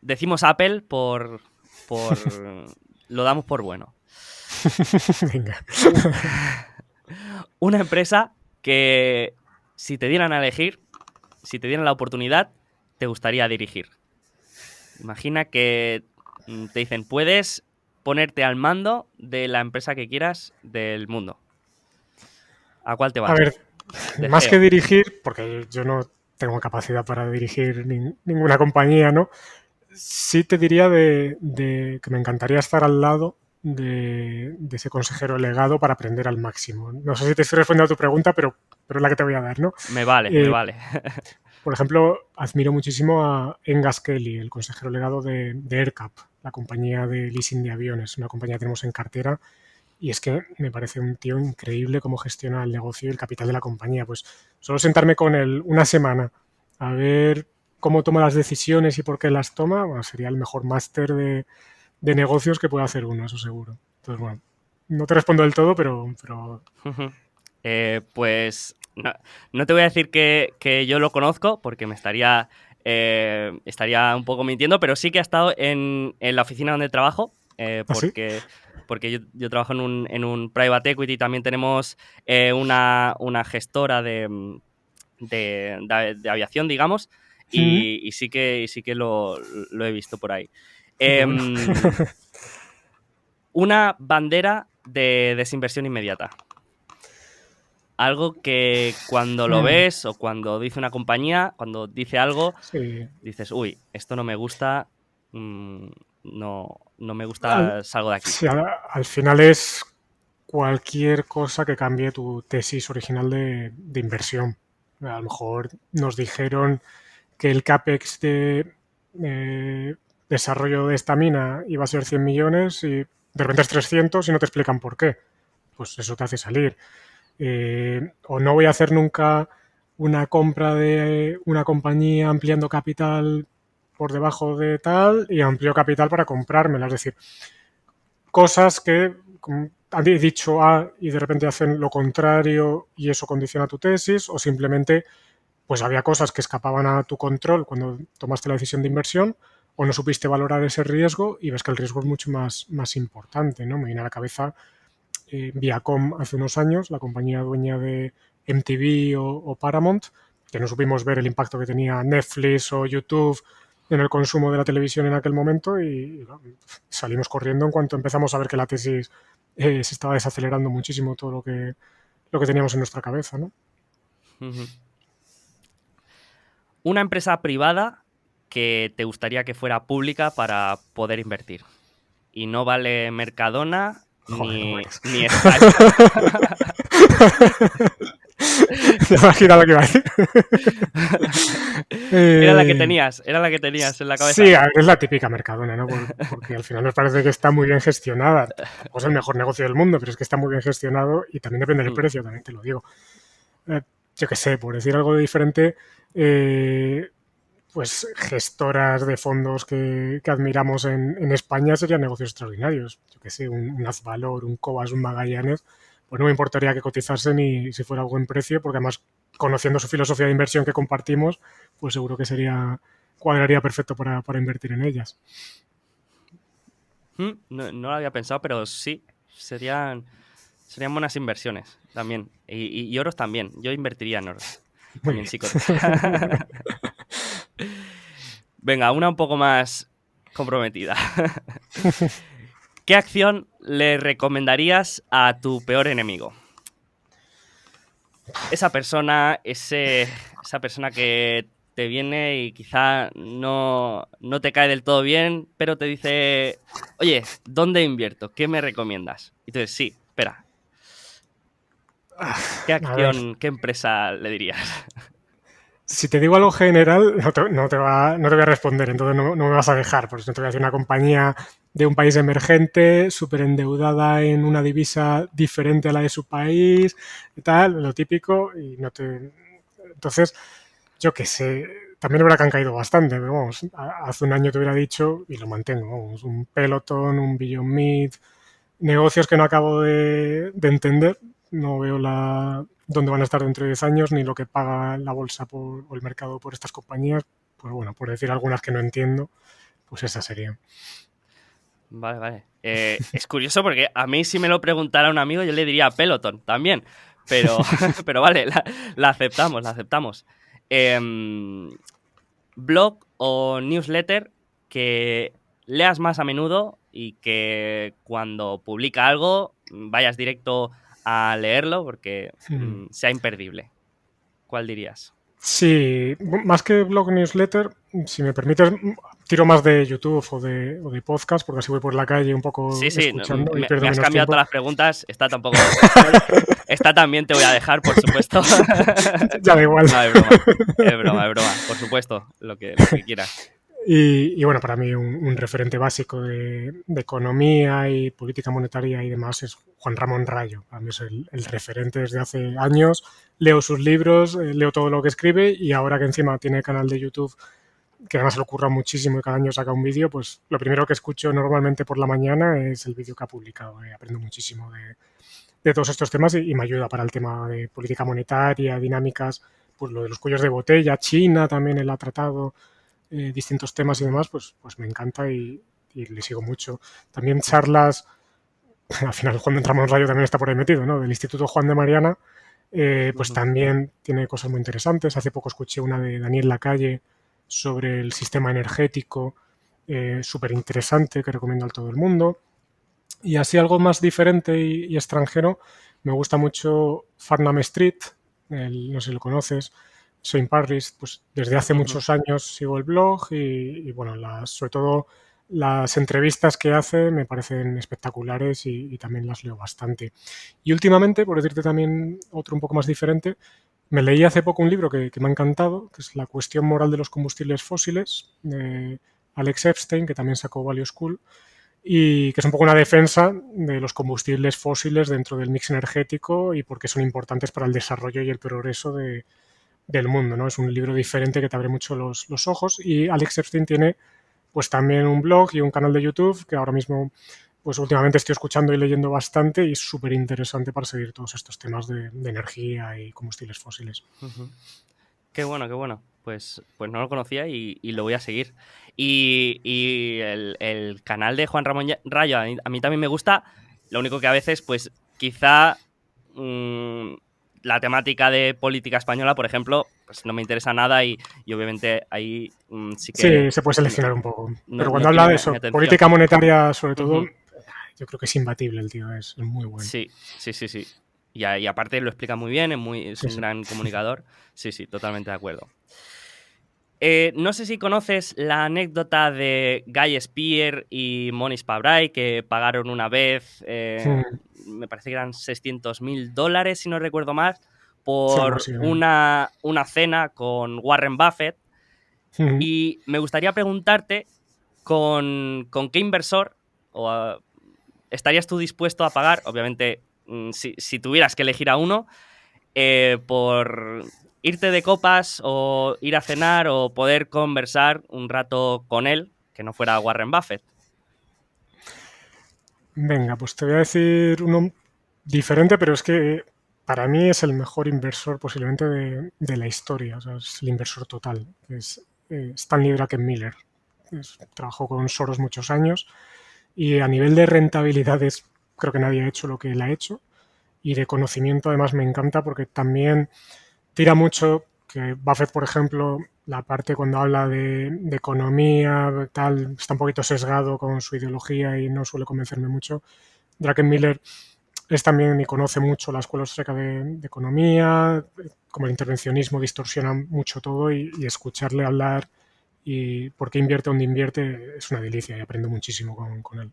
decimos Apple por lo damos por bueno. Venga. U- una empresa que si te dieran a elegir, si te dieran la oportunidad, te gustaría dirigir. Imagina que te dicen, puedes ponerte al mando de la empresa que quieras del mundo. ¿A cuál te A vas? ver, De más que CEO. dirigir, porque yo no tengo capacidad para dirigir ninguna compañía, ¿no? Sí te diría de que me encantaría estar al lado de ese consejero delegado para aprender al máximo. No sé si te estoy respondiendo a tu pregunta, pero es la que te voy a dar, ¿no? Me vale, me Eh, vale. por ejemplo, admiro muchísimo a Engas Kelly, el consejero delegado de AirCap, la compañía de leasing de aviones, una compañía que tenemos en cartera. Y es que me parece un tío increíble cómo gestiona el negocio y el capital de la compañía. Pues solo sentarme con él una semana a ver cómo toma las decisiones y por qué las toma, bueno, sería el mejor máster de negocios que puede hacer uno, eso seguro. Entonces, bueno, no te respondo del todo, pero Pues no te voy a decir que yo lo conozco, porque estaría un poco mintiendo, pero sí que ha estado en la oficina donde trabajo, así. porque yo trabajo en un private equity, también tenemos una gestora de aviación, digamos, Mm, y sí que lo he visto por ahí. qué bueno. Em, una bandera de desinversión inmediata. Algo que cuando lo Mm, ves o cuando dice una compañía, cuando dice algo, sí. dices, uy, esto no me gusta, mm, no me Al, gusta, salgo de aquí. sí, al final es cualquier cosa que cambie tu tesis original de inversión. A lo mejor nos dijeron que el CAPEX de desarrollo de esta mina iba a ser 100 millones y de repente es 300 y no te explican por qué. Pues eso te hace salir. O no voy a hacer nunca una compra de una compañía ampliando capital por debajo de tal y amplio capital para comprármela. Es decir, cosas que han dicho A y de repente hacen lo contrario y eso condiciona tu tesis, o simplemente pues había cosas que escapaban a tu control cuando tomaste la decisión de inversión o no supiste valorar ese riesgo y ves que el riesgo es mucho más importante, ¿no? Me viene a la cabeza Viacom hace unos años, la compañía dueña de MTV o Paramount, que no supimos ver el impacto que tenía Netflix o YouTube en el consumo de la televisión en aquel momento y bueno, salimos corriendo en cuanto empezamos a ver que la tesis se estaba desacelerando muchísimo todo lo que teníamos en nuestra cabeza, ¿no? Ujú. Una empresa privada que te gustaría que fuera pública para poder invertir. Y no vale Mercadona Joder, no ni, varias. ni Sky. Me imagino lo que iba a decir. Eh, Era la que tenías en la sí, cabeza. a ver, es la típica Mercadona, ¿no? Porque al final nos parece que está muy bien gestionada. Tampoco es el mejor negocio del mundo, pero es que está muy bien gestionado y también depende del Mm, precio, también te lo digo. Yo qué sé, por decir algo diferente, eh, pues gestoras de fondos que admiramos en España serían negocios extraordinarios. Yo qué sé, un Azvalor, un Cobas, un Magallanes, pues no me importaría que cotizasen y si fuera buen precio, porque además, conociendo su filosofía de inversión que compartimos, pues seguro que cuadraría perfecto para invertir en ellas. no lo había pensado, pero sí, serían buenas inversiones también. Y oros también. Yo invertiría en oros. Muy También bien. sí. Venga, una un poco más comprometida. ¿Qué acción le recomendarías a tu peor enemigo? Esa persona que te viene y quizá no te cae del todo bien, pero te dice, oye, ¿dónde invierto? ¿Qué me recomiendas? Y tú dices, sí, espera, ¿qué A ver, acción, qué empresa le dirías? si te digo algo general, no te voy a responder, entonces no me vas a dejar, porque no te voy a decir una compañía de un país emergente, súper endeudada en una divisa diferente a la de su país, y tal, lo típico, y no te... Entonces, yo qué sé, también es verdad que han caído bastante, pero vamos, hace un año te hubiera dicho, y lo mantengo, vamos, un Peloton, un Beyond Meat, negocios que no acabo de entender, no veo dónde van a estar dentro de 10 años, ni lo que paga la bolsa o el mercado por estas compañías, pues bueno, por decir algunas que no entiendo, pues esa sería. Vale, vale. Es curioso porque a mí si me lo preguntara un amigo yo le diría Peloton también, pero, pero vale, la aceptamos, la aceptamos. ¿Blog o newsletter que leas más a menudo y que cuando publica algo vayas directo a leerlo porque sea imperdible? ¿Cuál dirías? Sí, más que blog newsletter, si me permites, tiro más de YouTube o de podcast, porque así voy por la calle un Sí, poco sí, escuchando y me pierdo has menos cambiado tiempo. todas las preguntas. Esta tampoco. Esta también te voy a dejar, por supuesto. Ya da igual. No, es broma. Es broma, es broma. Por supuesto, lo que quieras. Y bueno, para mí un referente básico de economía y política monetaria y demás es Juan Ramón Rayo. Para mí es el referente desde hace años. Leo sus libros, leo todo lo que escribe y ahora que encima tiene canal de YouTube, que además se le ocurra muchísimo y cada año saca un vídeo, pues lo primero que escucho normalmente por la mañana es el vídeo que ha publicado. Aprendo muchísimo de todos estos temas y me ayuda para el tema de política monetaria, dinámicas, pues lo de los cuellos de botella, China también él ha tratado distintos temas y demás, pues me encanta y le sigo mucho. También charlas, al final Juan de Ramón Rayo también está por ahí metido, ¿no? Del Instituto Juan de Mariana, pues también tiene cosas muy interesantes. Hace poco escuché una de Daniel Lacalle sobre el sistema energético, súper interesante, que recomiendo a todo el mundo. Y así algo más diferente y extranjero, me gusta mucho Farnham Street, no sé si lo conoces, soy Paris, pues desde hace muchos años sigo el blog bueno, sobre todo las entrevistas que hace me parecen espectaculares y también las leo bastante. Y últimamente, por decirte también otro un poco más diferente, me leí hace poco un libro que me ha encantado, que es La cuestión moral de los combustibles fósiles, de Alex Epstein, que también sacó Value School, y que es un poco una defensa de los combustibles fósiles dentro del mix energético y por qué son importantes para el desarrollo y el progreso del mundo, ¿no? Es un libro diferente que te abre mucho los ojos y Alex Epstein tiene pues también un blog y un canal de YouTube que ahora mismo pues últimamente estoy escuchando y leyendo bastante y es súper interesante para seguir todos estos temas de energía y combustibles fósiles. Qué bueno, qué bueno. Pues no lo conocía y lo voy a seguir. Y el canal de Juan Ramón Rayo a mí también me gusta. Lo único que a veces, pues quizá la temática de política española, por ejemplo, pues no me interesa nada y obviamente ahí sí que Sí, se puede seleccionar un poco. Pero no cuando tiene habla de mi eso, atención. política monetaria sobre todo, Ujú. yo creo que es imbatible el tío, es muy bueno. Sí, sí, sí, sí. Y aparte lo explica muy bien, es Sí, un sí. gran comunicador. Sí, sí, totalmente de acuerdo. No sé si conoces la anécdota de Guy Spear y Monish Pabrai que pagaron una vez, Mm, me parece que eran $600.000, si no recuerdo mal, sí, algo por así. una cena con Warren Buffett. Mm. Y me gustaría preguntarte con qué inversor estarías tú dispuesto a pagar, obviamente, si tuvieras que elegir a uno, por irte de copas o ir a cenar o poder conversar un rato con él, que no fuera Warren Buffett. Venga, pues te voy a decir uno diferente, pero es que para mí es el mejor inversor posiblemente de la historia, o sea, es el inversor total, que es Stanley Druckenmiller. Trabajó con Soros muchos años y a nivel de rentabilidades creo que nadie ha hecho lo que él ha hecho y de conocimiento además me encanta porque también tira mucho, que Buffett, por ejemplo, la parte cuando habla de economía, tal, está un poquito sesgado con su ideología y no suele convencerme mucho. Druckenmiller es también y conoce mucho la escuela austríaca de economía, como el intervencionismo distorsiona mucho todo y escucharle hablar y por qué invierte donde invierte es una delicia y aprendo muchísimo con él.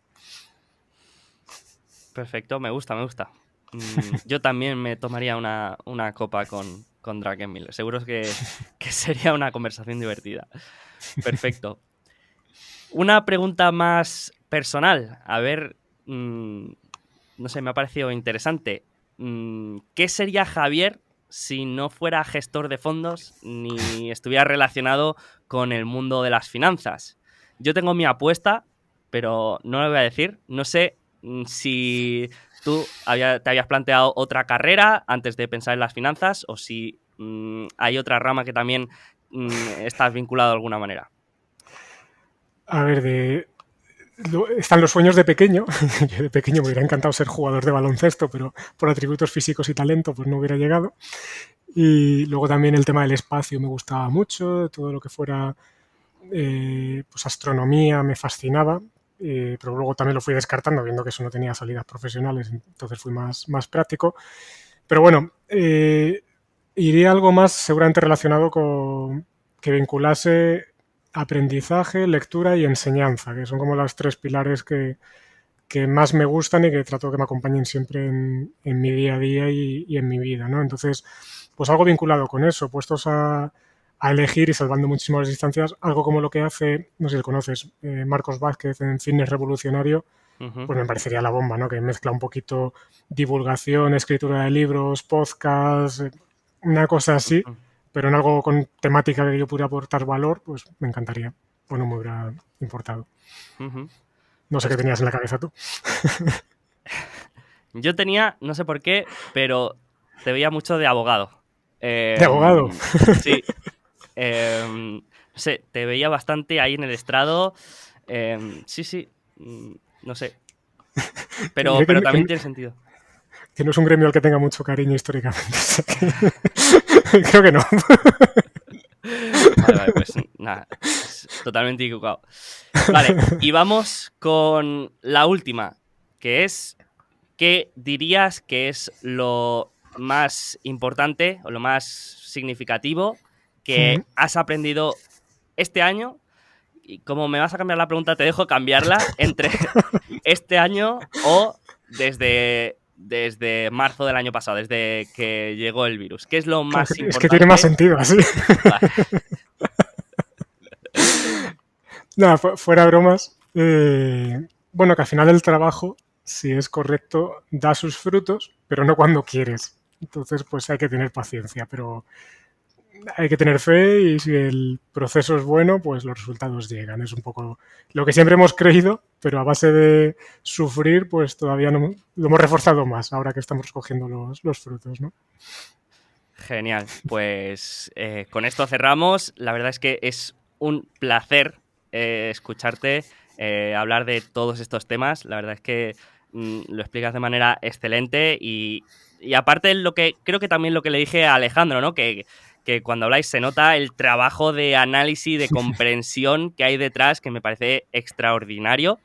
Perfecto, me gusta, me gusta. Yo también me tomaría una copa con Druckenmiller. Seguro que sería una conversación divertida. Perfecto. Una pregunta más personal. A ver, no sé, me ha parecido interesante. ¿Qué sería Javier si no fuera gestor de fondos ni estuviera relacionado con el mundo de las finanzas? Yo tengo mi apuesta, pero no lo voy a decir. No sé si tú te habías planteado otra carrera antes de pensar en las finanzas o si hay otra rama que también estás vinculado de alguna manera. A ver, están los sueños de pequeño. Yo de pequeño me hubiera encantado ser jugador de baloncesto, pero por atributos físicos y talento pues no hubiera llegado. Y luego también el tema del espacio me gustaba mucho, todo lo que fuera pues astronomía me fascinaba, pero luego también lo fui descartando viendo que eso no tenía salidas profesionales, entonces fui más práctico. Pero bueno, iría algo más seguramente relacionado con que vinculase aprendizaje, lectura y enseñanza, que son como las tres pilares que más me gustan y que trato que me acompañen siempre en mi día a día y en mi vida, ¿no? Entonces, pues algo vinculado con eso, puestos a elegir y salvando muchísimas las distancias, algo como lo que hace, no sé si lo conoces, Marcos Vázquez en Fitness Revolucionario, Uh-huh. pues me parecería la bomba, ¿no? Que mezcla un poquito divulgación, escritura de libros, podcast, una cosa así, Uh-huh. pero en algo con temática que yo pudiera aportar valor, pues me encantaría. O no me hubiera importado. Uh-huh. No sé qué Pues tenías en la cabeza tú. yo tenía, no sé por qué, pero te veía mucho de abogado. De abogado. Sí, no sé, te veía bastante ahí en el estrado. Sí, sí, no sé, Te diré pero también tiene sentido. que no es un gremio al que tenga mucho cariño históricamente. Creo que no. Vale, vale, pues nada, es totalmente equivocado. Vale, y vamos con la última, que es, ¿qué dirías que es lo más importante o lo más significativo que has aprendido este año? Y como me vas a cambiar la pregunta, te dejo cambiarla entre este año o desde marzo del año pasado, desde que llegó el virus. ¿Qué es lo Claro, más es que tiene más importante? sentido así. Vale. Nada, fuera bromas. Bueno, que al final el trabajo, si es correcto, da sus frutos, pero no cuando quieres. Entonces, pues hay que tener paciencia, pero hay que tener fe y si el proceso es bueno, pues los resultados llegan. Es un poco lo que siempre hemos creído, pero a base de sufrir, pues todavía no, lo hemos reforzado más ahora que estamos recogiendo los frutos, ¿no? Genial. Pues con esto cerramos. La verdad es que es un placer escucharte hablar de todos estos temas. La verdad es que lo explicas de manera excelente y aparte lo que creo que también lo que le dije a Alejandro, ¿no? Que cuando habláis se nota el trabajo de análisis, de comprensión que hay detrás, que me parece extraordinario.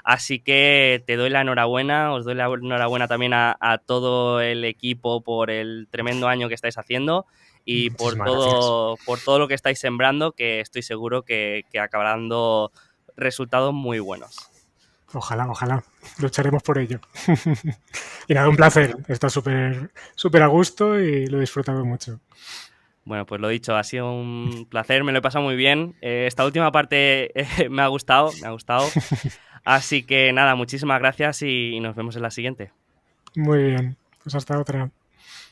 Así que te doy la enhorabuena, os doy la enhorabuena también a todo el equipo por el tremendo año que estáis haciendo y Muchísimas gracias. por todo lo que estáis sembrando, que estoy seguro que acabará dando resultados muy buenos. Ojalá, ojalá. Lucharemos por ello. Y nada, un placer. Está súper a gusto y lo he disfrutado mucho. Bueno, pues lo dicho, ha sido un placer, me lo he pasado muy bien. Esta última parte me ha gustado, me ha gustado. Así que nada, muchísimas gracias y nos vemos en la siguiente. Muy bien. Pues hasta otra.